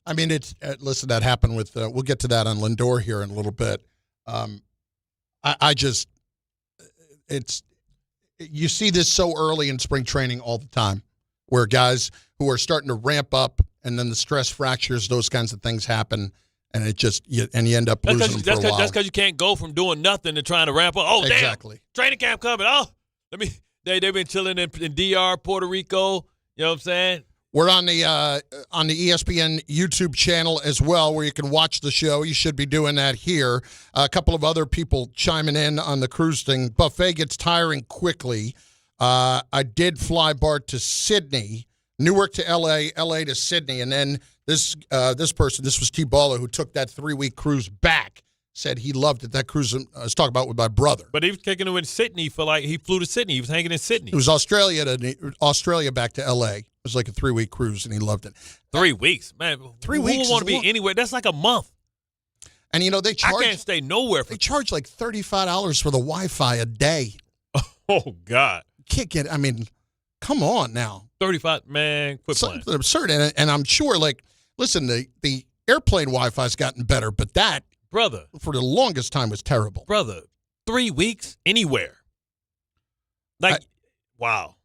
I mean, listen, that happened with, we'll get to that on Lindor here in a little bit. You see this so early in spring training all the time, where guys who are starting to ramp up and then the stress fractures, those kinds of things happen, and you end up losing them for a while. That's because you can't go from doing nothing to trying to ramp up. Oh, exactly. Damn, training camp coming. Oh, they've been chilling in DR, Puerto Rico. You know what I'm saying? We're on the ESPN YouTube channel as well, where you can watch the show. You should be doing that here. A couple of other people chiming in on the cruise thing. Buffet gets tiring quickly. I did fly Bart to Sydney, Newark to L.A., L.A. to Sydney, and then this person, this was T-Baller, who took that 3-week cruise back, said he loved it. That cruise I was talking about with my brother. But he was kicking it in Sydney he flew to Sydney. He was hanging in Sydney. It was Australia back to L.A. It was like a 3-week cruise, and he loved it. 3 weeks, man. 3 weeks. Who want to be anywhere? That's like a month. And they charge. I can't stay nowhere. They charge like $35 for the Wi-Fi a day. Oh God! Can't get. I mean, come on now. 35, man. Quit playing. Something absurd, and I'm sure. Like, listen, the airplane Wi-Fi's gotten better, but that, brother, for the longest time was terrible. Brother, 3 weeks anywhere. Like, wow.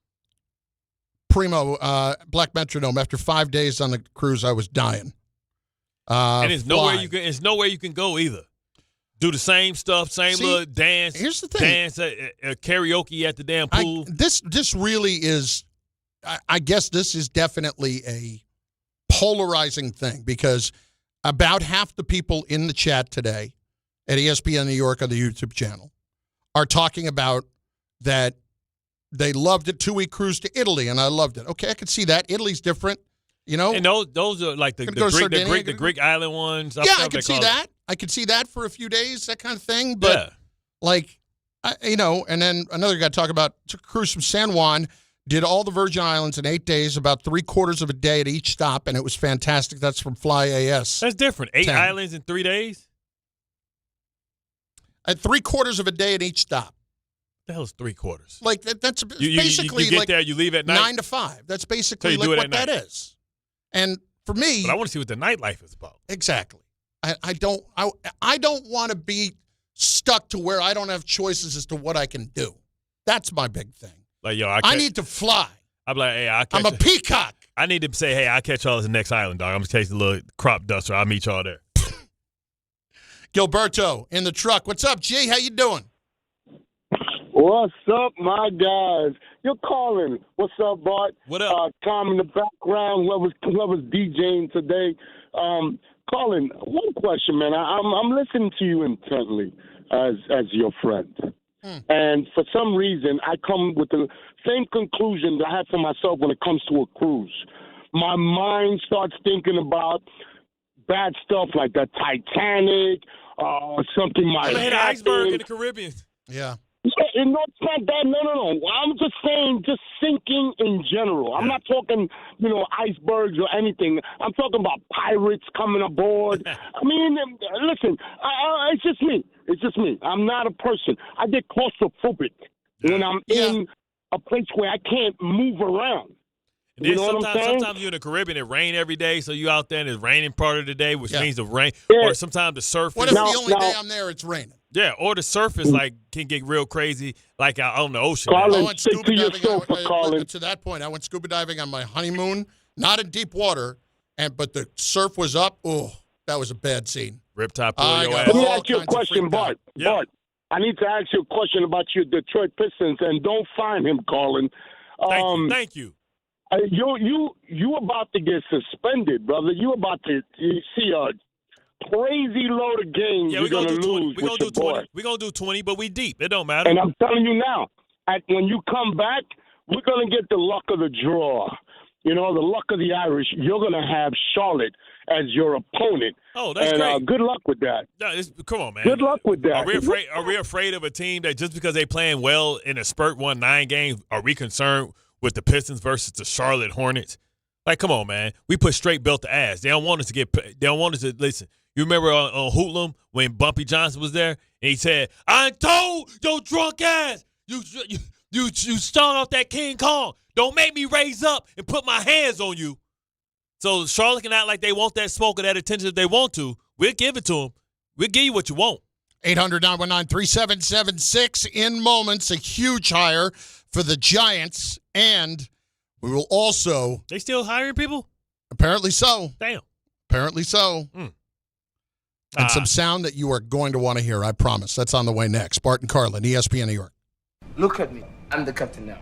Primo, Black Metronome. After 5 days on the cruise, I was dying. And it's nowhere you can go either. Do the same stuff, little dance. Here's the thing: dance, karaoke at the damn pool. This really is. I guess this is definitely a polarizing thing, because about half the people in the chat today at ESPN New York on the YouTube channel are talking about that they loved it. 2-week cruise to Italy, and I loved it. Okay, I could see that. Italy's different, And those are like the Greek island ones. Yeah, I could see that. I could see that for a few days, that kind of thing. But and then another guy talking about took a cruise from San Juan, did all the Virgin Islands in 8 days, about 3/4 of a day at each stop, and it was fantastic. That's from Fly AS. That's different. 8 islands in 3 days? At 3/4 of a day at each stop. The hell's 3/4? Like that's basically you get like there, you leave at night? 9 to 5. That's basically like what that is. And for me, but I want to see what the nightlife is about. Exactly. I don't want to be stuck to where I don't have choices as to what I can do. That's my big thing. Like, I need to fly. I'm like, hey, I'm a peacock. I need to say, hey, I'll catch y'all at the next island, dog. I'm gonna chase the little crop duster. I'll meet y'all there. Gilberto in the truck. What's up, G? How you doing? What's up, my guys? You're calling. What's up, Bart? What up? Tom in the background. Whoever's DJing today. Colin, one question, man. I'm listening to you intently as your friend. And for some reason, I come with the same conclusion that I had for myself when it comes to a cruise. My mind starts thinking about bad stuff like the Titanic, something might happen. An iceberg in the Caribbean. Yeah. Yeah, it's not that. No. I'm just saying, just sinking in general. I'm not talking, icebergs or anything. I'm talking about pirates coming aboard. I mean, listen, it's just me. It's just me. I'm not a person. I get claustrophobic when I'm in a place where I can't move around. And then sometimes you're in the Caribbean, it rain every day, so you out there and it's raining part of the day, which means the rain. Or sometimes the surf. What if the only day I'm there it's raining? Yeah, or the surface can get real crazy, like out on the ocean. I went scuba diving. To that point, I went scuba diving on my honeymoon, not in deep water, but the surf was up. Oh, that was a bad scene. Riptide pull your ass. Let me ask you a question, Bart. Yeah. Bart, I need to ask you a question about your Detroit Pistons, and don't find him, Carlin. Thank you. You about to get suspended, brother. You about to see a crazy load of games you're going to lose with your boy. We're going to do 20, but we deep. It don't matter. And I'm telling you now, when you come back, we're going to get the luck of the draw. You know, the luck of the Irish. You're going to have Charlotte as your opponent. Oh, that's great. Good luck with that. No, come on, man. Good luck with that. Are we afraid of a team that just because they playing well in a spurt won 9 games, are we concerned with the Pistons versus the Charlotte Hornets? Like, come on, man. We put straight belt to ass. They don't want us to listen. You remember on Hoodlum when Bumpy Johnson was there and he said, "I told your drunk ass you start off that King Kong. Don't make me raise up and put my hands on you." So Charlotte can act like they want that smoke or that attention if they want to. We'll give it to them. We'll give you what you want. 800-919-3776 in moments, a huge hire for the Giants, and we will also. They still hiring people? Apparently so. Damn. Apparently so. And some sound that you are going to want to hear, I promise. That's on the way next. Bart and Carlin, ESPN New York. Look at me. I'm the captain now.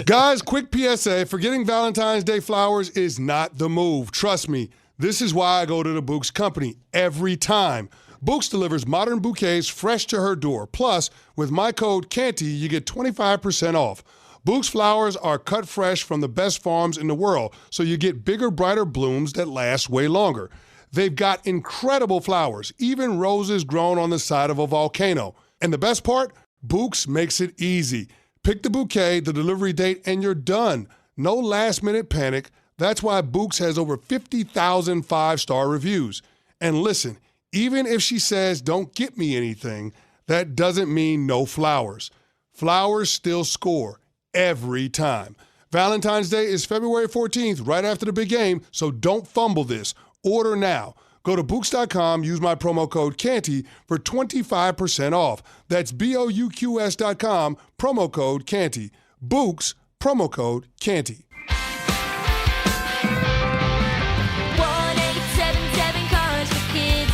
Guys, quick PSA. Forgetting Valentine's Day flowers is not the move. Trust me. This is why I go to the Books Company every time. Books delivers modern bouquets fresh to her door. Plus, with my code CANTY, you get 25% off. Books flowers are cut fresh from the best farms in the world, so you get bigger, brighter blooms that last way longer. They've got incredible flowers, even roses grown on the side of a volcano. And the best part? Books makes it easy. Pick the bouquet, the delivery date, and you're done. No last-minute panic. That's why Books has over 50,000 five-star reviews. And listen, even if she says, "Don't get me anything," that doesn't mean no flowers. Flowers still score every time. Valentine's Day is February 14th, right after the big game, so don't fumble this. Order now. Go to Books.com, use my promo code CANTY for 25% off. That's BOUQS.com, promo code CANTY. Books, promo code CANTY. 1-877 Cars for Kids.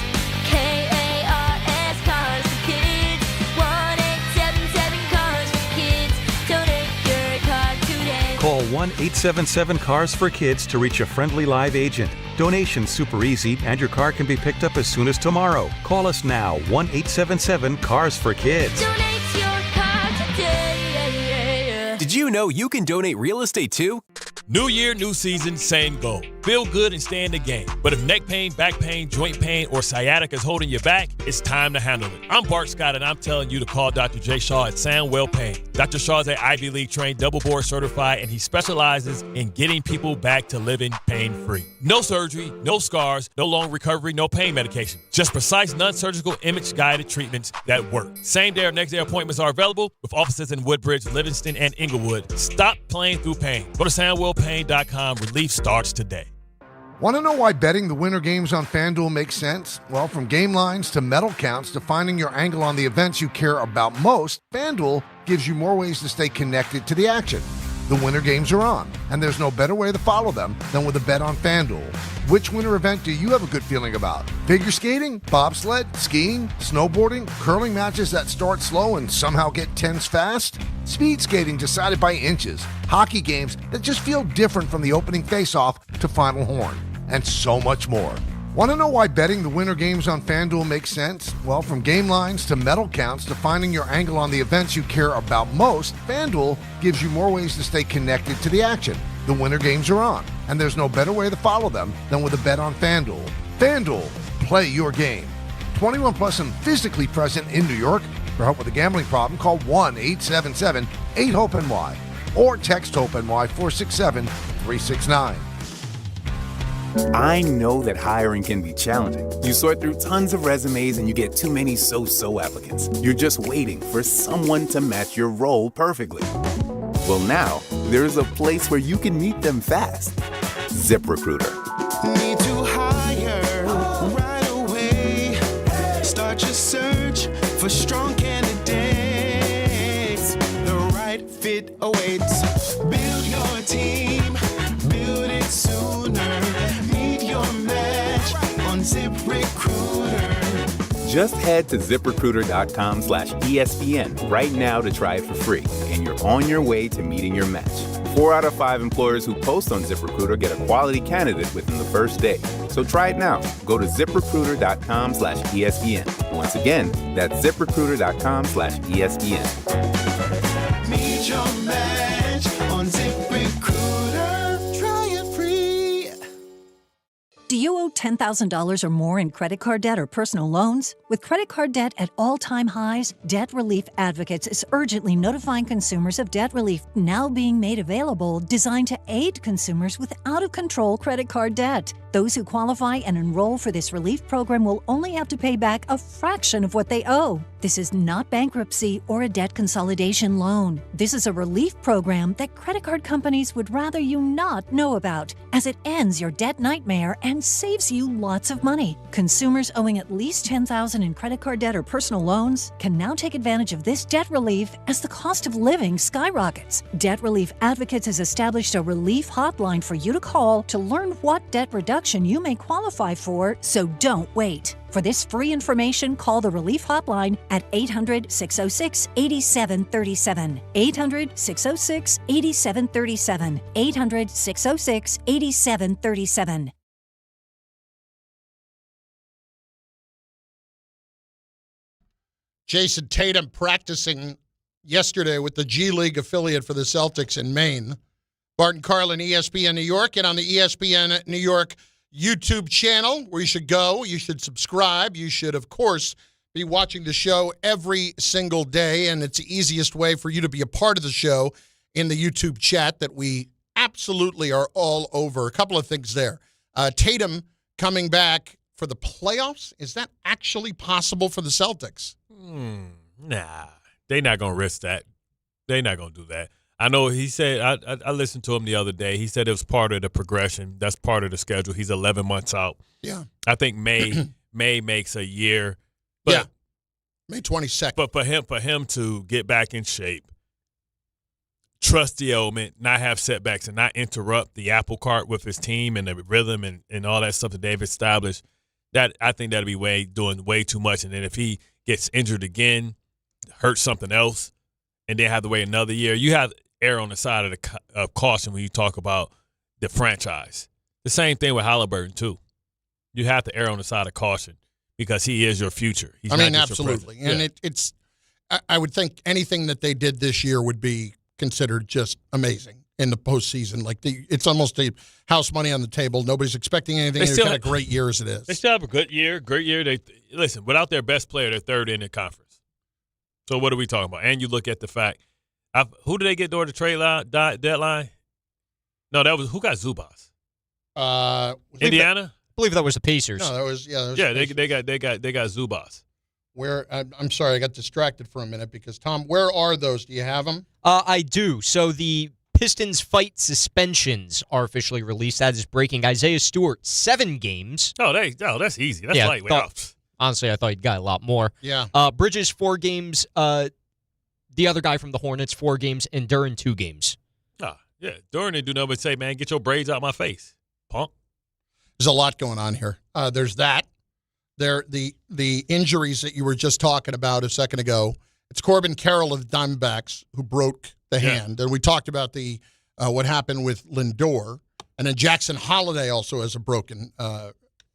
KARS Cars for Kids. 1-877 Cars for Kids. Donate your car today. Call 1-877-CARS-FOR-KIDS to reach a friendly live agent. Donation's super easy, and your car can be picked up as soon as tomorrow. Call us now, 1-877-CARS-FOR-KIDS. Donate your car today. Did you know you can donate real estate too? New year, new season, same goal. Feel good and stay in the game. But if neck pain, back pain, joint pain, or sciatica is holding you back, it's time to handle it. I'm Bart Scott, and I'm telling you to call Dr. J. Shaw at Soundwell Pain. Dr. Shaw is an Ivy League trained, double board certified, and he specializes in getting people back to living pain-free. No surgery, no scars, no long recovery, no pain medication. Just precise, non-surgical, image-guided treatments that work. Same day or next day appointments are available with offices in Woodbridge, Livingston, and Inglewood. Stop playing through pain. Go to SoundwellPain.com. Relief starts today. Want to know why betting the winter games on FanDuel makes sense? Well, from game lines to medal counts to finding your angle on the events you care about most, FanDuel gives you more ways to stay connected to the action. The winter games are on, and there's no better way to follow them than with a bet on FanDuel. Which winter event do you have a good feeling about? Figure skating, bobsled, skiing, snowboarding, curling matches that start slow and somehow get tense fast? Speed skating decided by inches, hockey games that just feel different from the opening face-off to final horn, and so much more. Want to know why betting the winter games on FanDuel makes sense? Well, from game lines to medal counts to finding your angle on the events you care about most, FanDuel gives you more ways to stay connected to the action. The winter games are on, and there's no better way to follow them than with a bet on FanDuel. FanDuel, play your game. 21 plus and physically present in New York. For help with a gambling problem, call 1-877-8-HOPE-NY or text HOPE-NY 467-369. I know that hiring can be challenging. You sort through tons of resumes and you get too many so-so applicants. You're just waiting for someone to match your role perfectly. Well, now, there's a place where you can meet them fast. ZipRecruiter. Need to hire right away. Start your search for for strong candidates. The right fit awaits. Build your team, build it sooner. Meet your match on ZipRecruiter. Just head to ZipRecruiter.com/ESPN right now to try it for free, and you're on your way to meeting your match. 4 out of 5 employers who post on ZipRecruiter get a quality candidate within the first day. So try it now. Go to ZipRecruiter.com/ESPN. Once again, that's ZipRecruiter.com/ESPN. Meet your match on ZipRecruiter. Try it free. Do you owe $10,000 or more in credit card debt or personal loans? With credit card debt at all-time highs, Debt Relief Advocates is urgently notifying consumers of debt relief now being made available, designed to aid consumers with out-of-control credit card debt. Those who qualify and enroll for this relief program will only have to pay back a fraction of what they owe. This is not bankruptcy or a debt consolidation loan. This is a relief program that credit card companies would rather you not know about, as it ends your debt nightmare and saves you lots of money. Consumers owing at least $10,000 in credit card debt or personal loans can now take advantage of this debt relief as the cost of living skyrockets. Debt Relief Advocates has established a relief hotline for you to call to learn what debt reduction you may qualify for, so don't wait. For this free information, call the Relief Hotline at 800-606-8737. 800-606-8737. 800-606-8737. Jason Tatum practicing yesterday with the G League affiliate for the Celtics in Maine. Bart Carlin, ESPN New York, and on the ESPN New York YouTube channel, where you should go. You should subscribe. You should, of course, be watching the show every single day, and it's the easiest way for you to be a part of the show in the YouTube chat that we absolutely are all over. A couple of things there. Tatum coming back for the playoffs. Is that actually possible for the Celtics? Nah, they're not going to risk that. They're not going to do that. I know he said, I listened to him the other day. He said it was part of the progression. That's part of the schedule. He's 11 months out. Yeah. I think May makes a year. But, yeah. May 22nd. But for him to get back in shape, trust the element, not have setbacks, and not interrupt the apple cart with his team and the rhythm and all that stuff that they've established, that I think that'll be doing way too much. And then if he gets injured again, hurt something else, and then have to wait another year, you have err on the side of caution when you talk about the franchise. The same thing with Halliburton, too. You have to err on the side of caution because he is your future. He's not just absolutely. Your present. And it's I would think anything that they did this year would be considered just amazing in the postseason. Like it's almost a house money on the table. Nobody's expecting anything. They've had a great year as it is. They still have a good year. Great year. Listen, without their best player, they're third in the conference. So what are we talking about? And you look at the fact, who did they get during the trade deadline? No, who got Zubas? Indiana? I believe that was the Pacers. No, that was they got Zubas. Where I'm sorry, I got distracted for a minute because Tom, where are those? Do you have them? I do. So the Pistons fight suspensions are officially released. That is breaking. Isaiah Stewart, 7 games. Oh, that's easy. That's lightweight. Honestly, I thought he'd got a lot more. Yeah. Bridges, 4 games. The other guy from the Hornets, 4 games, and Duran, 2 games. Yeah. Duran didn't do nothing but say, man, get your braids out my face, punk. There's a lot going on here. There's that. The injuries that you were just talking about a second ago. It's Corbin Carroll of the Diamondbacks who broke the hand. And we talked about what happened with Lindor. And then Jackson Holiday also has a broken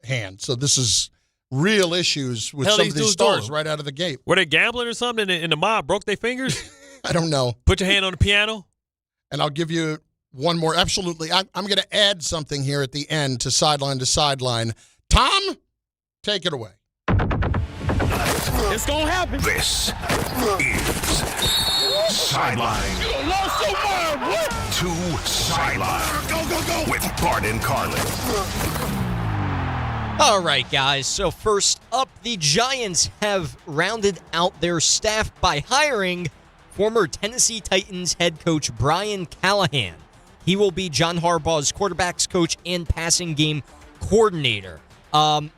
hand. So this is real issues with some of these stars right out of the gate. Were they gambling or something and the mob broke their fingers? I don't know. Put your hand on the piano. And I'll give you one more. Absolutely. I'm going to add something here at the end to sideline. Tom, take it away. It's going to happen. This is Sideline to Sideline. Go. With Bart and Carlin. All right, guys. So first up, the Giants have rounded out their staff by hiring former Tennessee Titans head coach Brian Callahan. He will be John Harbaugh's quarterbacks coach and passing game coordinator.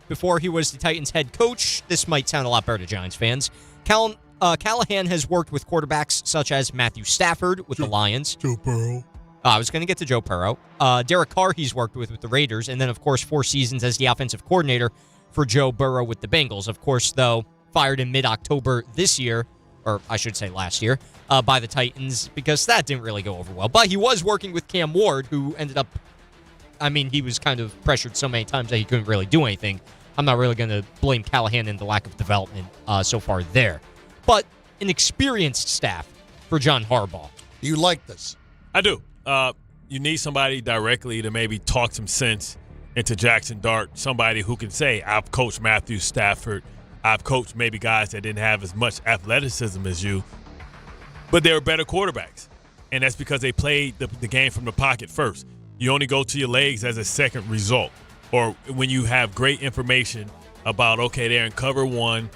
Before he was the Titans head coach, this might sound a lot better to Giants fans. Callahan has worked with quarterbacks such as Matthew Stafford with the Lions. Joe Burrow. I was going to get to Joe Burrow. Derek Carr he's worked with the Raiders. And then, of course, 4 seasons as the offensive coordinator for Joe Burrow with the Bengals. Of course, though, fired in mid-October this year, or I should say last year, by the Titans because that didn't really go over well. But he was working with Cam Ward, who ended up, he was kind of pressured so many times that he couldn't really do anything. I'm not really going to blame Callahan in the lack of development so far there. But an experienced staff for John Harbaugh. Do you like this? I do. You need somebody directly to maybe talk some sense into Jaxson Dart, somebody who can say, I've coached Matthew Stafford. I've coached maybe guys that didn't have as much athleticism as you, but they were better quarterbacks. And that's because they played the game from the pocket first. You only go to your legs as a second result. Or when you have great information about, okay, they're in cover 1,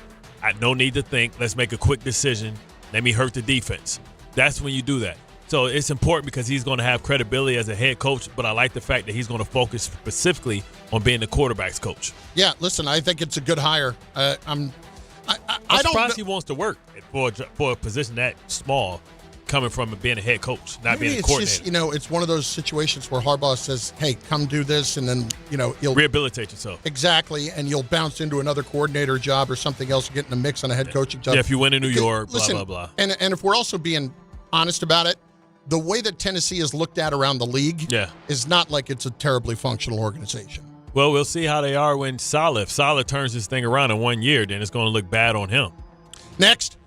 no need to think, let's make a quick decision, let me hurt the defense. That's when you do that. So it's important because he's going to have credibility as a head coach, but I like the fact that he's going to focus specifically on being the quarterback's coach. Yeah, listen, I think it's a good hire. I'm surprised he wants to work for a position that small, coming from being a head coach, not being a coordinator. Just, it's one of those situations where Harbaugh says, hey, come do this, and then, you'll rehabilitate yourself. Exactly, and you'll bounce into another coordinator job or something else, get in the mix on a head coaching job. Yeah, if you win in New York, listen, blah, blah, blah. And if we're also being honest about it, the way that Tennessee is looked at around the league is not like it's a terribly functional organization. Well, we'll see how they are when if Saleh turns this thing around in 1 year, then it's going to look bad on him. Next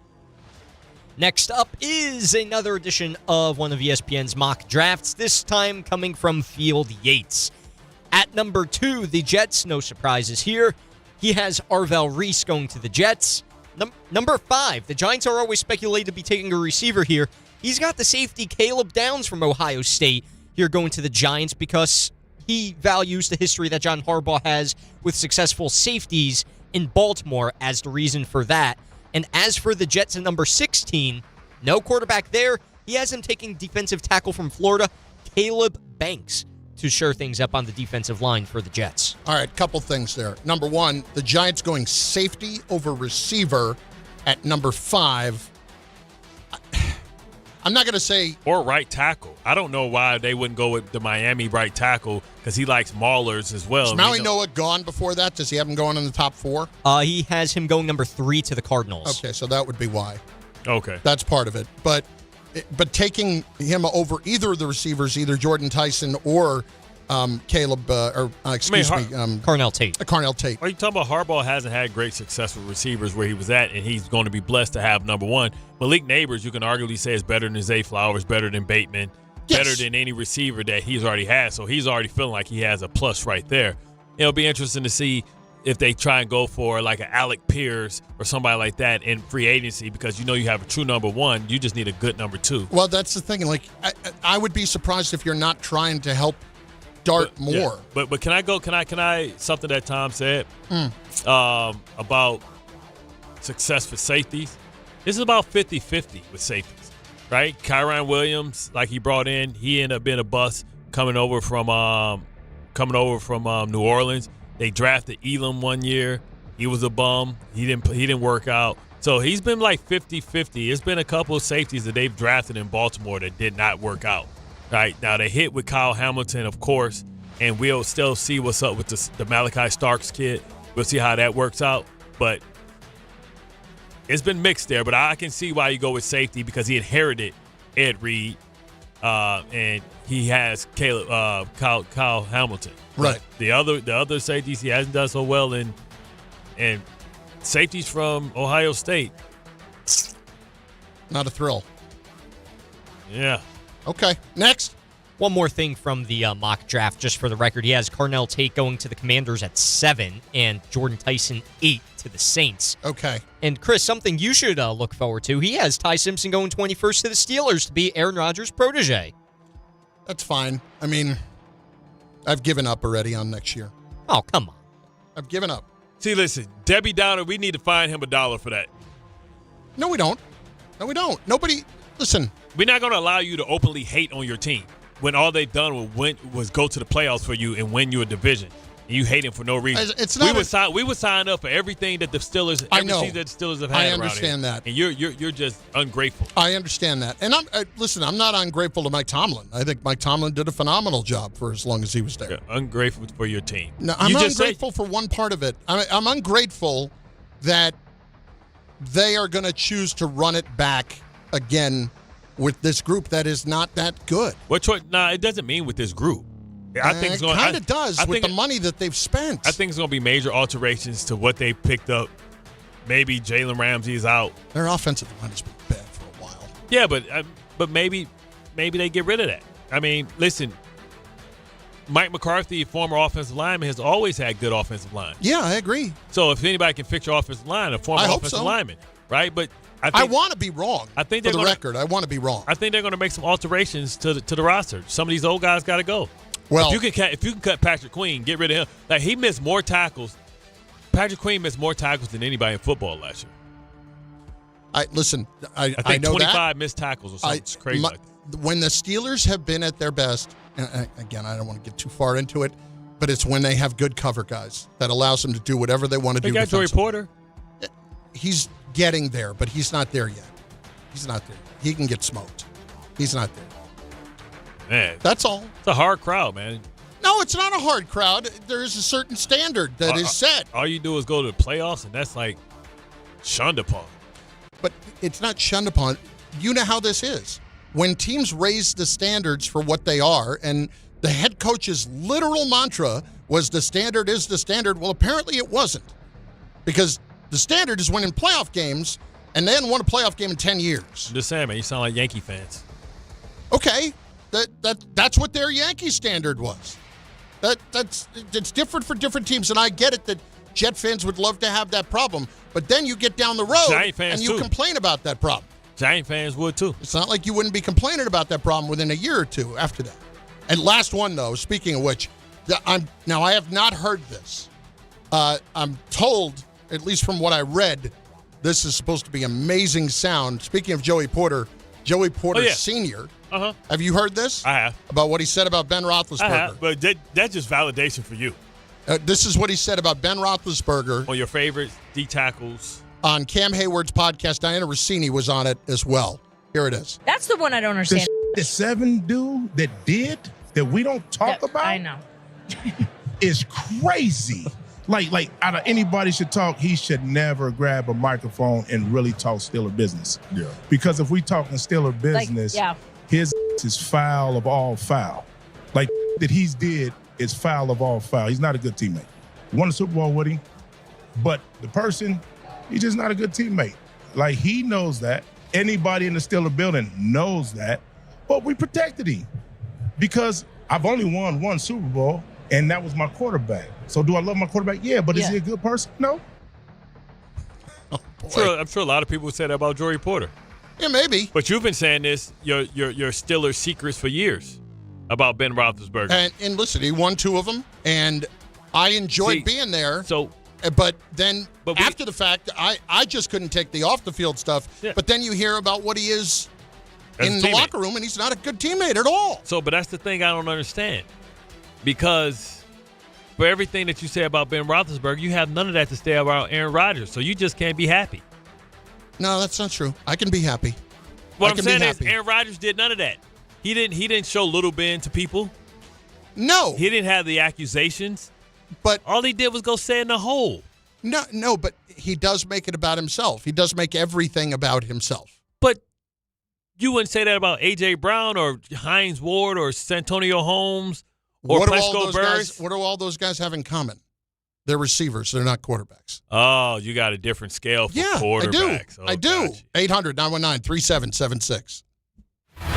up is another edition of one of ESPN's mock drafts, this time coming from Field Yates. At number 2, the Jets, no surprises here. He has Arvell Reese going to the Jets. Number 5, the Giants are always speculated to be taking a receiver here. He's got the safety Caleb Downs from Ohio State here going to the Giants because he values the history that John Harbaugh has with successful safeties in Baltimore as the reason for that. And as for the Jets at number 16, no quarterback there. He has him taking defensive tackle from Florida, Caleb Banks, to shore things up on the defensive line for the Jets. All right, couple things there. Number 1, the Giants going safety over receiver at number 5. I'm not going to say... Or right tackle. I don't know why they wouldn't go with the Miami right tackle because he likes maulers as well. Is Maui Noah gone before that? Does he have him going in the top 4? He has him going number 3 to the Cardinals. Okay, so that would be why. Okay. That's part of it. But taking him over either of the receivers, either Jordan Tyson or Caleb, Carnell Tate. Carnell Tate. Are you talking about Harbaugh hasn't had great success with receivers where he was at, and he's going to be blessed to have number 1. Malik Neighbors, you can arguably say, is better than Zay Flowers, better than Bateman, better than any receiver that he's already had. So he's already feeling like he has a plus right there. It'll be interesting to see if they try and go for like an Alec Pierce or somebody like that in free agency because you have a true number 1. You just need a good number 2. Well, that's the thing. Like, I would be surprised if you're not trying to help Dart more. Yeah. But can I go? Can I something that Tom said about success for safeties? This is about 50-50 with safeties, right? Kyron Williams, like he brought in, he ended up being a bust coming over from New Orleans. They drafted Elam 1 year. He was a bum. He didn't work out. So he's been like 50-50. It's been a couple of safeties that they've drafted in Baltimore that did not work out. Right, now they hit with Kyle Hamilton, of course, and we'll still see what's up with the Malachi Starks kid. We'll see how that works out, but it's been mixed there. But I can see why you go with safety because he inherited Ed Reed, and he has Kyle Hamilton. Right. The other safeties he hasn't done so well in, and safeties from Ohio State. Not a thrill. Yeah. Okay, next. One more thing from the mock draft, just for the record. He has Carnell Tate going to the Commanders at 7 and Jordan Tyson 8 to the Saints. Okay. And, Chris, something you should look forward to. He has Ty Simpson going 21st to the Steelers to be Aaron Rodgers' protege. That's fine. I mean, I've given up already on next year. Oh, come on. I've given up. See, listen, Debbie Downer, we need to find him $1 for that. No, we don't. Nobody, listen. We're not going to allow you to openly hate on your team when all they've done was go to the playoffs for you and win you a division. You hate him for no reason. It's not we would sign up for everything that the Steelers. I know. Season that the Steelers have had. I around understand here. that. And you're just ungrateful. I understand that. And listen, I'm not ungrateful to Mike Tomlin. I think Mike Tomlin did a phenomenal job for as long as he was there. You're ungrateful for your team. No, I'm ungrateful for one part of it. I'm ungrateful that they are going to choose to run it back again with this group that is not that good. What choice? Nah, it doesn't mean with this group. I think it kind of does with the money that they've spent. I think it's going to be major alterations to what they picked up. Maybe Jalen Ramsey is out. Their offensive line has been bad for a while. Yeah, but maybe they get rid of that. I mean, listen, Mike McCarthy, former offensive lineman, has always had good offensive line. Yeah, I agree. So if anybody can fix your offensive line, a former offensive lineman, right? But I want to be wrong. I think for the record, I want to be wrong. I think they're going to make some alterations to the roster. Some of these old guys got to go. Well, if you can cut Patrick Queen, get rid of him. Like, he missed more tackles. Patrick Queen missed more tackles than anybody in football last year. I think know 25 missed tackles or something. It's crazy like that. When the Steelers have been at their best, and again, I don't want to get too far into it, but it's when they have good cover guys that allows them to do whatever they want to do. They got Joey Porter. He's getting there, but he's not there yet. He's not there. He can get smoked. He's not there. Man, that's all. It's a hard crowd, man. No, it's not a hard crowd. There is a certain standard that is set. All you do is go to the playoffs, and that's like shunned upon. But it's not shunned upon. You know how this is. When teams raise the standards for what they are, and the head coach's literal mantra was the standard is the standard. Well, apparently it wasn't. Because the standard is winning playoff games, and they hadn't won a playoff game in 10 years. I'm just saying, man, you sound like Yankee fans. Okay. That's what their Yankee standard was. It's different for different teams, and I get it that Jet fans would love to have that problem, but then you get down the road and you complain about that problem. Giant fans would too. It's not like you wouldn't be complaining about that problem within a year or two after that. And last one, though, speaking of which, I have not heard this. I'm told, at least from what I read, this is supposed to be amazing sound. Speaking of Joey Porter Sr., have you heard this? I have. About what he said about Ben Roethlisberger? I have, but that's just validation for you. This is what he said about Ben Roethlisberger. One of your favorite D tackles. On Cam Hayward's podcast, Diana Rossini was on it as well. Here it is. That's the one I don't understand. The 7 dude that we don't talk about. I know. is crazy. Like out of anybody should talk, he should never grab a microphone and really talk Steeler business. Yeah. Because if we talking Steeler business, his is foul of all foul. Like that he's did is foul of all foul. He's not a good teammate. Won a Super Bowl with him, but the person, he's just not a good teammate. Like, he knows that. Anybody in the Steeler building knows that. But we protected him because I've only won one Super Bowl, and that was my quarterback. So do I love my quarterback? Yeah, but is he a good person? No. I'm sure a lot of people would say that about Joey Porter. Yeah, maybe. But you've been saying this, your Steelers secrets for years about Ben Roethlisberger. And listen, he won 2 of them, and I enjoyed being there. But then after the fact, I just couldn't take the off-the-field stuff. Yeah. But then you hear about what he is in the locker room, and he's not a good teammate at all. But that's the thing I don't understand. Because for everything that you say about Ben Roethlisberger, you have none of that to say about Aaron Rodgers. So you just can't be happy. No, that's not true. I can be happy. What I'm saying is Aaron Rodgers did none of that. He didn't show Little Ben to people. No. He didn't have the accusations. But all he did was go stay in the hole. No, but he does make it about himself. He does make everything about himself. But you wouldn't say that about A.J. Brown or Hines Ward or Santonio Holmes or Plesko Burress. What do all those guys have in common? They're receivers. They're not quarterbacks. Oh, you got a different scale for quarterbacks. I do. 800-919-3776.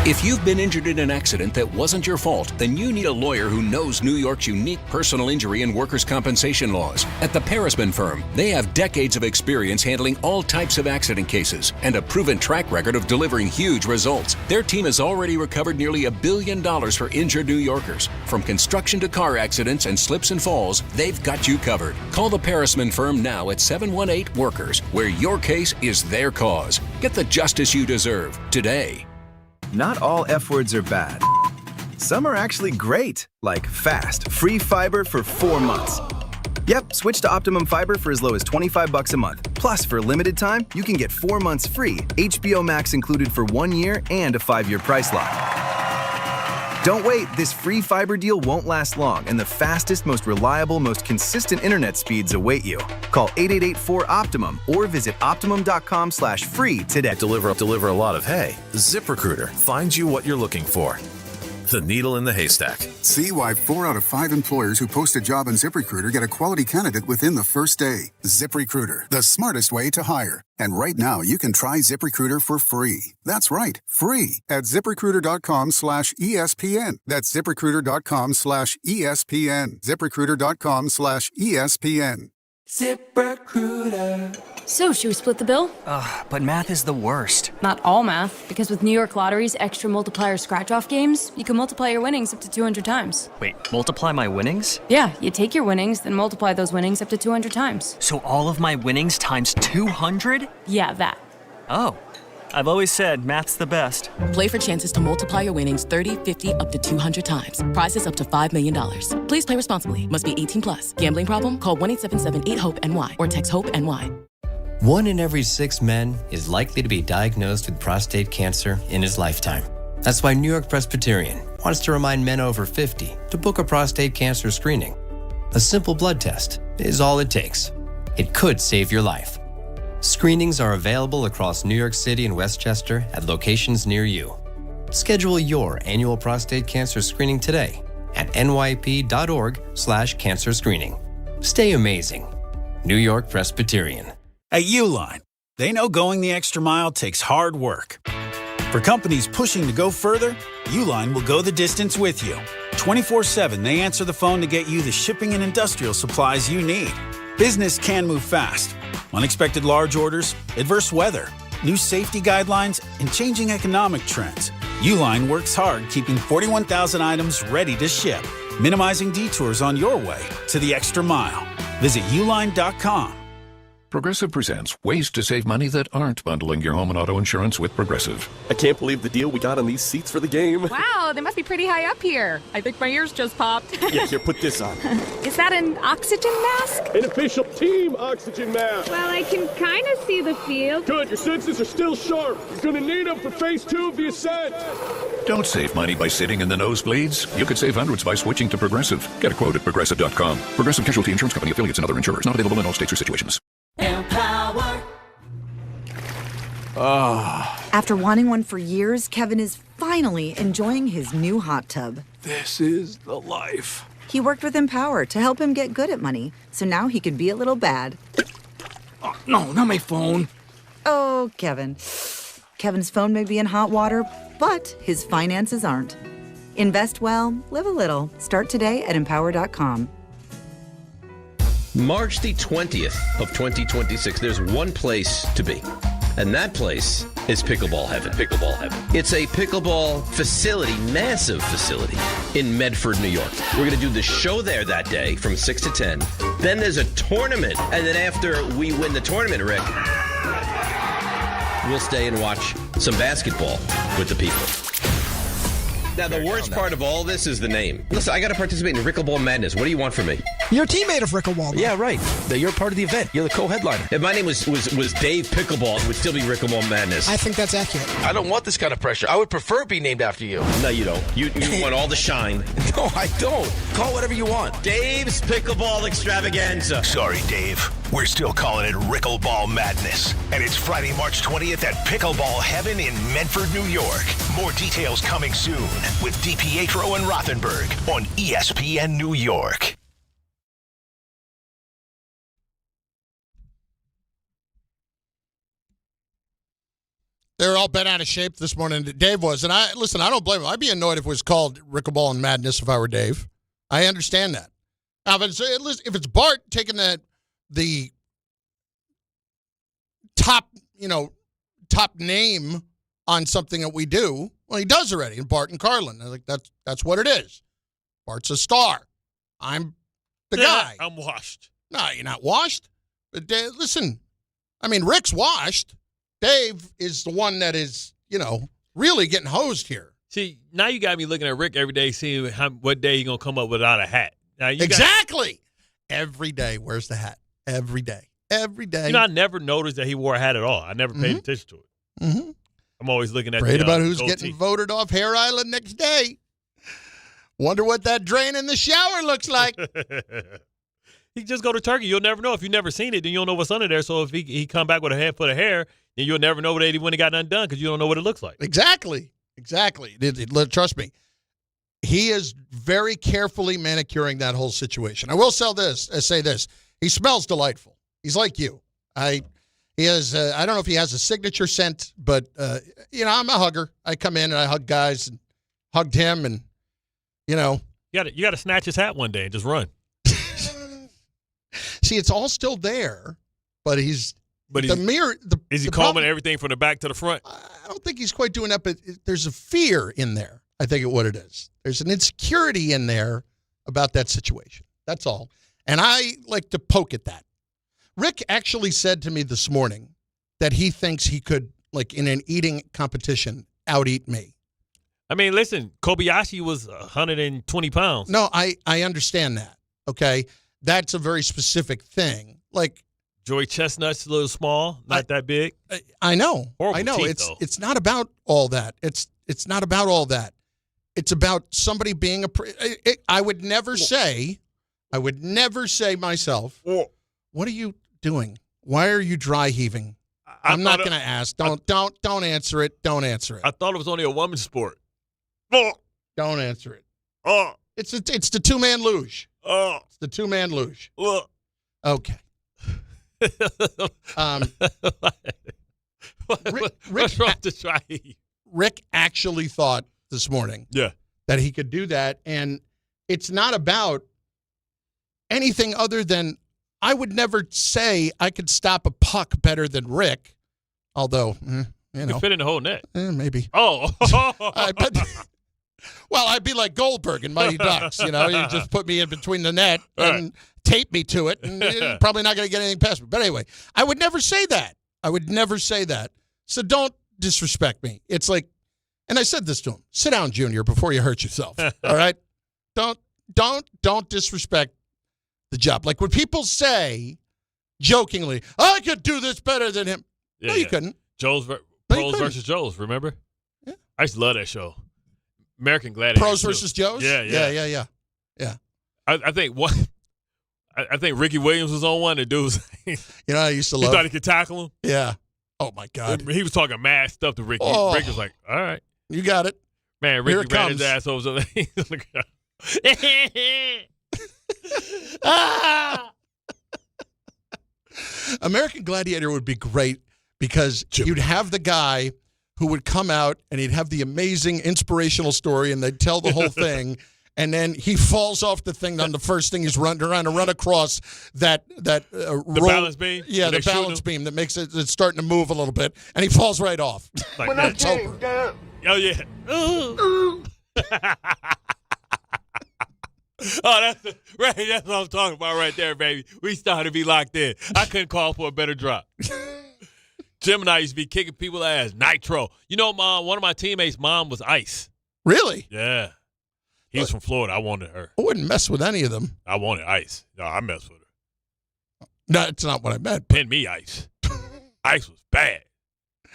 If you've been injured in an accident that wasn't your fault, then you need a lawyer who knows New York's unique personal injury and workers' compensation laws. At the Parisman Firm, they have decades of experience handling all types of accident cases and a proven track record of delivering huge results. Their team has already recovered nearly $1 billion for injured New Yorkers. From construction to car accidents and slips and falls, they've got you covered. Call the Parisman Firm now at 718-WORKERS, where your case is their cause. Get the justice you deserve today. Not all F words are bad. Some are actually great, like fast, free fiber for 4 months. Yep, switch to Optimum Fiber for as low as $25 a month. Plus, for a limited time, you can get 4 months free, HBO Max included for 1 year, and a 5-year price lock. Don't wait, this free fiber deal won't last long, and the fastest, most reliable, most consistent internet speeds await you. Call 888-4-OPTIMUM or visit optimum.com/free today. Deliver a lot of hay. ZipRecruiter finds you what you're looking for. The needle in the haystack. See why 4 out of 5 employers who post a job on ZipRecruiter get a quality candidate within the first day. ZipRecruiter, the smartest way to hire. And right now, you can try ZipRecruiter for free. That's right, free at ZipRecruiter.com/ESPN. That's ZipRecruiter.com/ESPN. ZipRecruiter.com/ESPN. ZipRecruiter. So, should we split the bill? But math is the worst. Not all math, because with New York Lottery's extra multiplier scratch-off games, you can multiply your winnings up to 200 times. Wait, multiply my winnings? Yeah, you take your winnings, then multiply those winnings up to 200 times. So all of my winnings times 200? Yeah, that. Oh. I've always said math's the best. Play for chances to multiply your winnings 30, 50, up to 200 times. Prizes up to $5 million. Please play responsibly. Must be 18 plus. Gambling problem? Call 1-877-8-HOPE-NY or text HOPE-NY. 1 in every 6 men is likely to be diagnosed with prostate cancer in his lifetime. That's why New York Presbyterian wants to remind men over 50 to book a prostate cancer screening. A simple blood test is all it takes. It could save your life. Screenings are available across New York City and Westchester at locations near you. Schedule your annual prostate cancer screening today at nyp.org/cancer screening. Stay amazing. New York Presbyterian. At Uline, they know going the extra mile takes hard work. For companies pushing to go further, Uline will go the distance with you. 24/7, they answer the phone to get you the shipping and industrial supplies you need. Business can move fast. Unexpected large orders, adverse weather, new safety guidelines, and changing economic trends. Uline works hard keeping 41,000 items ready to ship, minimizing detours on your way to the extra mile. Visit uline.com. Progressive presents ways to save money that aren't bundling your home and auto insurance with Progressive. I can't believe the deal we got on these seats for the game. Wow, they must be pretty high up here. I think my ears just popped. Yeah, here, put this on. Is that an oxygen mask? An official team oxygen mask. Well, I can kind of see the field. Good, your senses are still sharp. You're going to need them for phase 2 of the ascent. Don't save money by sitting in the nosebleeds. You could save hundreds by switching to Progressive. Get a quote at Progressive.com. Progressive Casualty Insurance Company, affiliates, and other insurers. Not available in all states or situations. Empower. After wanting one for years, Kevin is finally enjoying his new hot tub. This is the life. He worked with Empower to help him get good at money, so now he can be a little bad. Oh, no, not my phone. Oh, Kevin. Kevin's phone may be in hot water, but his finances aren't. Invest well, live a little. Start today at Empower.com. March the 20th of 2026, there's one place to be. And that place is Pickleball Heaven. Pickleball Heaven. It's a pickleball facility, massive facility in Medford, New York. We're going to do the show there that day from 6 to 10. Then there's a tournament. And then after we win the tournament, Rick, we'll stay and watch some basketball with the people. Now, the worst part of all this is the name. Listen, I got to participate in Rickleball Madness. What do you want from me? You're a teammate of Rickleball. Yeah, right. You're part of the event. You're the co-headliner. If my name was Dave Pickleball, it would still be Rickleball Madness. I think that's accurate. I don't want this kind of pressure. I would prefer it be named after you. No, you don't. You want all the shine. No, I don't. Call whatever you want. Dave's Pickleball Extravaganza. Sorry, Dave. We're still calling it Rickleball Madness. And it's Friday, March 20th at Pickleball Heaven in Medford, New York. More details coming soon with DiPietro and Rothenberg on ESPN New York. They're all bent out of shape this morning. Dave was. And I don't blame him. I'd be annoyed if it was called Rickleball and Madness if I were Dave. I understand that. Now, if it's Bart taking the top name on something that we do, well, he does already. And Bart and Carlin. I think that's what it is. Bart's a star. I'm the guy. I'm washed. No, you're not washed. But listen, I mean, Rick's washed. Dave is the one that is, really getting hosed here. See, now you got me looking at Rick every day, seeing what day he's going to come up without a hat. Now, Exactly. Every day, where's the hat? Every day. Every day. You know, I never noticed that he wore a hat at all. I never paid attention to it. Mm-hmm. I'm always looking at Prayed about who's goatee. getting voted off Hair Island next day. Wonder what that drain in the shower looks like. He just go to Turkey. You'll never know. If you've never seen it, then you'll know what's under there. So if he come back with a handful of hair, then you'll never know when he got nothing done because you don't know what it looks like. Exactly. Trust me. He is very carefully manicuring that whole situation. I will say this. He smells delightful. He's like you. I don't know if he has a signature scent, but, I'm a hugger. I come in and I hug guys and hugged him and, You got to snatch his hat one day and just run. See, it's all still there, but is he combing everything from the back to the front? I don't think he's quite doing that, but there's a fear in there. I think what it is. There's an insecurity in there about that situation. That's all. And I like to poke at that. Rick actually said to me this morning that he thinks he could, like in an eating competition, out-eat me. I mean, listen, Kobayashi was 120 pounds. No, I understand that, okay? That's a very specific thing. Like Joey Chestnut's a little small, not that big. I know. Horrible I know. teeth, It's not about all that. It's not about all that. It's about somebody being I would never say myself, what are you doing? Why are you dry heaving? I'm not going to ask. Don't answer it. Don't answer it. I thought it was only a woman's sport. Don't answer it. It's the two-man luge. It's the two-man luge. Okay. Rick actually thought this morning that he could do that, and it's not about anything other than I would never say I could stop a puck better than Rick, although, you can fit in the whole net. Maybe. Oh. Well, I'd be like Goldberg in Mighty Ducks, You just put me in between the net and tape me to it, and you're probably not going to get anything past me. But anyway, I would never say that. So don't disrespect me. It's like, and I said this to him, sit down, Junior, before you hurt yourself, all right? Don't disrespect the job. Like when people say, jokingly, I could do this better than him. Yeah, no, you couldn't. Pros versus Joes, remember? Yeah. I used to love that show. American Gladiators. Pros versus Joes? Yeah. I think I think Ricky Williams was on one. The dude was, I used to love. He thought he could tackle him. Yeah. Oh my God. He was talking mad stuff to Ricky. Oh. Rick was like, "All right, you got it." Man, Ricky ran his ass over. American Gladiator would be great because you'd have the guy who would come out and he'd have the amazing inspirational story and they'd tell the whole thing. And then he falls off the thing on the first thing he's trying to run across that balance beam? Yeah, the balance beam that makes it's starting to move a little bit. And he falls right off. Like that. It's over. Oh, yeah. That's what I'm talking about right there, baby. We started to be locked in. I couldn't call for a better drop. Jim and I used to be kicking people's ass. Nitro. One of my teammates' mom was Ice. Really? Yeah. He was from Florida. I wanted her. I wouldn't mess with any of them. I wanted Ice. No, I messed with her. No, that's not what I meant. Pin me Ice. Ice was bad.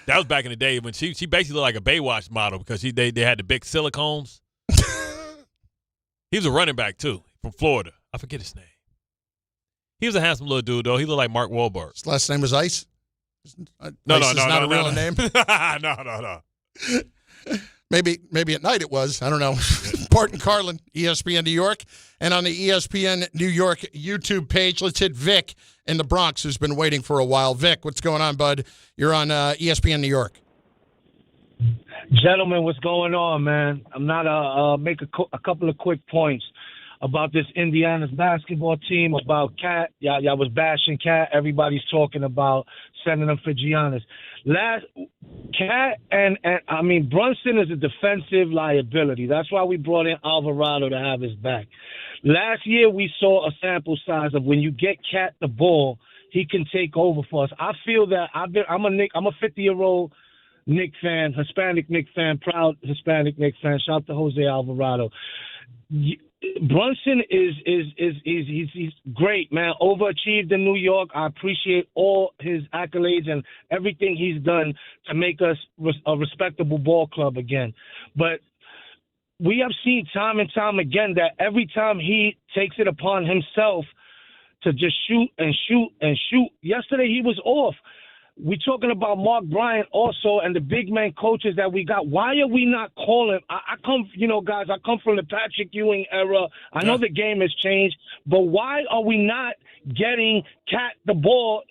That was back in the day when she basically looked like a Baywatch model because they had the big silicones. He was a running back, too, from Florida. I forget his name. He was a handsome little dude, though. He looked like Mark Wahlberg. His last name was Ice? No, Ice is not a real name? No. Maybe at night it was. I don't know. Bart Carlin, ESPN New York. And on the ESPN New York YouTube page, let's hit Vic in the Bronx, who's been waiting for a while. Vic, what's going on, bud? You're on ESPN New York. Gentlemen, what's going on, man? I'm not make a couple of quick points about this Indiana's basketball team, about Cat. Y'all was bashing Cat. Everybody's talking about sending him for Giannis. Cat and Brunson is a defensive liability. That's why we brought in Alvarado to have his back. Last year we saw a sample size of when you get Cat the ball, he can take over for us. I feel that I'm a 50-year-old Knicks fan, Hispanic Knicks fan, proud Hispanic Knicks fan. Shout out to Jose Alvarado. Brunson he's great, man. Overachieved in New York. I appreciate all his accolades and everything he's done to make us a respectable ball club again. But we have seen time and time again that every time he takes it upon himself to just shoot and shoot and shoot. Yesterday he was off. We're talking about Mark Bryant also and the big man coaches that we got. Why are we not calling? I come from the Patrick Ewing era. I know the game has changed, but why are we not getting Cat the ball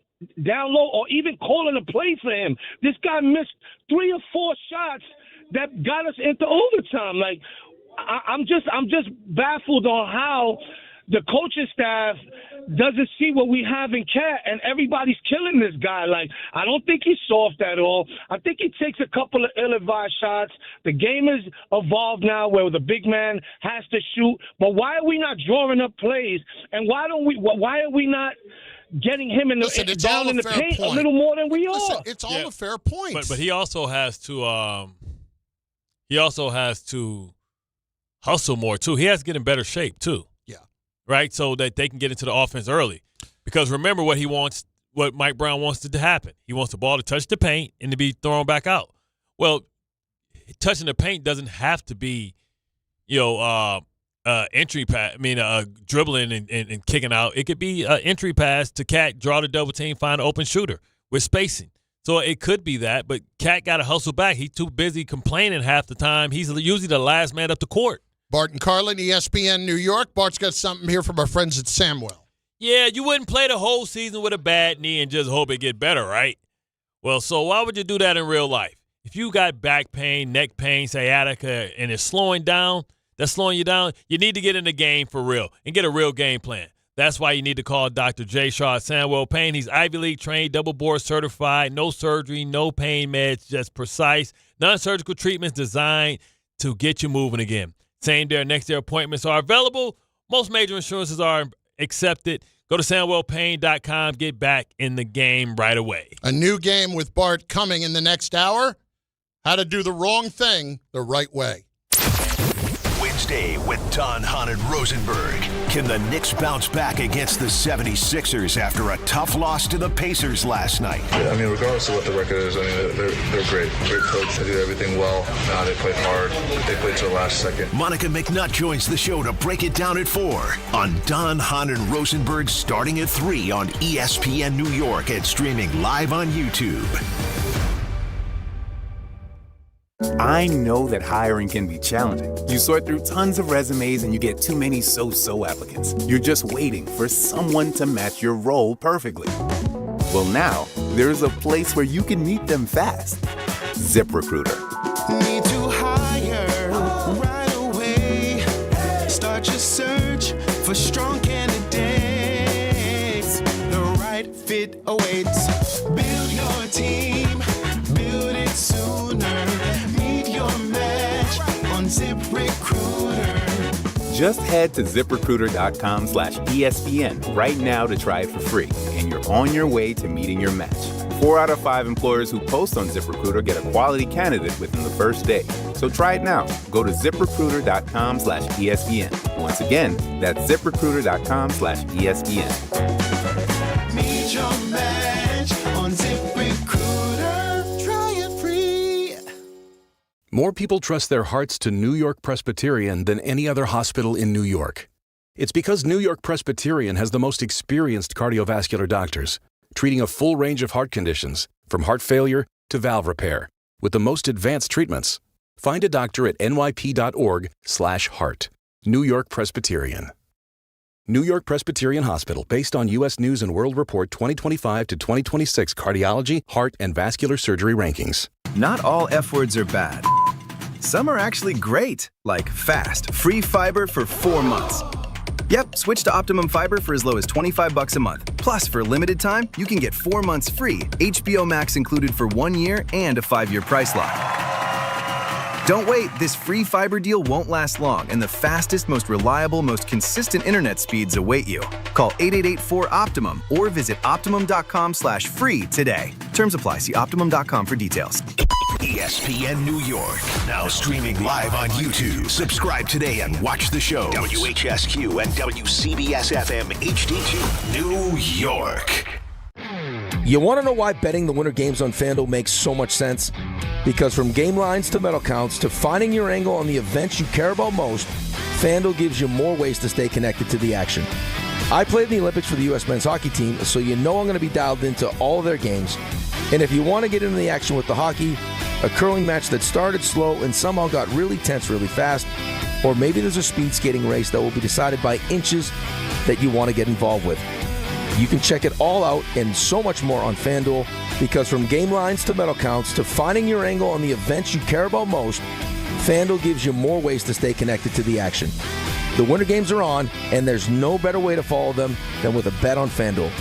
down low or even calling a play for him? This guy missed 3 or 4 shots that got us into overtime. Like, I'm just baffled on how the coaching staff doesn't see what we have in Cat, and everybody's killing this guy. Like, I don't think he's soft at all. I think he takes a couple of ill-advised shots. The game has evolved now where the big man has to shoot. But why are we not drawing up plays? And why are we not getting him in the down in the paint a little more than we are? It's all a fair point. But he also has to hustle more too. He has to get in better shape too. Right, so that they can get into the offense early. Because remember what Mike Brown wants to happen. He wants the ball to touch the paint and to be thrown back out. Well, touching the paint doesn't have to be, entry pass. Dribbling and kicking out. It could be an entry pass to Cat, draw the double team, find an open shooter with spacing. So it could be that, but Cat got to hustle back. He's too busy complaining half the time. He's usually the last man up the court. Bart Carlin, ESPN New York. Bart's got something here from our friends at Samwell. Yeah, you wouldn't play the whole season with a bad knee and just hope it get better, right? Well, so why would you do that in real life? If you got back pain, neck pain, sciatica, and it's slowing you down, you need to get in the game for real and get a real game plan. That's why you need to call Dr. J. Shaw at Samwell Pain. He's Ivy League trained, double board certified, no surgery, no pain meds, just precise, non-surgical treatments designed to get you moving again. Same-day or next-day appointments are available. Most major insurances are accepted. Go to SamwellPain.com. Get back in the game right away. A new game with Bart coming in the next hour. How to do the wrong thing the right way. Wednesday with Don, Hahn, and Rosenberg. Can the Knicks bounce back against the 76ers after a tough loss to the Pacers last night? Yeah, regardless of what the record is, they're great. Great coach. They do everything well. They play hard. They play to the last second. Monica McNutt joins the show to break it down at 4 on Don, Hahn, and Rosenberg starting at 3 on ESPN New York and streaming live on YouTube. I know that hiring can be challenging. You sort through tons of resumes and you get too many so-so applicants. You're just waiting for someone to match your role perfectly. Well, now, there's a place where you can meet them fast. ZipRecruiter. Need to hire right away. Start your search for strong candidates. The right fit awaits. Build your team. Build it sooner. ZipRecruiter. Just head to ZipRecruiter.com/ESPN right now to try it for free, and you're on your way to meeting your match. 4 out of 5 employers who post on ZipRecruiter get a quality candidate within the first day. So try it now. Go to ZipRecruiter.com/ESPN. Once again, that's ZipRecruiter.com/ESPN. Meet your match on ZipRecruiter. Try it free. More people trust their hearts to New York Presbyterian than any other hospital in New York. It's because New York Presbyterian has the most experienced cardiovascular doctors, treating a full range of heart conditions, from heart failure to valve repair, with the most advanced treatments. Find a doctor at nyp.org/heart. New York Presbyterian. New York Presbyterian Hospital, based on U.S. News & World Report 2025 to 2026 cardiology, heart, and vascular surgery rankings. Not all F words are bad. Some are actually great, like fast, free fiber for 4 months. Yep, switch to Optimum Fiber for as low as $25 a month. Plus, for a limited time, you can get 4 months free, HBO Max included for 1 year, and a 5-year price lock. Don't wait, this free fiber deal won't last long, and the fastest, most reliable, most consistent internet speeds await you. Call 888-4OPTIMUM or visit Optimum.com/free today. Terms apply. See Optimum.com for details. ESPN New York, now streaming live on YouTube. Subscribe today and watch the show. WHSQ and WCBS-FM HD2, New York. You want to know why betting the Winter Games on FanDuel makes so much sense? Because from game lines to medal counts to finding your angle on the events you care about most, FanDuel gives you more ways to stay connected to the action. I played in the Olympics for the U.S. men's hockey team, so you know I'm going to be dialed into all of their games. And if you want to get into the action with the hockey, a curling match that started slow and somehow got really tense really fast, or maybe there's a speed skating race that will be decided by inches that you want to get involved with. You can check it all out and so much more on FanDuel, because from game lines to medal counts to finding your angle on the events you care about most, FanDuel gives you more ways to stay connected to the action. The Winter Games are on, and there's no better way to follow them than with a bet on FanDuel.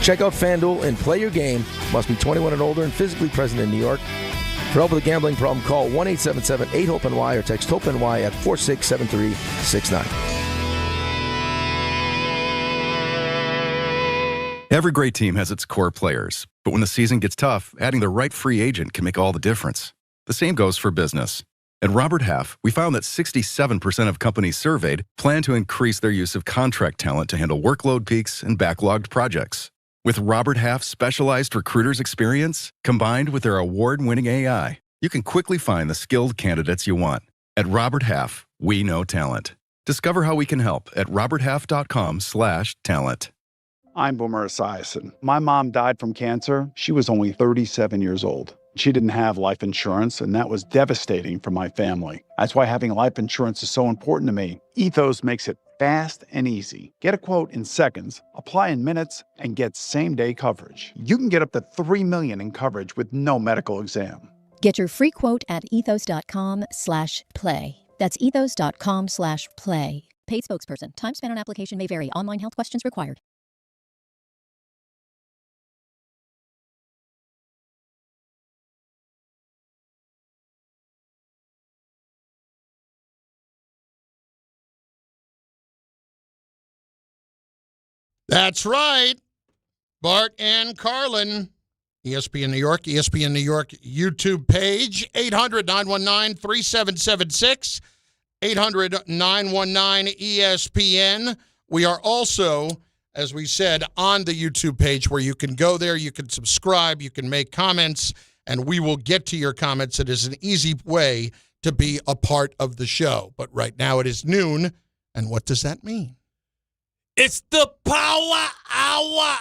Check out FanDuel and play your game. Must be 21 and older and physically present in New York. For help with a gambling problem, call 1-877-8-HOPE-NY or text HOPE-NY at 467369. Every great team has its core players, but when the season gets tough, adding the right free agent can make all the difference. The same goes for business. At Robert Half, we found that 67% of companies surveyed plan to increase their use of contract talent to handle workload peaks and backlogged projects. With Robert Half's specialized recruiters' experience, combined with their award-winning AI, you can quickly find the skilled candidates you want. At Robert Half, we know talent. Discover how we can help at roberthalf.com/talent. I'm Boomer Esiason. My mom died from cancer. She was only 37 years old. She didn't have life insurance, and that was devastating for my family. That's why having life insurance is so important to me. Ethos makes it fast and easy. Get a quote in seconds, apply in minutes, and get same-day coverage. You can get up to $3 million in coverage with no medical exam. Get your free quote at ethos.com/play. That's ethos.com/play. Paid spokesperson. Time spent on application may vary. Online health questions required. That's right. Bart and Carlin, ESPN New York YouTube page, 800-919-3776, 800-919-ESPN. We are also, as we said, on the YouTube page where you can go there, you can subscribe, you can make comments, and we will get to your comments. It is an easy way to be a part of the show. But right now it is noon, and what does that mean? It's the power hour.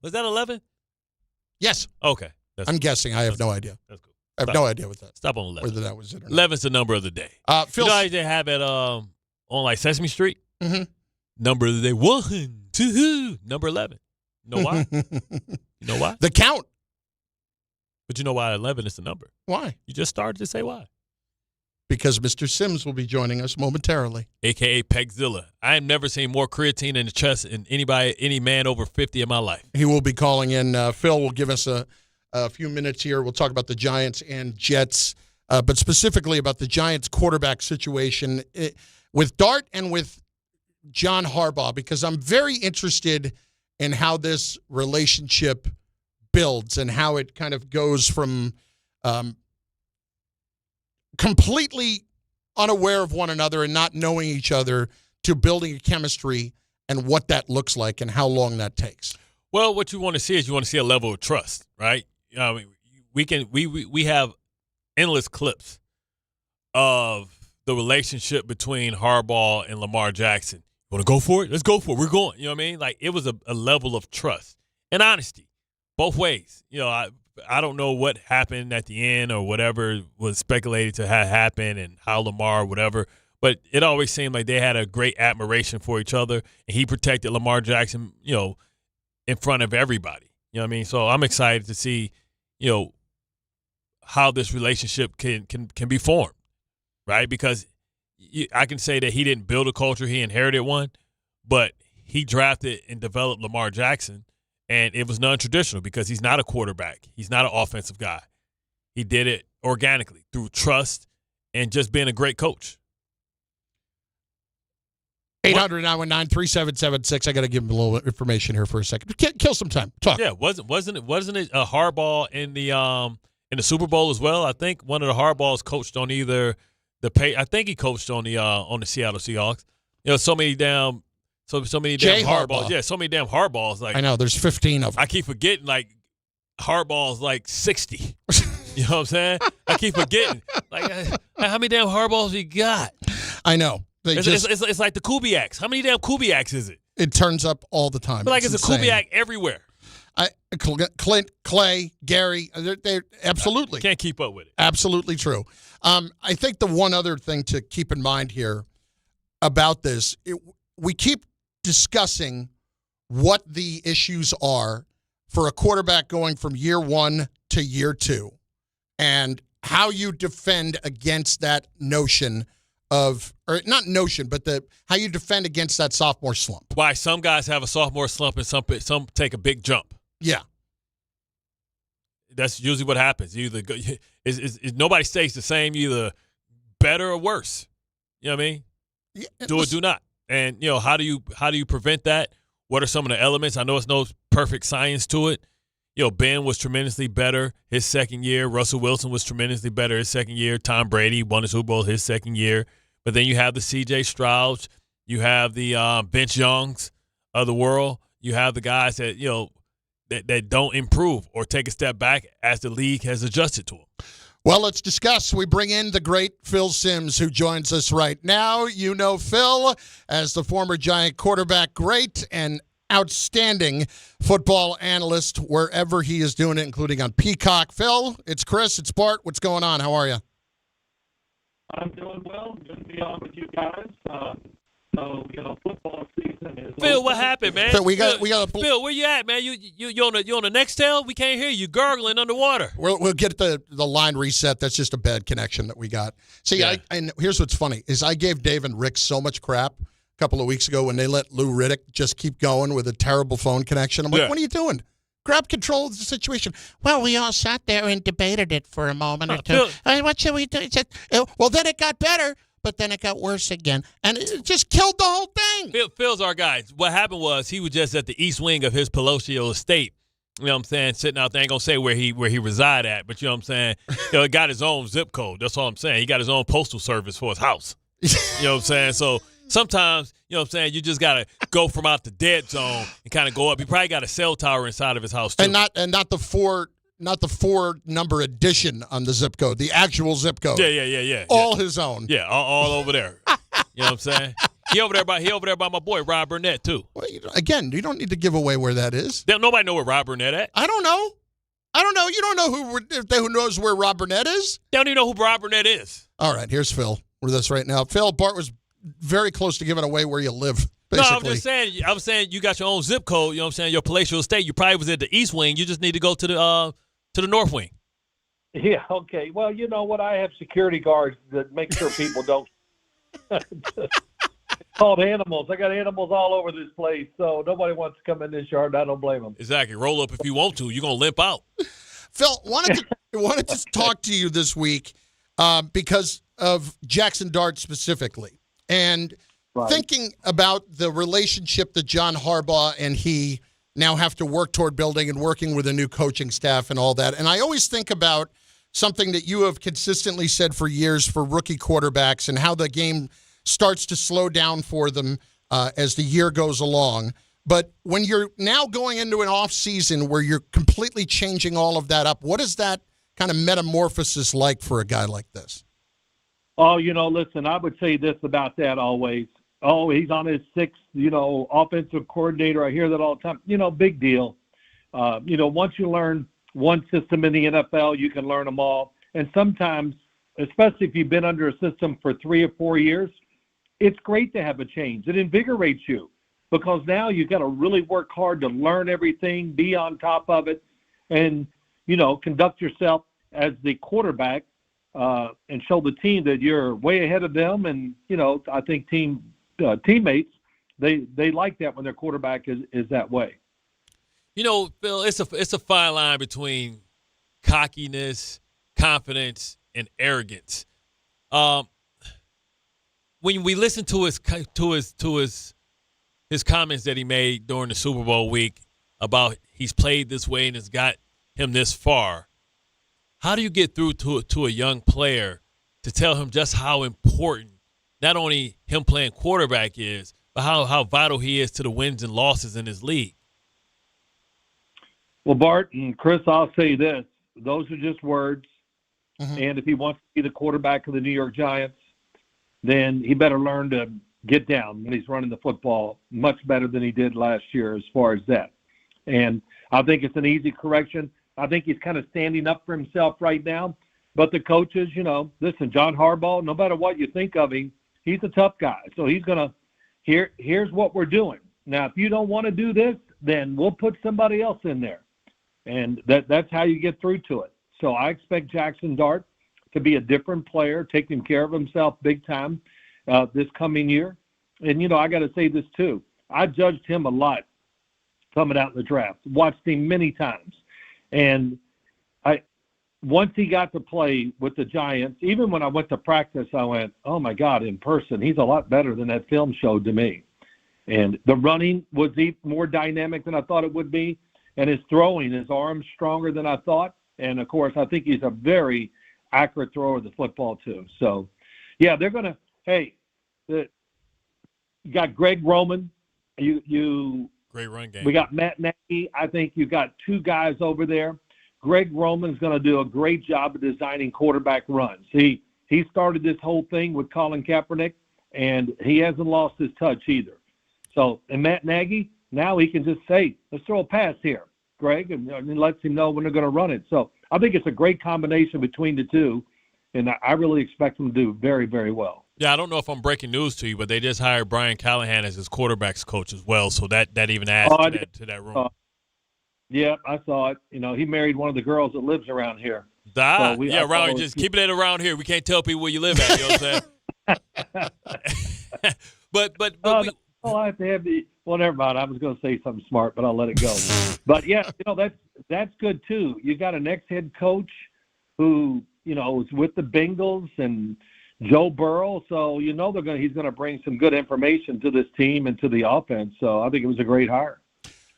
Was that 11? Yes. Okay. I'm guessing. I have no idea. That's cool. I have no idea what that. Stop on 11. Whether that was it or not. 11's the number of the day. Phil, you know how they have it on like Sesame Street? Mm-hmm. Number of the day. 1, 2, number 11. You know why? You know why? The count. But you know why 11 is the number? Why? You just started to say why. Because Mr. Sims will be joining us momentarily. A.K.A. Pegzilla. I have never seen more creatine in the chest in any man over 50 in my life. He will be calling in. Phil will give us a few minutes here. We'll talk about the Giants and Jets, but specifically about the Giants quarterback situation with Dart and with John Harbaugh, because I'm very interested in how this relationship builds and how it kind of goes from completely unaware of one another and not knowing each other to building a chemistry, and what that looks like and how long that takes. Well, what you want to see is you want to see a level of trust, right? We have endless clips of the relationship between Harbaugh and Lamar Jackson. You want to go for it? Let's go for it. We're going. You know what I mean? Like, it was a level of trust and honesty. Both ways. You know, I don't know what happened at the end or whatever was speculated to have happened and how Lamar, whatever. But it always seemed like they had a great admiration for each other, and he protected Lamar Jackson, you know, in front of everybody. You know what I mean? So I'm excited to see, you know, how this relationship can be formed, right? Because I can say that he didn't build a culture, he inherited one. but he drafted and developed Lamar Jackson, and it was non-traditional because he's not a quarterback. He's not an offensive guy. He did it organically through trust and just being a great coach. 800-919-3776. I got to give him a little information here for a second. Kill some time. Talk. Yeah, wasn't it a hardball in the Super Bowl as well? I think one of the hardballs coached on either I think he coached on the Seattle Seahawks. You know, so many damn hardballs. Yeah, so many damn hardballs. Like, I know, there's 15 of them. I keep forgetting, like, hardballs like 60. You know what I'm saying? I keep forgetting. Like, how many damn hardballs we got? I know. It's like the Kubiaks. How many damn Kubiaks is it? It turns up all the time. But like it's a Kubiak everywhere. Clint, Clay, Gary, they're absolutely. Can't keep up with it. Absolutely true. I think the one other thing to keep in mind here about this, we keep discussing what the issues are for a quarterback going from year one to year two and how you defend against that notion of, or not notion, but how you defend against that sophomore slump. Why some guys have a sophomore slump and some take a big jump. Yeah. That's usually what happens. Either nobody stays the same, either better or worse. You know what I mean? Yeah, do or do not. And you know, how do you prevent that? What are some of the elements? I know it's no perfect science to it. You know, Ben was tremendously better his second year. Russell Wilson was tremendously better his second year. Tom Brady won the Super Bowl his second year. But then you have the C.J. Strouds. You have the Vince Youngs of the world. You have the guys that, you know, that don't improve or take a step back as the league has adjusted to them. Well, let's discuss. We bring in the great Phil Simms, who joins us right now. You know Phil as the former Giant quarterback great and outstanding football analyst wherever he is doing it, including on Peacock. Phil, it's Chris, it's Bart. What's going on? How are you? I'm doing well. Good to be on with you guys. So, you know, football season is Phil, over. what happened, man? Phil, we got Phil, where you at, man? You on the Nextel? We can't hear you gargling underwater. We'll get the line reset. That's just a bad connection that we got. See, Yeah. and here's what's funny is I gave Dave and Rick so much crap a couple of weeks ago when they let Lou Riddick just keep going with a terrible phone connection. I'm like, Yeah. what are you doing? Grab control of the situation. Well, we all sat there and debated it for a moment or two. What should we do? He said, well, then it got better, but then it got worse again. And it just killed the whole thing. Phil's our guy. What happened was he was just at the east wing of his Palatial estate. You know what I'm saying? Sitting out there. I ain't going to say where he reside at, but you know what I'm saying? You know, he got his own zip code. That's all I'm saying. He got his own postal service for his house. You know what I'm saying? So sometimes, you know what I'm saying, you just got to go from out the dead zone and kind of go up. He probably got a cell tower inside of his house, too. And not the four number addition on the zip code, the actual zip code. Yeah. All his own. Yeah, all over there. You know what I'm saying? He over there by my boy Rob Burnett too. Well, again, you don't need to give away where that is. Nobody know where Rob Burnett at. I don't know. You don't know who knows where Rob Burnett is? They don't even know who Rob Burnett is. All right, here's Phil with us right now. Phil, Bart was very close to giving away where you live. Basically. No, I'm just saying you got your own zip code. You know what I'm saying? Your palatial estate. You probably was at the east wing. You just need to go to the north wing. Yeah, okay. Well, you know what? I have security guards that make sure people don't. It's called animals. I got animals all over this place, so nobody wants to come in this yard. I don't blame them. Exactly. Roll up if you want to. You're going to limp out. Phil, wanted to talk to you this week because of Jaxson Dart specifically. And thinking about the relationship that John Harbaugh and he now have to work toward building and working with a new coaching staff and all that. And I always think about something that you have consistently said for years for rookie quarterbacks and how the game starts to slow down for them as the year goes along. But when you're now going into an off season where you're completely changing all of that up, what is that kind of metamorphosis like for a guy like this? Oh, you know, listen, I would say this about that always. Oh, he's on his sixth, offensive coordinator. I hear that all the time. Big deal. Once you learn one system in the NFL, you can learn them all. And sometimes, especially if you've been under a system for 3 or 4 years, it's great to have a change. It invigorates you because now you've got to really work hard to learn everything, be on top of it, and, conduct yourself as the quarterback and show the team that you're way ahead of them. And, I think teammates they like that when their quarterback is that way. You know, Phil, it's a fine line between cockiness, confidence, and arrogance. When we listen to his comments that he made during the Super Bowl week about he's played this way and it's got him this far, how do you get through to a young player to tell him just how important not only him playing quarterback is, but how vital he is to the wins and losses in his league? Well, Bart and Chris, I'll say this. Those are just words. Mm-hmm. And if he wants to be the quarterback of the New York Giants, then he better learn to get down when he's running the football much better than he did last year as far as that. And I think it's an easy correction. I think he's kind of standing up for himself right now. But the coaches, you know, listen, John Harbaugh, no matter what you think of him, he's a tough guy. So he's going to, here's what we're doing. Now, if you don't want to do this, then we'll put somebody else in there. And that's how you get through to it. So I expect Jaxson Dart to be a different player, taking care of himself big time this coming year. And, you know, I got to say this too. I judged him a lot coming out in the draft, watched him many times. And once he got to play with the Giants, even when I went to practice, I went, oh, my God, in person, he's a lot better than that film showed to me. And the running was even more dynamic than I thought it would be. And his throwing, his arm's stronger than I thought. And, of course, I think he's a very accurate thrower of the football, too. So, yeah, they're going to – hey, you got Greg Roman. Great run game. We got Matt Nagy. I think you got two guys over there. Greg Roman's going to do a great job of designing quarterback runs. He started this whole thing with Colin Kaepernick, and he hasn't lost his touch either. So, and Matt Nagy, now he can just say, let's throw a pass here, Greg, and lets him know when they're going to run it. So I think it's a great combination between the two, and I really expect them to do very, very well. Yeah, I don't know if I'm breaking news to you, but they just hired Brian Callahan as his quarterbacks coach as well, so that even adds to that room. Yeah, I saw it. You know, he married one of the girls that lives around here. Around here. Just keeping it around here. We can't tell people where you live at. You know what I'm saying? but I have to have the. Well, never mind. I was going to say something smart, but I'll let it go. But yeah, you know that's good too. You got an ex-head coach who was with the Bengals and Joe Burrow, so he's going to bring some good information to this team and to the offense. So I think it was a great hire.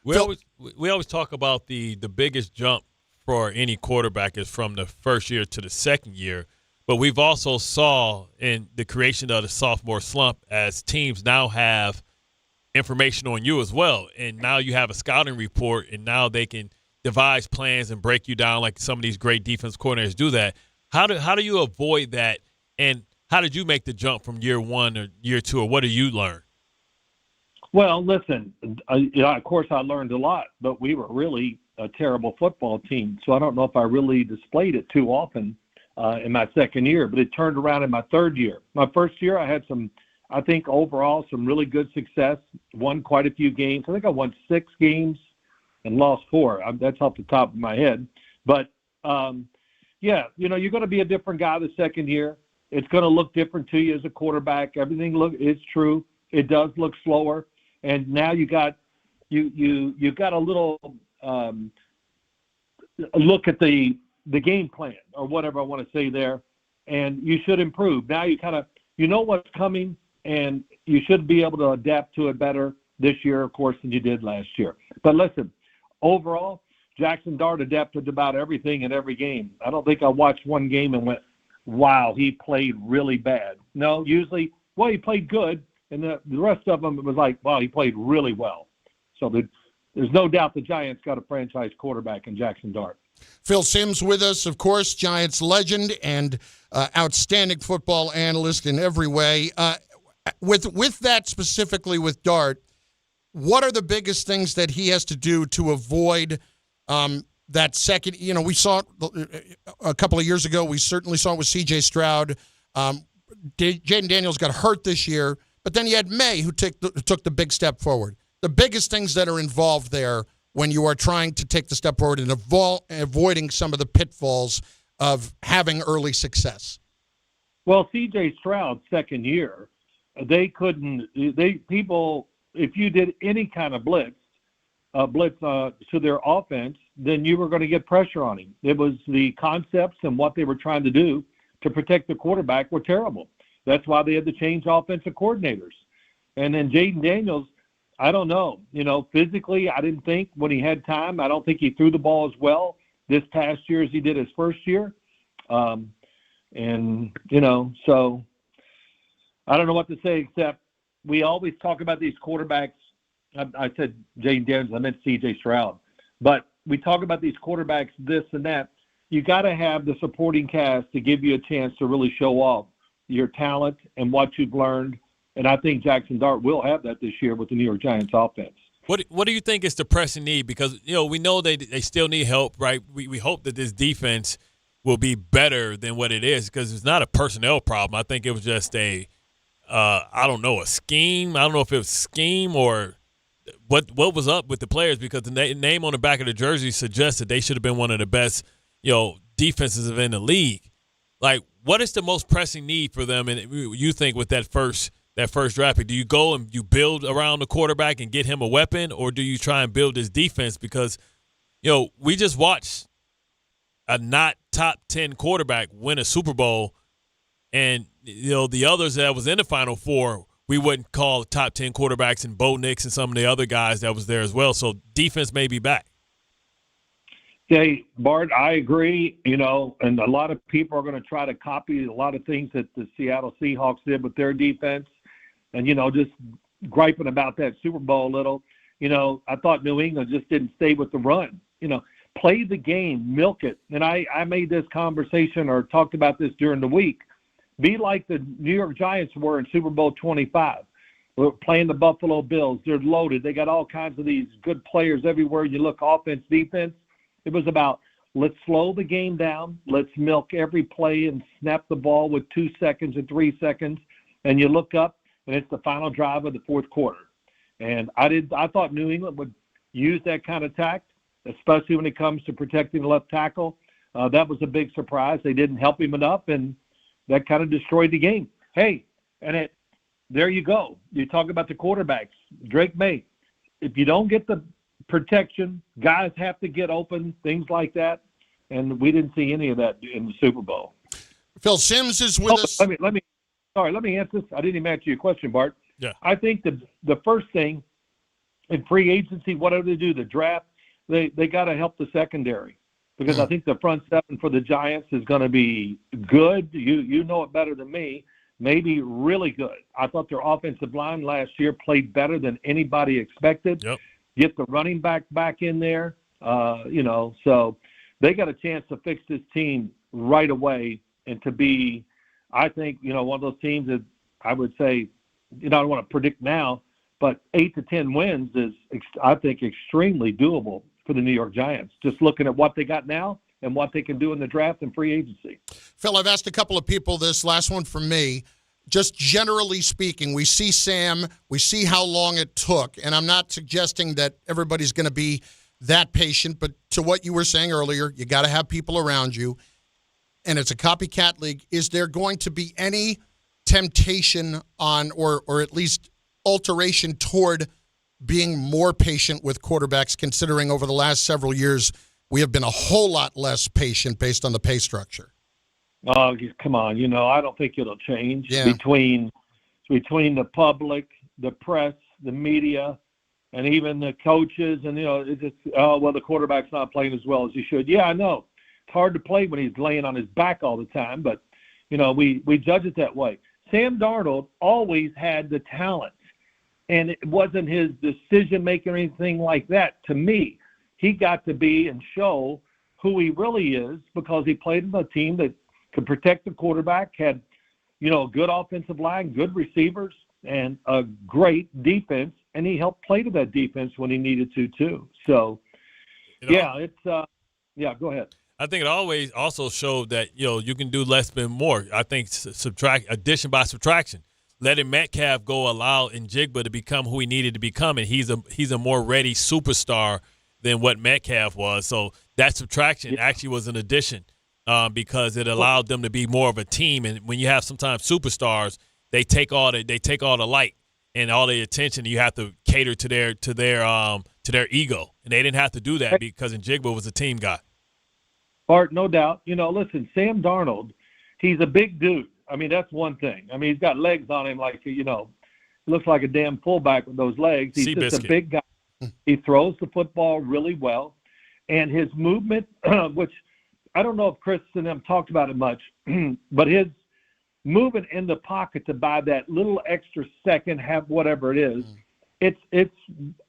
We always talk about the biggest jump for any quarterback is from the first year to the second year, but we've also saw in the creation of the sophomore slump as teams now have information on you as well, and now you have a scouting report, and now they can devise plans and break you down like some of these great defense coordinators do that. How do you avoid that, and how did you make the jump from year one or year two, or what did you learn? Well, listen, of course I learned a lot, but we were really a terrible football team, so I don't know if I really displayed it too often in my second year, but it turned around in my third year. My first year I had overall some really good success, won quite a few games. I think I won 6 games and lost 4. That's off the top of my head. But, you're going to be a different guy the second year. It's going to look different to you as a quarterback. Everything it's true. It does look slower. And now you got a little look at the game plan or whatever I want to say there, and you should improve. Now you kind of what's coming, and you should be able to adapt to it better this year, of course, than you did last year. But listen, overall, Jaxson Dart adapted to about everything in every game. I don't think I watched one game and went, wow, he played really bad. No, usually, he played good. And the rest of them, it was like, wow, he played really well. So there's no doubt the Giants got a franchise quarterback in Jaxson Dart. Phil Simms with us, of course, Giants legend and outstanding football analyst in every way. With that specifically with Dart, what are the biggest things that he has to do to avoid that second? We saw it a couple of years ago. We certainly saw it with C.J. Stroud. Jaden Daniels got hurt this year. But then you had May, who took the big step forward. The biggest things that are involved there when you are trying to take the step forward and avoiding some of the pitfalls of having early success. Well, C.J. Stroud's second year, people if you did any kind of blitz to their offense, then you were going to get pressure on him. It was the concepts and what they were trying to do to protect the quarterback were terrible. That's why they had to change offensive coordinators. And then Jaden Daniels, I don't know. Physically, I didn't think when he had time, I don't think he threw the ball as well this past year as he did his first year. So I don't know what to say except we always talk about these quarterbacks. I said Jaden Daniels, I meant C.J. Stroud. But we talk about these quarterbacks, this and that. You got to have the supporting cast to give you a chance to really show off your talent and what you've learned. And I think Jaxson Dart will have that this year with the New York Giants offense. What do you think is the pressing need? Because, we know they still need help, right? We hope that this defense will be better than what it is because it's not a personnel problem. I think it was just a scheme. I don't know if it was scheme or what was up with the players because the name on the back of the jersey suggests that they should have been one of the best, defenses in the league. Like, what is the most pressing need for them? And you think with that first draft pick, do you go and you build around the quarterback and get him a weapon, or do you try and build his defense? Because, we just watched a not top 10 quarterback win a Super Bowl, and the others that was in the Final Four, we wouldn't call top 10 quarterbacks, and Bo Nix and some of the other guys that was there as well. So defense may be back. Hey, Bart, I agree, and a lot of people are going to try to copy a lot of things that the Seattle Seahawks did with their defense and, just griping about that Super Bowl a little. I thought New England just didn't stay with the run. Play the game, milk it. And I made this conversation or talked about this during the week. Be like the New York Giants were in Super Bowl 25. We're playing the Buffalo Bills. They're loaded. They got all kinds of these good players everywhere. You look offense, defense. It was about let's slow the game down. Let's milk every play and snap the ball with 2 seconds and 3 seconds. And you look up, and it's the final drive of the fourth quarter. And I thought New England would use that kind of tact, especially when it comes to protecting the left tackle. That was a big surprise. They didn't help him enough, and that kind of destroyed the game. Hey, and there you go. You talk about the quarterbacks. Drake May. If you don't get the protection, guys have to get open, things like that. And we didn't see any of that in the Super Bowl. Phil Simms is with us. Let me answer this. I didn't even answer your question, Bart. Yeah. I think the first thing in free agency, whatever they do, the draft, they got to help the secondary because I think the front seven for the Giants is going to be good. You know it better than me. Maybe really good. I thought their offensive line last year played better than anybody expected. Yep. Get the running back in there, so they got a chance to fix this team right away and to be, I think, one of those teams that I would say, I don't want to predict now, but 8 to 10 wins is, I think, extremely doable for the New York Giants, just looking at what they got now and what they can do in the draft and free agency. Phil, I've asked a couple of people this, last one from me. Just generally speaking, we see Sam, we see how long it took, and I'm not suggesting that everybody's going to be that patient, but to what you were saying earlier, you got to have people around you, and it's a copycat league. Is there going to be any temptation on or at least alteration toward being more patient with quarterbacks, considering over the last several years we have been a whole lot less patient based on the pay structure? Oh, come on. I don't think it'll change between the public, the press, the media, and even the coaches. And, the quarterback's not playing as well as he should. Yeah, I know. It's hard to play when he's laying on his back all the time, but, we judge it that way. Sam Darnold always had the talent, and it wasn't his decision-making or anything like that. To me, he got to be and show who he really is because he played in a team that could protect the quarterback, had, a good offensive line, good receivers, and a great defense, and he helped play to that defense when he needed to too. So, go ahead. I think it always also showed that, you can do less than more. I think addition by subtraction. Letting Metcalf go allowed Njigba to become who he needed to become, and he's a more ready superstar than what Metcalf was. So that subtraction actually was an addition. Because it allowed them to be more of a team, and when you have sometimes superstars, they take all the light, and all the attention. You have to cater to their ego, and they didn't have to do that because Njigba was a team guy. Bart, no doubt. Listen, Sam Darnold, he's a big dude. I mean, that's one thing. I mean, he's got legs on him like, looks like a damn fullback with those legs. He's just a big guy. He throws the football really well. And his movement, which I don't know if Chris and them talked about it much, but his movement in the pocket to buy that little extra second, have whatever it is, it's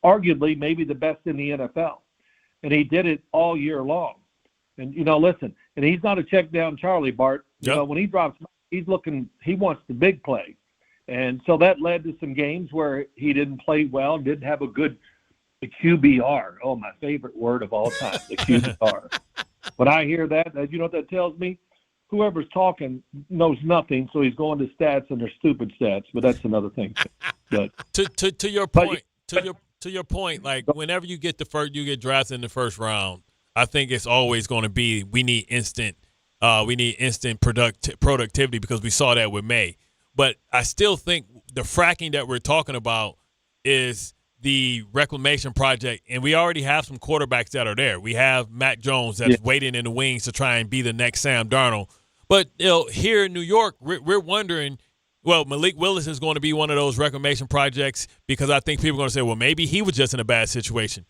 arguably maybe the best in the NFL. And he did it all year long. And, listen, and he's not a check down Charlie, Bart. When he drops, he wants the big play. And so that led to some games where he didn't play well, didn't have a good QBR. Oh, my favorite word of all time, the QBR. When I hear that, you know what that tells me? Whoever's talking knows nothing, so he's going to stats and they're stupid stats. But that's another thing. But to your point, to your point, like whenever you get drafted in the first round, I think it's always going to be we need instant productivity because we saw that with May. But I still think the fracking that we're talking about is the reclamation project, and we already have some quarterbacks that are there. We have Mac Jones that's waiting in the wings to try and be the next Sam Darnold. But here in New York, we're wondering, well, Malik Willis is going to be one of those reclamation projects because I think people are going to say, well, maybe he was just in a bad situation.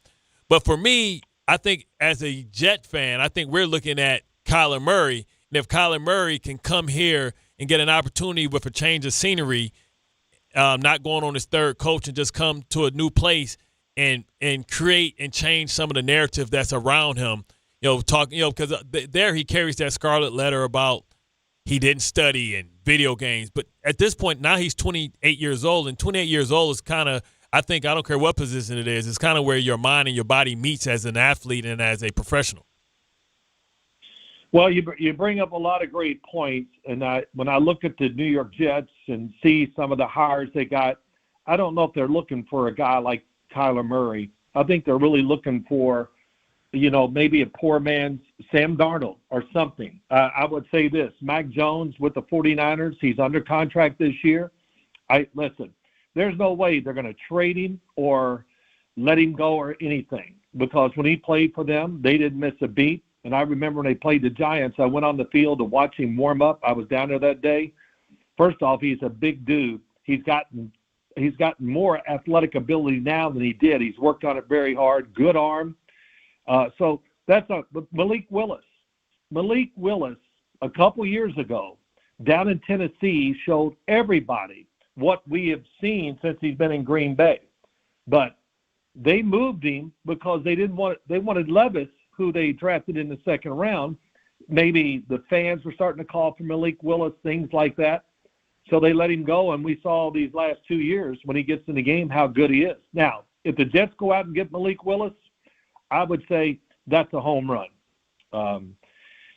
But for me, I think as a Jet fan, I think we're looking at Kyler Murray, and if Kyler Murray can come here and get an opportunity with a change of scenery, not going on his third coach and just come to a new place and create and change some of the narrative that's around him, because there he carries that scarlet letter about he didn't study and video games. But at this point, now he's 28 years old, and 28 years old is kind of, I think, I don't care what position it is, it's kind of where your mind and your body meets as an athlete and as a professional. Well, you bring up a lot of great points, and when I look at the New York Jets and see some of the hires they got, I don't know if they're looking for a guy like Kyler Murray. I think they're really looking for, maybe a poor man's Sam Darnold or something. I would say this, Mac Jones with the 49ers, he's under contract this year. Listen, there's no way they're going to trade him or let him go or anything because when he played for them, they didn't miss a beat. And I remember when they played the Giants, I went on the field to watch him warm up. I was down there that day. First off, he's a big dude. He's gotten more athletic ability now than he did. He's worked on it very hard. Good arm. So that's Malik Willis. Malik Willis, a couple years ago, down in Tennessee, showed everybody what we have seen since he's been in Green Bay. But they moved him because they wanted Levis, who they drafted in the second round. Maybe the fans were starting to call for Malik Willis, things like that. So they let him go, and we saw these last 2 years when he gets in the game how good he is. Now, if the Jets go out and get Malik Willis, I would say that's a home run.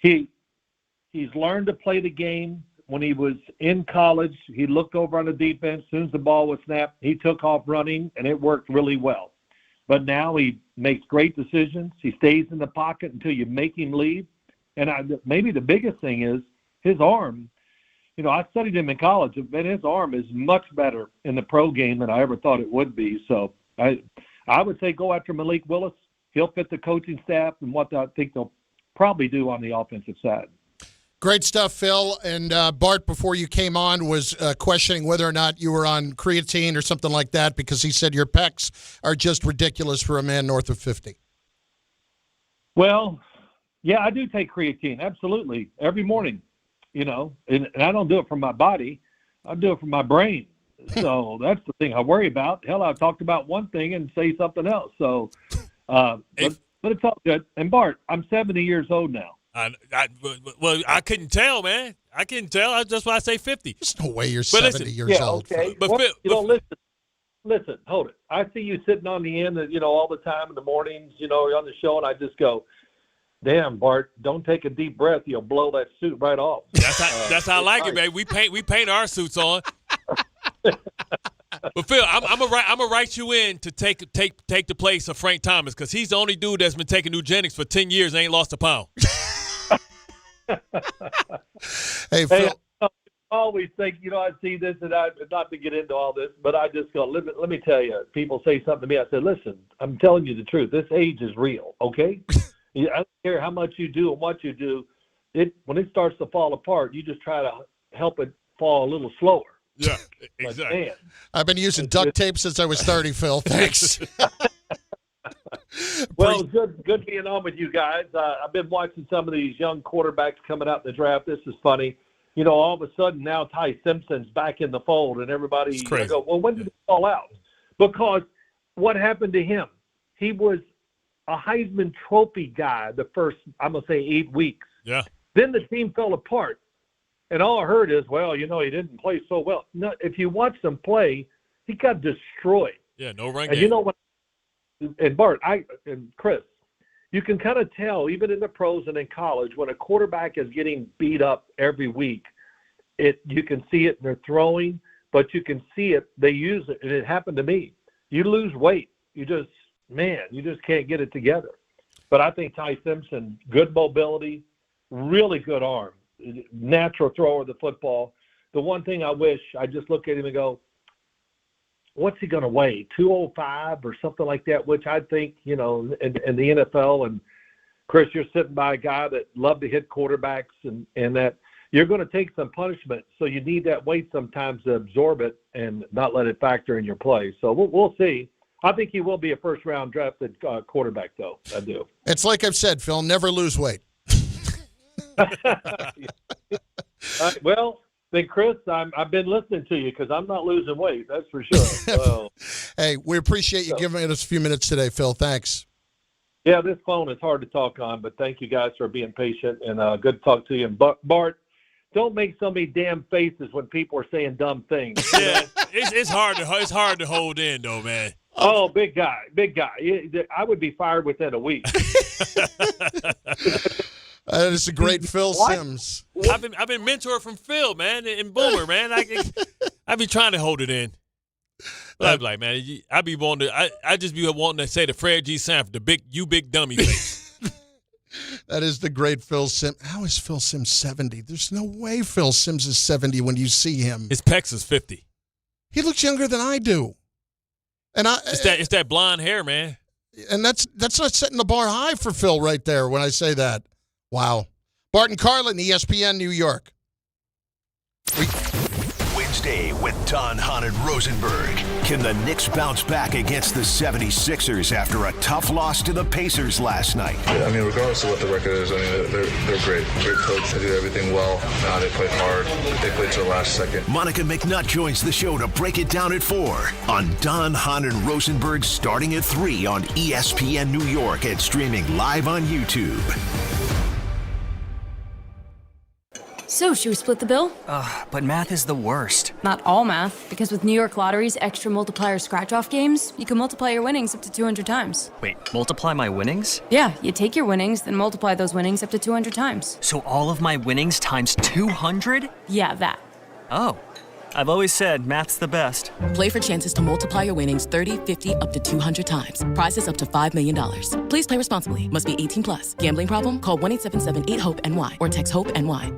He's learned to play the game. When he was in college, he looked over on the defense. As soon as the ball was snapped, he took off running, and it worked really well. But now he makes great decisions. He stays in the pocket until you make him leave. And maybe the biggest thing is his arm. I studied him in college, and his arm is much better in the pro game than I ever thought it would be. So I would say go after Malik Willis. He'll fit the coaching staff and what I think they'll probably do on the offensive side. Great stuff, Phil. And Bart, before you came on, was questioning whether or not you were on creatine or something like that because he said your pecs are just ridiculous for a man north of 50. Well, yeah, I do take creatine, absolutely, every morning, and I don't do it for my body. I do it for my brain. So that's the thing I worry about. Hell, I talked about one thing and say something else. So, but it's all good. And Bart, I'm 70 years old now. I couldn't tell, man. I couldn't tell. That's why I say 50. There's no way you're 70 years old. Okay. But listen, hold it. I see you sitting on the end, all the time in the mornings, you're on the show, and I just go, damn, Bart, don't take a deep breath. You'll blow that suit right off. That's how I like it, man. We paint our suits on. But Phil, I'm gonna write you in to take the place of Frank Thomas because he's the only dude that's been taking eugenics for 10 years and ain't lost a pound. Hey, Phil. always think, I see this, and not to get into all this, but I just go, let me tell you, people say something to me. I said, listen, I'm telling you the truth. This age is real, okay? I don't care how much you do and what you do. When it starts to fall apart, you just try to help it fall a little slower. Yeah, exactly. Man, I've been using duct tape since I was 30, Phil. Thanks. Well, good being on with you guys. I've been watching some of these young quarterbacks coming out in the draft. This is funny. All of a sudden now Ty Simpson's back in the fold, and everybody go, well, when did it fall out? Because what happened to him? He was a Heisman Trophy guy the first, I'm going to say, 8 weeks. Yeah. Then the team fell apart. And all I heard is, well, he didn't play so well. No, if you watch him play, he got destroyed. Yeah, no run game. And you know what? And Bart, and Chris, you can kind of tell, even in the pros and in college, when a quarterback is getting beat up every week, you can see it in their throwing, but you can see it, they use it, and it happened to me. You lose weight. You just can't get it together. But I think Ty Simpson, good mobility, really good arm, natural thrower of the football. The one thing I wish, I just look at him and go, what's he going to weigh, 205 or something like that, which I think, in the NFL. And, Chris, you're sitting by a guy that loved to hit quarterbacks and that you're going to take some punishment. So you need that weight sometimes to absorb it and not let it factor in your play. So we'll see. I think he will be a first-round drafted quarterback, though. I do. It's like I've said, Phil, never lose weight. Well, then, Chris, I've been listening to you because I'm not losing weight. That's for sure. So, hey, we appreciate you giving us a few minutes today, Phil. Thanks. Yeah, this phone is hard to talk on, but thank you guys for being patient, and good to talk to you. And Bart, don't make so many damn faces when people are saying dumb things. Yeah, it's hard to hold in, though, man. Oh, big guy. I would be fired within a week. That is a great Phil Sims. I've been mentored from Phil, man, and Boomer, man. I be trying to hold it in. But I'm like, man, I just be wanting to say to Fred G. Sanford, the big dummy face. That is the great Phil Sims. How is Phil Sims 70? There's no way Phil Sims is 70 when you see him. His pecs is 50. He looks younger than I do. And it's that blonde hair, man. And that's not setting the bar high for Phil right there when I say that. Wow. Bart Carlin, ESPN New York. Wednesday with Don, Hahn, and Rosenberg. Can the Knicks bounce back against the 76ers after a tough loss to the Pacers last night? Yeah, regardless of what the record is, they're great. Great coach. They do everything well. They play hard. They play to the last second. Monica McNutt joins the show to break it down at 4 on Don, Hahn, and Rosenberg, starting at 3 on ESPN New York and streaming live on YouTube. So, should we split the bill? But math is the worst. Not all math, because with New York Lottery's extra multiplier scratch-off games, you can multiply your winnings up to 200 times. Wait, multiply my winnings? Yeah, you take your winnings, then multiply those winnings up to 200 times. So all of my winnings times 200? Yeah, that. Oh. I've always said math's the best. Play for chances to multiply your winnings 30, 50, up to 200 times. Prizes up to $5 million. Please play responsibly. Must be 18 plus. Gambling problem? Call 1-877-8-HOPE-NY or text HOPE-NY.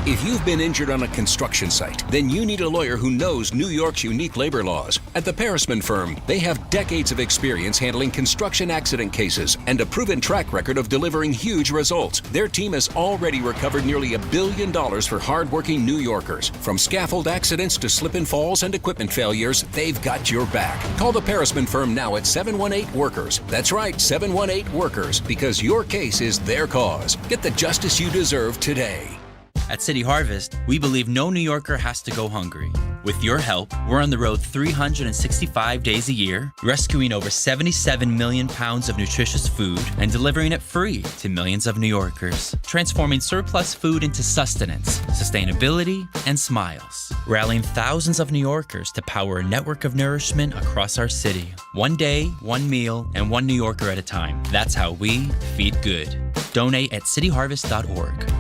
If you've been injured on a construction site, then you need a lawyer who knows New York's unique labor laws. At the Parisman Firm, they have decades of experience handling construction accident cases and a proven track record of delivering huge results. Their team has already recovered nearly $1 billion for hardworking New Yorkers. From scaffold accidents to slip and falls and equipment failures, they've got your back. Call the Parisman Firm now at 718-WORKERS. That's right, 718-WORKERS, because your case is their cause. Get the justice you deserve today. At City Harvest, we believe no New Yorker has to go hungry. With your help, we're on the road 365 days a year, rescuing over 77 million pounds of nutritious food and delivering it free to millions of New Yorkers, transforming surplus food into sustenance, sustainability, and smiles, rallying thousands of New Yorkers to power a network of nourishment across our city. One day, one meal, and one New Yorker at a time. That's how we feed good. Donate at cityharvest.org.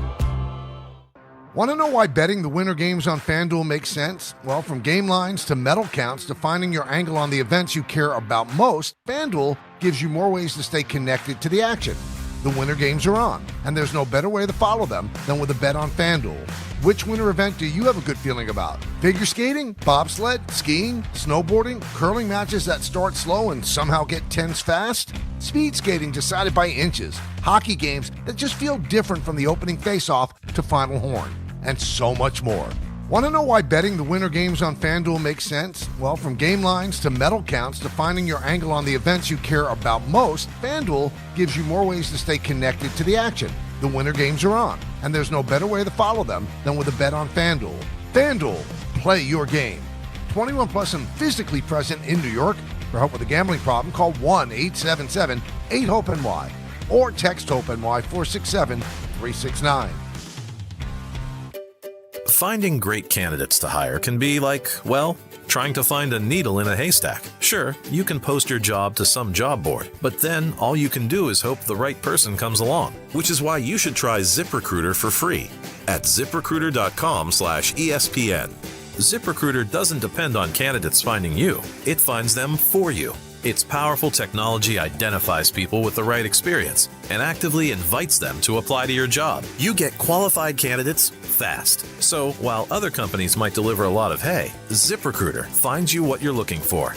Want to know why betting the winter games on FanDuel makes sense? Well, from game lines to medal counts to finding your angle on the events you care about most, FanDuel gives you more ways to stay connected to the action. The Winter Games are on, and there's no better way to follow them than with a bet on FanDuel. Which winter event do you have a good feeling about? Figure skating, bobsled, skiing, snowboarding, curling matches that start slow and somehow get tense fast? Speed skating decided by inches, hockey games that just feel different from the opening face-off to final horn, and so much more. Want to know why betting the Winter Games on FanDuel makes sense? Well, from game lines to medal counts to finding your angle on the events you care about most, FanDuel gives you more ways to stay connected to the action. The Winter Games are on, and there's no better way to follow them than with a bet on FanDuel. FanDuel, play your game. 21 plus and physically present in New York. For help with a gambling problem, call 1-877-8-HOPE-NY or text HOPE-NY 467-369. Finding great candidates to hire can be like, well, trying to find a needle in a haystack. Sure, you can post your job to some job board, but then all you can do is hope the right person comes along, which is why you should try ZipRecruiter for free at ZipRecruiter.com/ESPN. ZipRecruiter doesn't depend on candidates finding you. It finds them for you. Its powerful technology identifies people with the right experience and actively invites them to apply to your job. You get qualified candidates fast. So while other companies might deliver a lot of hay, ZipRecruiter finds you what you're looking for.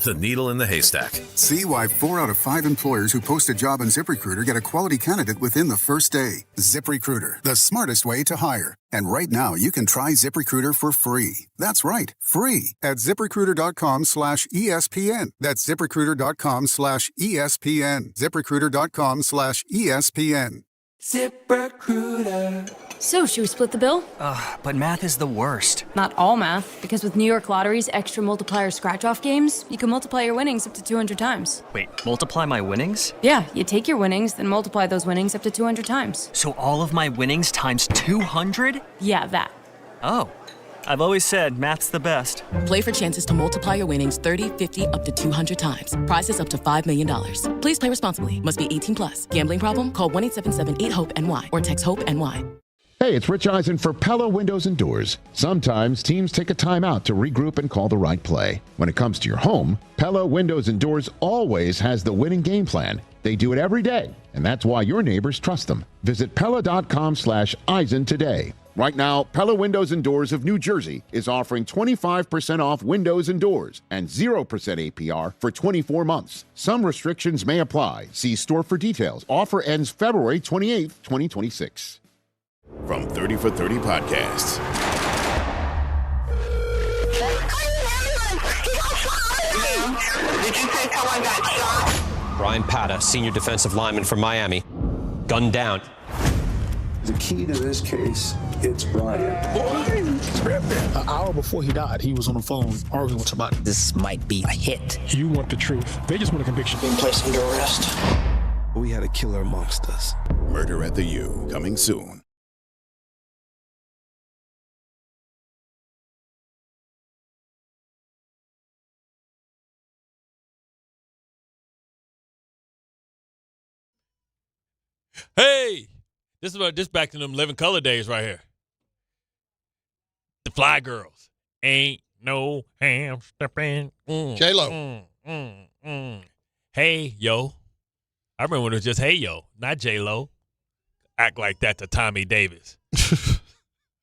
The needle in the haystack. See why 4 out of 5 employers who post a job on ZipRecruiter get a quality candidate within the first day. ZipRecruiter, the smartest way to hire. And right now, you can try ZipRecruiter for free. That's right, free at ZipRecruiter.com/ESPN. That's ZipRecruiter.com/ESPN. ZipRecruiter.com/ESPN. ZipRecruiter. So, should we split the bill? But math is the worst. Not all math, because with New York Lottery's extra multiplier scratch-off games, you can multiply your winnings up to 200 times. Wait, multiply my winnings? Yeah, you take your winnings, then multiply those winnings up to 200 times. So all of my winnings times 200? Yeah, that. Oh. I've always said math's the best. Play for chances to multiply your winnings 30, 50, up to 200 times. Prizes up to $5 million. Please play responsibly. Must be 18 plus. Gambling problem? Call 1-877-8-HOPE-NY or text HOPE-NY. Hey, it's Rich Eisen for Pella Windows and Doors. Sometimes teams take a timeout to regroup and call the right play. When it comes to your home, Pella Windows and Doors always has the winning game plan. They do it every day, and that's why your neighbors trust them. Visit Pella.com/Eisen today. Right now, Pella Windows and Doors of New Jersey is offering 25% off windows and doors and 0% APR for 24 months. Some restrictions may apply. See store for details. Offer ends February 28th, 2026. From 30 for 30 Podcasts. Did you say someone got shot? Brian Pata, senior defensive lineman from Miami, gunned down. The key to this case, it's Brian. An hour before he died, he was on the phone arguing with somebody. This might be a hit. You want the truth. They just want a conviction. Being placed under arrest. We had a killer amongst us. Murder at the U, coming soon. Hey, this back to them Living Color days right here. The Fly Girls. Ain't no ham stepping. J-Lo. Hey, yo. I remember when it was just hey, yo, not J-Lo. Act like that to Tommy Davis.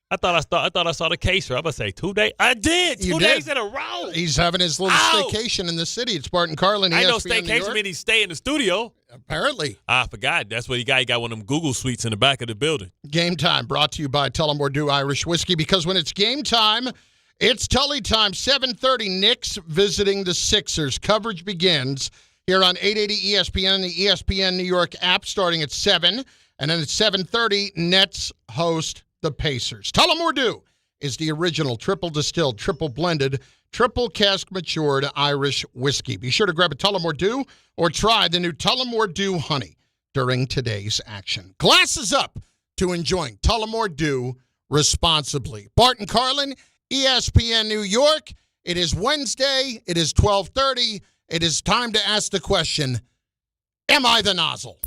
I thought I saw the case. I'm going to say 2 days. I did. You 2 did. days in a row. He's having his little staycation in the city. It's Bart Carlin. I know ESPN New staycation York. means he stay in the studio. Apparently. I forgot. That's what he got. He got one of them Google suites in the back of the building. Game time brought to you by Tullamore Dew Irish Whiskey, because when it's game time, it's Tully time. 7:30, Knicks visiting the Sixers. Coverage begins here on 880 ESPN, the ESPN New York app, starting at 7. And then at 7:30, Nets host the Pacers. Tullamore Dew is the original triple distilled, triple blended, triple cask matured Irish whiskey. Be sure to grab a Tullamore Dew or try the new Tullamore Dew Honey during today's action. Glasses up to enjoying Tullamore Dew responsibly. Bart Carlin, ESPN New York. It is Wednesday. It is 12:30. It is time to ask the question, am I the nozzle?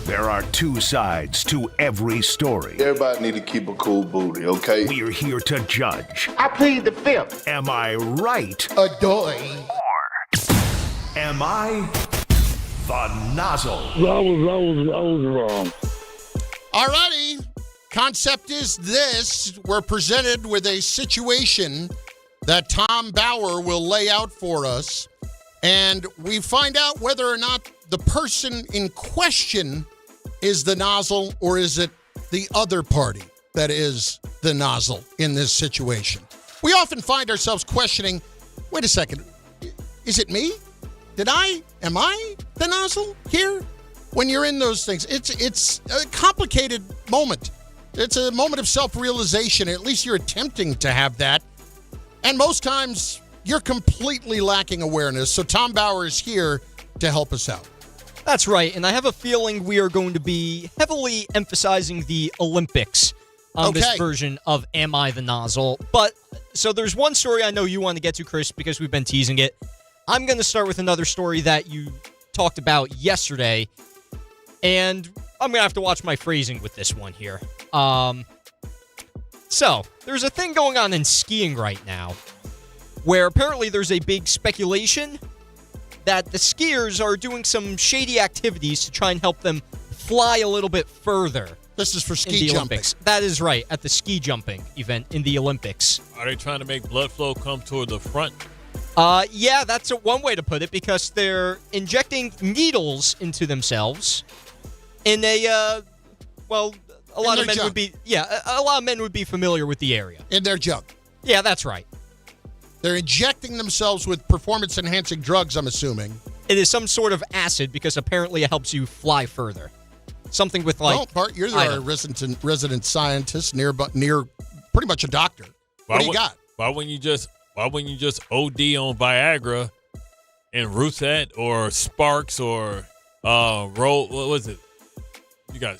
There are two sides to every story. Everybody need to keep a cool booty, okay? We're here to judge. I plead the fifth. Am I right? Adoy. Or am I The Nozzle. That was wrong. All righty. Concept is this. We're presented with a situation that Tom Bauer will lay out for us, and we find out whether or not the person in question is the nozzle or is it the other party that is the nozzle in this situation. We often find ourselves questioning, wait a second, is it me? Am I the nozzle here? When you're in those things, it's a complicated moment. It's a moment of self-realization. At least you're attempting to have that. And most times, you're completely lacking awareness. So Tom Bauer is here to help us out. That's right. And I have a feeling we are going to be heavily emphasizing the Olympics on this version of Am I the Nozzle? But, so there's one story I know you want to get to, Chris, because we've been teasing it. I'm going to start with another story that you talked about yesterday. And I'm going to have to watch my phrasing with this one here. So, there's a thing going on in skiing right now where apparently there's a big speculation that the skiers are doing some shady activities to try and help them fly a little bit further. This is for ski in the jumping. Olympics. That is right, at the ski jumping event in the Olympics. Are they trying to make blood flow come toward the front? Yeah, that's one way to put it, because they're injecting needles into themselves in a, a lot of men would be, a lot of men would be familiar with the area. In their junk. Yeah, that's right. They're injecting themselves with performance-enhancing drugs, I'm assuming. It is some sort of acid, because apparently it helps you fly further. Something with like... Well, Bart, you're our resident scientist near pretty much a doctor. What do you got? Why wouldn't you just OD on Viagra and Russet or Sparks or what was it? You got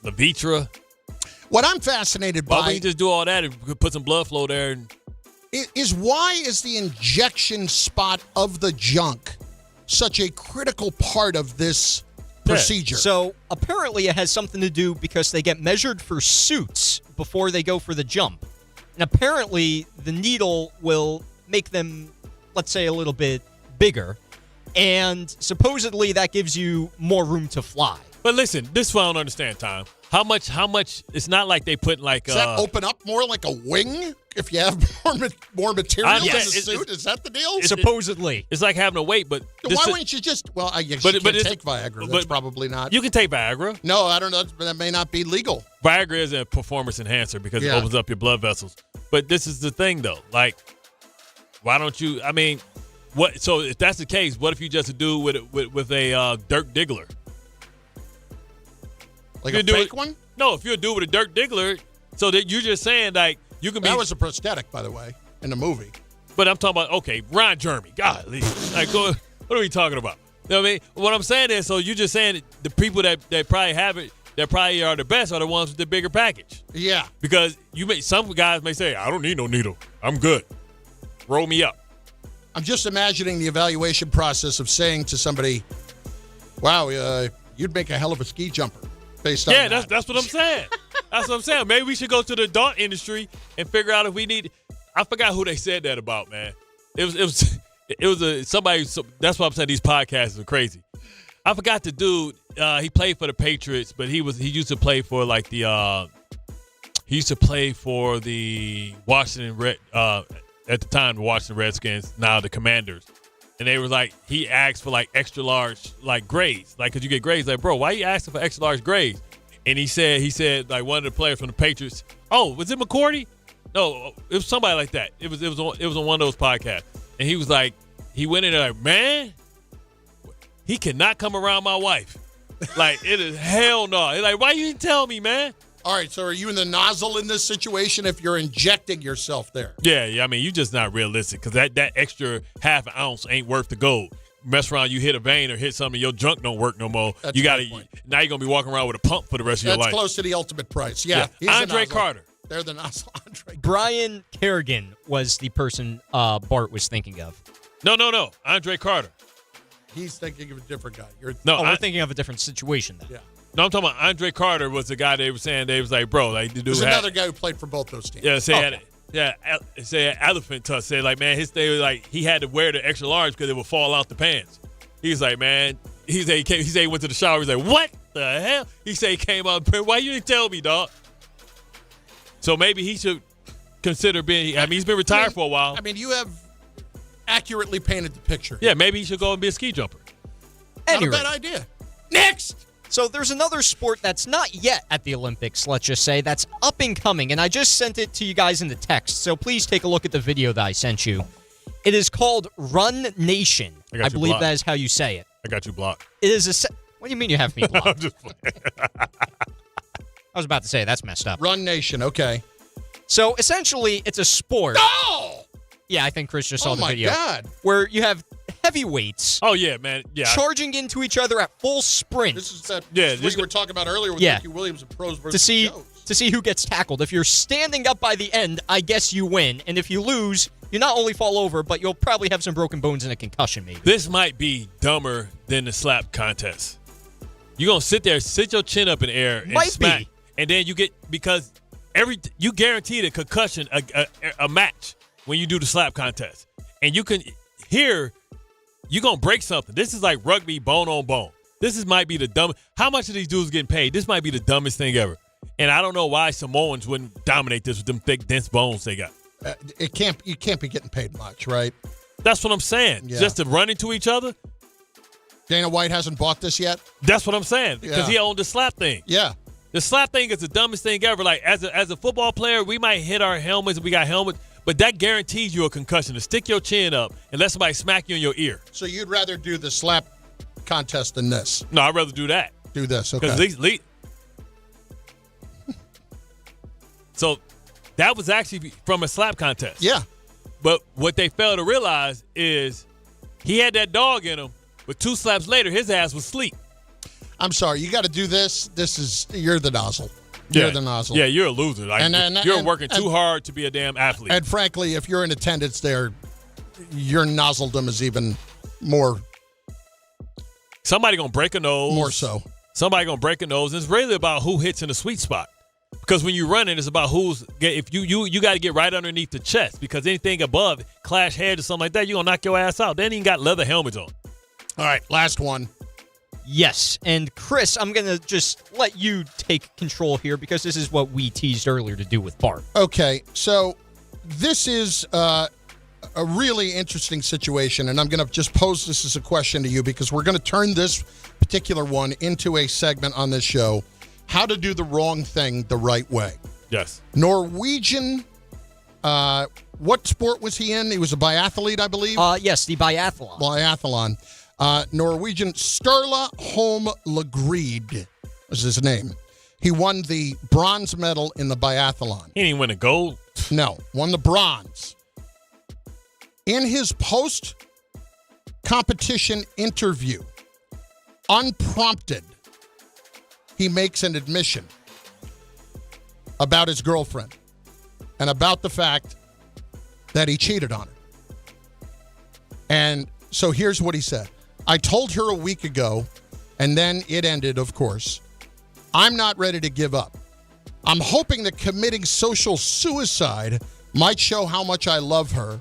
Levitra. What I'm fascinated by... Why wouldn't you just do all that and put some blood flow there? Why is the injection spot of the junk such a critical part of this procedure? So apparently it has something to do because they get measured for suits before they go for the jump. And apparently the needle will make them, let's say, a little bit bigger. And supposedly that gives you more room to fly. But listen, this is what I don't understand, Tom. How much, it's not like they put like... Does that open up more like a wing if you have more material in the suit? Is that the deal? Supposedly. It's like having a weight, but... Why wouldn't you just... Well, I guess you can take Viagra. That's probably not... You can take Viagra. No, I don't know. That may not be legal. Viagra is a performance enhancer because it opens up your blood vessels. But this is the thing, though. Like, why don't you... I mean, what? So if that's the case, what if you just do with a Dirk Diggler? Like a fake one? No, if you're a dude with a Dirk Diggler, so that you're just saying, like, you can be... That was a prosthetic, by the way, in the movie. But I'm talking about, okay, Ron Jeremy. Golly. Like, what are we talking about? You know what I mean? What I'm saying is, so you're just saying the people that probably have it, that probably are the best, are the ones with the bigger package. Yeah. Because some guys may say, I don't need no needle. I'm good. Roll me up. I'm just imagining the evaluation process of saying to somebody, wow, you'd make a hell of a ski jumper. Based on that's what I'm saying. That's what I'm saying. Maybe we should go to the dart industry and figure out if we need. I forgot who they said that about, man. It was somebody. That's why I'm saying these podcasts are crazy. I forgot the dude. He played for the Patriots, but he used to play for like the. He used to play for the Washington Red. At the time, the Washington Redskins. Now the Commanders. And they were like, he asked for like extra large like grades, like, cause you get grades. Like, bro, why are you asking for extra large grades? And he said like one of the players from the Patriots. Oh, was it McCourty? No, it was somebody like that. It was on one of those podcasts. And he was like, he went in there like, man, he cannot come around my wife. Like, it is hell no. He's like, why you didn't tell me, man? All right, so are you in the nozzle in this situation if you're injecting yourself there? Yeah. I mean, you're just not realistic because that extra half an ounce ain't worth the gold. Mess around, you hit a vein or hit something, your junk don't work no more. That's now you're gonna be walking around with a pump for the rest of your life. That's close to the ultimate price. Yeah. Andre Carter. They're the nozzle. Andre Carter. Brian Kerrigan was the person Bart was thinking of. No. Andre Carter. He's thinking of a different guy. We're thinking of a different situation then. Yeah. No, I'm talking about Andre Carter was the guy they were saying, they was like, bro, like the dude There's another guy who played for both those teams. Say elephant tusk. Said like, man, his day was like he had to wear the extra large because it would fall out the pants. He's like, man, he said he went to the shower. He's like, what the hell? He said he came out. Why you didn't tell me, dog? So maybe he should consider being. I mean, he's been retired for a while. I mean, you have accurately painted the picture. Yeah, maybe he should go and be a ski jumper. Not a bad idea. Next. So there's another sport that's not yet at the Olympics, let's just say, that's up and coming, and I just sent it to you guys in the text, so please take a look at the video that I sent you. It is called Run Nation. I believe blocked. that is how you say it. I got you blocked. It is what do you mean you have me blocked? I'm just playing. I was about to say, that's messed up. Run Nation, okay. So essentially, it's a sport. Oh! Yeah, I think Chris just saw the video. Oh, my God. Where you have heavyweights. Oh, yeah, man. Yeah. Charging into each other at full sprint. This is what you were talking about earlier with Ricky Williams and pros versus to see who gets tackled. If you're standing up by the end, I guess you win. And if you lose, you not only fall over, but you'll probably have some broken bones and a concussion maybe. This might be dumber than the slap contest. You're going to sit there, sit your chin up in the air and smack. And then you get, because you guaranteed a concussion, a match when you do the slap contest. And you can hear, you're going to break something. This is like rugby bone on bone. This might be the dumbest. How much are these dudes getting paid? This might be the dumbest thing ever. And I don't know why Samoans wouldn't dominate this with them thick, dense bones they got. You can't be getting paid much, right? That's what I'm saying. Yeah. Just to run into each other. Dana White hasn't bought this yet? That's what I'm saying. Because he owned the slap thing. Yeah. The slap thing is the dumbest thing ever. Like, as a football player, we might hit our helmets. We got helmets. But that guarantees you a concussion. To stick your chin up and let somebody smack you in your ear. So you'd rather do the slap contest than this? No, I'd rather do that. Do this, okay. Because so that was actually from a slap contest. Yeah. But what they failed to realize is he had that dog in him, but 2 slaps later, his ass was asleep. I'm sorry. You got to do this. You're the nozzle. You're the nozzle. Yeah, you're a loser. Like, you're working too hard to be a damn athlete. And frankly, if you're in attendance there, your nozzledom is even more. Somebody going to break a nose. More so. Somebody going to break a nose. And it's really about who hits in the sweet spot. Because when you're running, it's about if you got to get right underneath the chest, because anything above, clash head or something like that, you're going to knock your ass out. They ain't even got leather helmets on. All right, last one. Yes, and Chris, I'm going to just let you take control here because this is what we teased earlier to do with Bart. Okay, so this is a really interesting situation, and I'm going to just pose this as a question to you because we're going to turn this particular one into a segment on this show. How to do the wrong thing the right way. Yes. Norwegian, what sport was he in? He was a biathlete, I believe? Yes, the biathlon. Norwegian Sturla Holm Legreed was his name. He won the bronze medal in the biathlon. He didn't win a gold? No, won the bronze. In his post-competition interview, unprompted, he makes an admission about his girlfriend and about the fact that he cheated on her. And so here's what he said. I told her a week ago, and then it ended, of course. I'm not ready to give up. I'm hoping that committing social suicide might show how much I love her.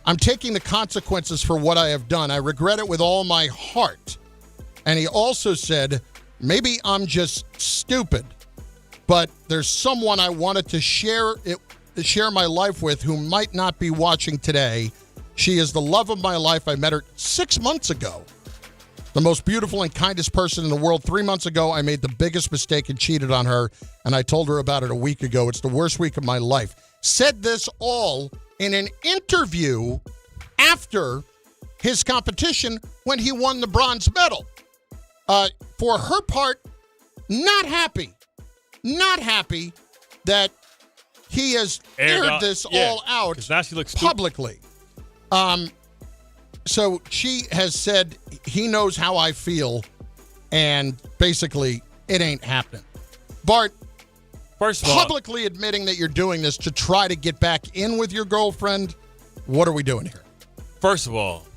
I'm taking the consequences for what I have done. I regret it with all my heart. And he also said, maybe I'm just stupid, but there's someone I wanted to share my life with who might not be watching today. She is the love of my life. I met her 6 months ago. The most beautiful and kindest person in the world. 3 months ago, I made the biggest mistake and cheated on her, and I told her about it a week ago. It's the worst week of my life. Said this all in an interview after his competition when he won the bronze medal. For her part, not happy that he has aired this all out now she looks publicly. So she has said, he knows how I feel, and basically, it ain't happening. Bart, first of all, publicly admitting that you're doing this to try to get back in with your girlfriend, what are we doing here? First of all,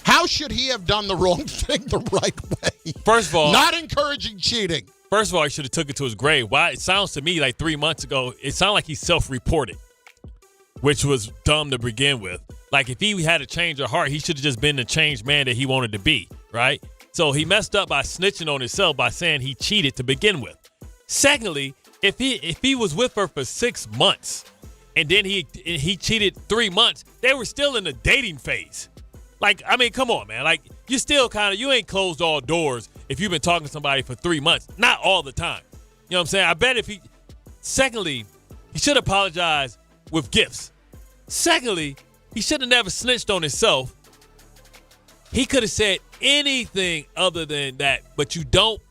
how should he have done the wrong thing the right way? First of all, not encouraging cheating. First of all, he should have took it to his grave. Why? It sounds to me like 3 months ago, it sounded like he self-reported, which was dumb to begin with. Like, if he had a change of heart, he should have just been the changed man that he wanted to be. right? So he messed up by snitching on himself by saying he cheated to begin with. Secondly, if he was with her for 6 months and then he cheated 3 months, they were still in the dating phase. Like, I mean, come on, man. Like, you still you ain't closed all doors if you've been talking to somebody for 3 months. Not all the time. You know what I'm saying? I bet secondly, he should apologize with gifts. Secondly, he should have never snitched on himself. He could have said anything other than that, but you don't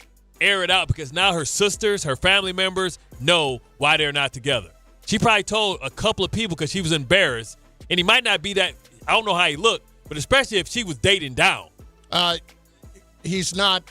air it out because now her sisters, her family members know why they're not together. She probably told a couple of people because she was embarrassed, and he might not be that, I don't know how he looked, but especially if she was dating down. He's not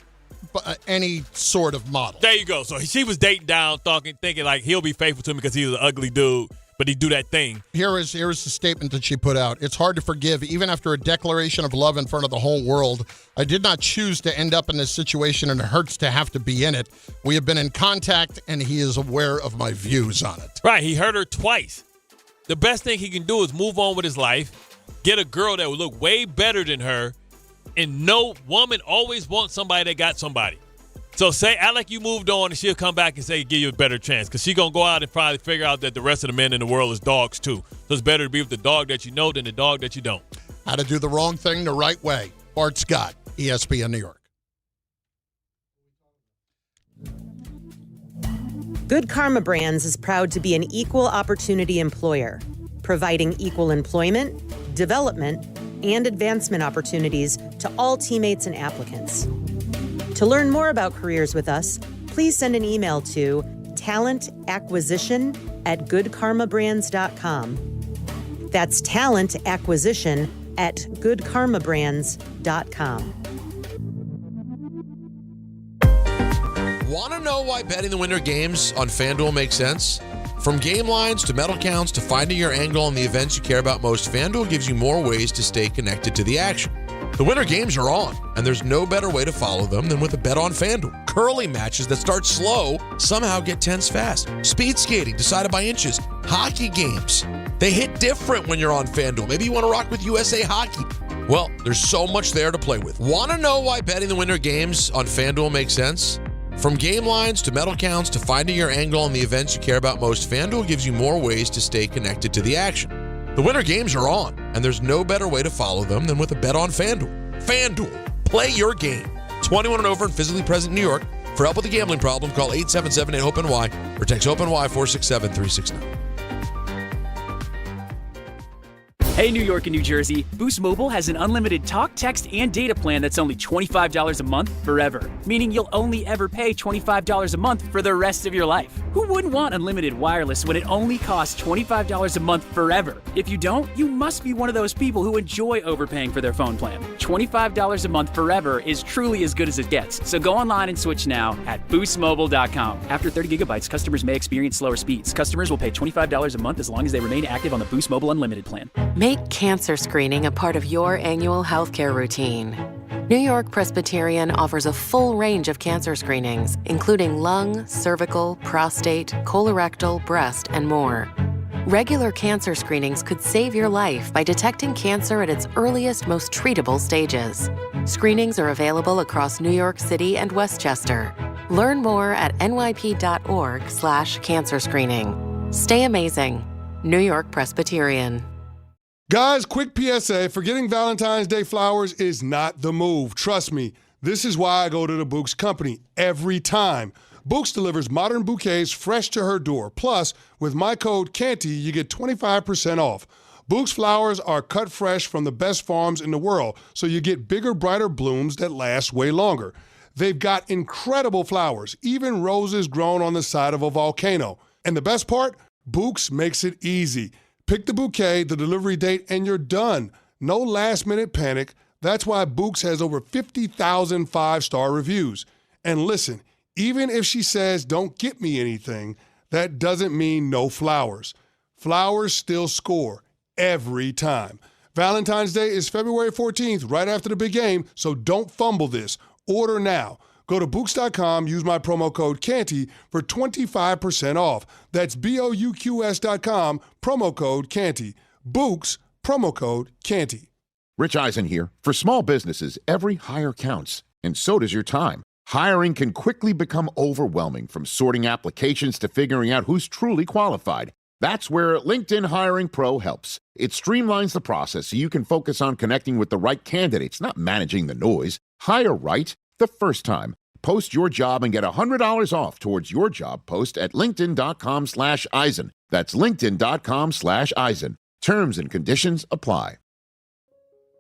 any sort of model. There you go. So she was dating down, thinking like he'll be faithful to me because he's an ugly dude, but he do that thing. Here is the statement that she put out. It's hard to forgive, even after a declaration of love in front of the whole world. I did not choose to end up in this situation, and it hurts to have to be in it. We have been in contact, and he is aware of my views on it. Right. He hurt her twice. The best thing he can do is move on with his life, get a girl that would look way better than her, and no woman always wants somebody that got somebody. So act like you moved on, and she'll come back and say, give you a better chance. Because she's going to go out and probably figure out that the rest of the men in the world is dogs, too. So it's better to be with the dog that you know than the dog that you don't. How to do the wrong thing the right way. Bart Scott, ESPN New York. Good Karma Brands is proud to be an equal opportunity employer, providing equal employment, development, and advancement opportunities to all teammates and applicants. To learn more about careers with us, please send an email to talentacquisition@goodkarmabrands.com. That's talentacquisition@goodkarmabrands.com. Want to know why betting the winter games on FanDuel makes sense? From game lines to medal counts to finding your angle on the events you care about most, FanDuel gives you more ways to stay connected to the action. The winter games are on, and there's no better way to follow them than with a bet on FanDuel. Curling matches that start slow somehow get tense fast. Speed skating decided by inches. Hockey games, they hit different when you're on FanDuel. Maybe you want to rock with USA Hockey. Well, there's so much there to play with. Want to know why betting the winter games on FanDuel makes sense? From game lines to medal counts to finding your angle on the events you care about most, FanDuel gives you more ways to stay connected to the action. The winter games are on, and there's no better way to follow them than with a bet on FanDuel. FanDuel, play your game. 21 and over and physically present in New York. For help with a gambling problem, call 877-8-HOPE-NY or text HOPE-NY 467-369. Hey, New York and New Jersey, Boost Mobile has an unlimited talk, text, and data plan that's only $25 a month forever, meaning you'll only ever pay $25 a month for the rest of your life. Who wouldn't want unlimited wireless when it only costs $25 a month forever? If you don't, you must be one of those people who enjoy overpaying for their phone plan. $25 a month forever is truly as good as it gets, so go online and switch now at boostmobile.com. After 30 gigabytes, customers may experience slower speeds. Customers will pay $25 a month as long as they remain active on the Boost Mobile Unlimited plan. Make cancer screening a part of your annual healthcare routine. New York Presbyterian offers a full range of cancer screenings, including lung, cervical, prostate, colorectal, breast, and more. Regular cancer screenings could save your life by detecting cancer at its earliest, most treatable stages. Screenings are available across New York City and Westchester. Learn more at nyp.org/cancer screening. Stay amazing. New York Presbyterian. Guys, quick PSA, forgetting Valentine's Day flowers is not the move. Trust me, this is why I go to the Bouqs company every time. Bouqs delivers modern bouquets fresh to her door. Plus, with my code CANTY, you get 25% off. Bouqs flowers are cut fresh from the best farms in the world, so you get bigger, brighter blooms that last way longer. They've got incredible flowers, even roses grown on the side of a volcano. And the best part? Bouqs makes it easy. Pick the bouquet, the delivery date, and you're done. No last-minute panic. That's why Bouqs has over 50,000 five-star reviews. And listen, even if she says, don't get me anything, that doesn't mean no flowers. Flowers still score every time. Valentine's Day is February 14th, right after the big game, so don't fumble this. Order now. Go to Bouqs.com, use my promo code CANTY for 25% off. That's BOUQS.com, promo code CANTY. Bouqs, promo code CANTY. Rich Eisen here. For small businesses, every hire counts, and so does your time. Hiring can quickly become overwhelming, from sorting applications to figuring out who's truly qualified. That's where LinkedIn Hiring Pro helps. It streamlines the process so you can focus on connecting with the right candidates, not managing the noise. Hire right the first time. Post your job and get $100 off towards your job post at linkedin.com/Eisen. That's linkedin.com/Eisen. Terms and conditions apply.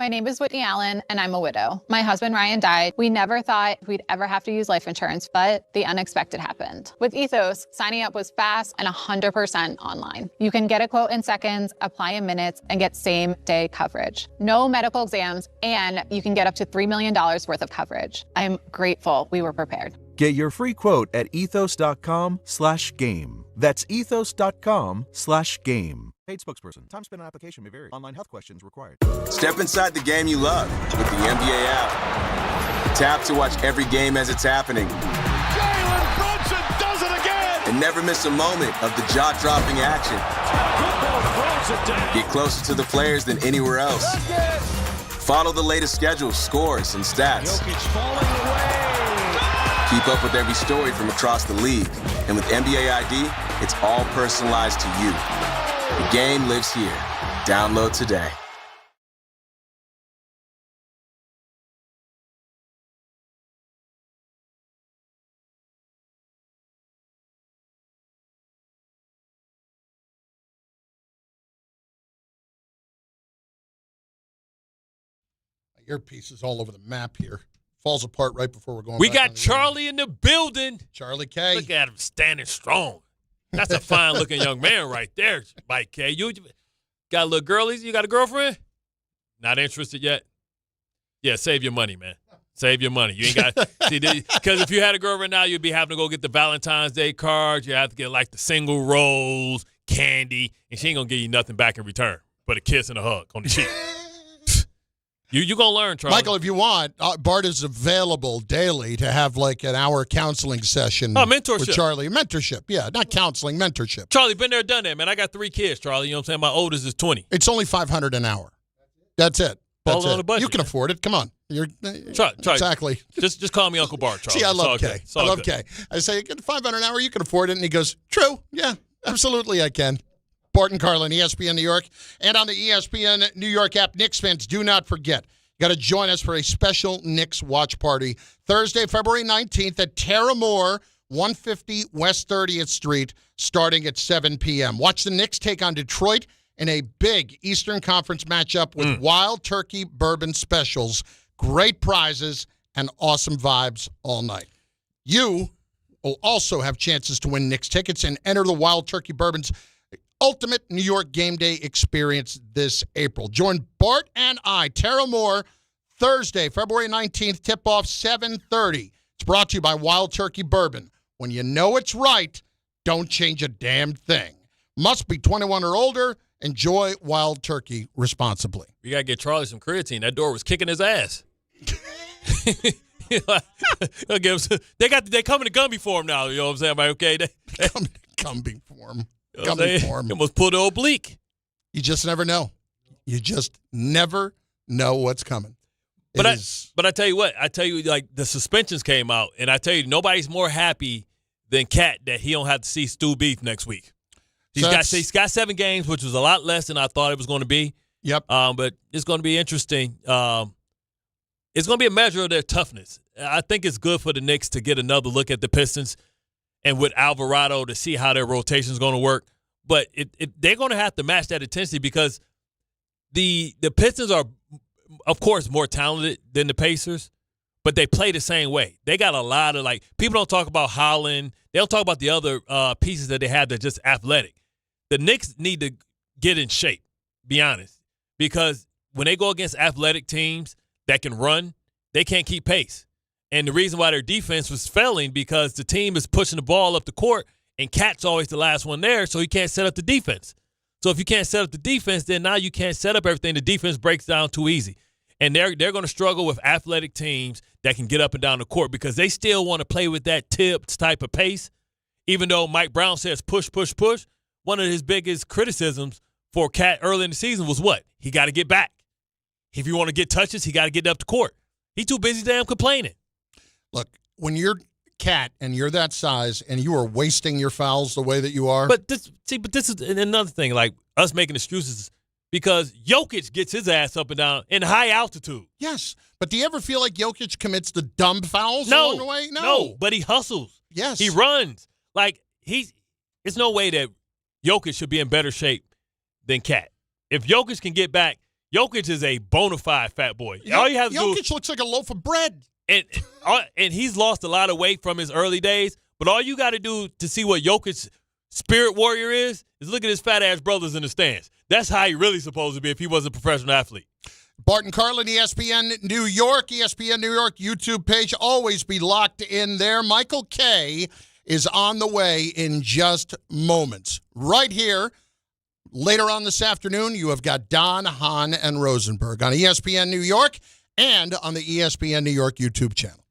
My name is Whitney Allen, and I'm a widow. My husband, Ryan, died. We never thought we'd ever have to use life insurance, but the unexpected happened. With Ethos, signing up was fast and 100% online. You can get a quote in seconds, apply in minutes, and get same-day coverage. No medical exams, and you can get up to $3 million worth of coverage. I'm grateful we were prepared. Get your free quote at ethos.com/game. That's ethos.com/game. Paid spokesperson. Time spent on application may vary. Online health questions required. Step inside the game you love with the NBA app. Tap to watch every game as it's happening. Jalen Brunson does it again! And never miss a moment of the jaw-dropping action. Get closer to the players than anywhere else. Follow the latest schedules, scores, and stats. Keep up with every story from across the league. And with NBA ID, it's all personalized to you. The game lives here. Download today. My earpiece is all over the map here. Falls apart right before we're going. We got Charlie in the building. Charlie K. Look at him standing strong. That's a fine-looking young man right there, Mike K. You got a little girlies? You got a girlfriend? Not interested yet? Yeah, save your money, man. Save your money. You ain't got because if you had a girlfriend now, you'd be having to go get the Valentine's Day cards. You have to get like the single rose, candy, and she ain't gonna give you nothing back in return but a kiss and a hug on the cheek. You gonna learn, Charlie. Michael, if you want, Bart is available daily to have like an hour counseling session. Mentorship. With Charlie. Mentorship, yeah. Not counseling, mentorship. Charlie, been there, done that, man. I got 3 kids, Charlie. You know what I'm saying? My oldest is 20. It's only $500 an hour. That's it. That's All on it. the budget. You can afford it. Come on. Charlie, exactly. Just call me Uncle Bart, Charlie. See, I love K. I love good. K. I say, get $500 an hour, you can afford it. And he goes, true. Yeah, absolutely I can. Bart Carlin, ESPN New York. And on the ESPN New York app, Knicks fans, do not forget. Got to join us for a special Knicks watch party Thursday, February 19th at Terra Moore, 150 West 30th Street, starting at 7 p.m. Watch the Knicks take on Detroit in a big Eastern Conference matchup with Wild Turkey Bourbon specials, great prizes, and awesome vibes all night. You will also have chances to win Knicks tickets and enter the Wild Turkey Bourbon's ultimate New York game day experience this April. Join Bart and I, Terra Moore, Thursday, February 19th, tip-off 7:30. It's brought to you by Wild Turkey Bourbon. When you know it's right, don't change a damn thing. Must be 21 or older. Enjoy Wild Turkey responsibly. We got to get Charlie some creatine. That door was kicking his ass. They coming to Gumby for him now. You know what I'm saying? Like, okay, Gumby for him. You know Gumby for him. You almost pulled the oblique. You just never know. You just never know what's coming. But I tell you what, like the suspensions came out, and I tell you, nobody's more happy than Cat that he don't have to see Stu Beef next week. He's got 7 games, which was a lot less than I thought it was going to be. Yep. But it's going to be interesting. It's going to be a measure of their toughness. I think it's good for the Knicks to get another look at the Pistons and with Alvarado to see how their rotation is going to work. But they're going to have to match that intensity because the Pistons are, of course, more talented than the Pacers, but they play the same way. They got a lot of, like, people don't talk about Holland. They don't talk about the other pieces that they have that are just athletic. The Knicks need to get in shape, be honest, because when they go against athletic teams that can run, they can't keep pace. And the reason why their defense was failing because the team is pushing the ball up the court, and Cat's always the last one there, so he can't set up the defense. So if you can't set up the defense, then now you can't set up everything. The defense breaks down too easy. And they're going to struggle with athletic teams that can get up and down the court because they still want to play with that tipped type of pace. Even though Mike Brown says push, push, push, one of his biggest criticisms for Cat early in the season was what? He got to get back. if you want to get touches, he got to get up to court. He's too busy damn complaining. Look, when you're Cat and you're that size and you are wasting your fouls the way that you are. But this is another thing, like us making excuses because Jokic gets his ass up and down in high altitude. Yes, but do you ever feel like Jokic commits the dumb fouls along the way? No, but he hustles. Yes. He runs. Like, it's no way that Jokic should be in better shape than Cat. If Jokic can get back, Jokic is a bona fide fat boy. All you have to do Jokic looks like a loaf of bread. And he's lost a lot of weight from his early days, but all you got to do to see what Jokic's spirit warrior is look at his fat-ass brothers in the stands. That's how he really supposed to be if he was a professional athlete. Bart Carlin, ESPN New York YouTube page. Always be locked in there. Michael K. is on the way in just moments. Right here, later on this afternoon, you have got Don, Hahn, and Rosenberg on ESPN New York and on the ESPN New York YouTube channel.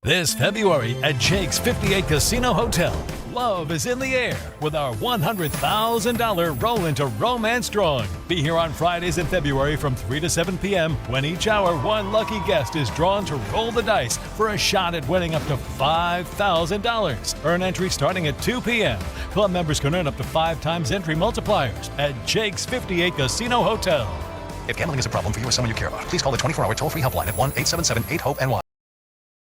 This February at Jake's 58 Casino Hotel, love is in the air with our $100,000 Roll into Romance drawing. Be here on Fridays in February from 3 to 7 p.m. when each hour one lucky guest is drawn to roll the dice for a shot at winning up to $5,000. Earn entry starting at 2 p.m. Club members can earn up to 5 times entry multipliers at Jake's 58 Casino Hotel. If gambling is a problem for you or someone you care about, please call the 24-hour toll-free helpline at 1-877-8-HOPE-NY.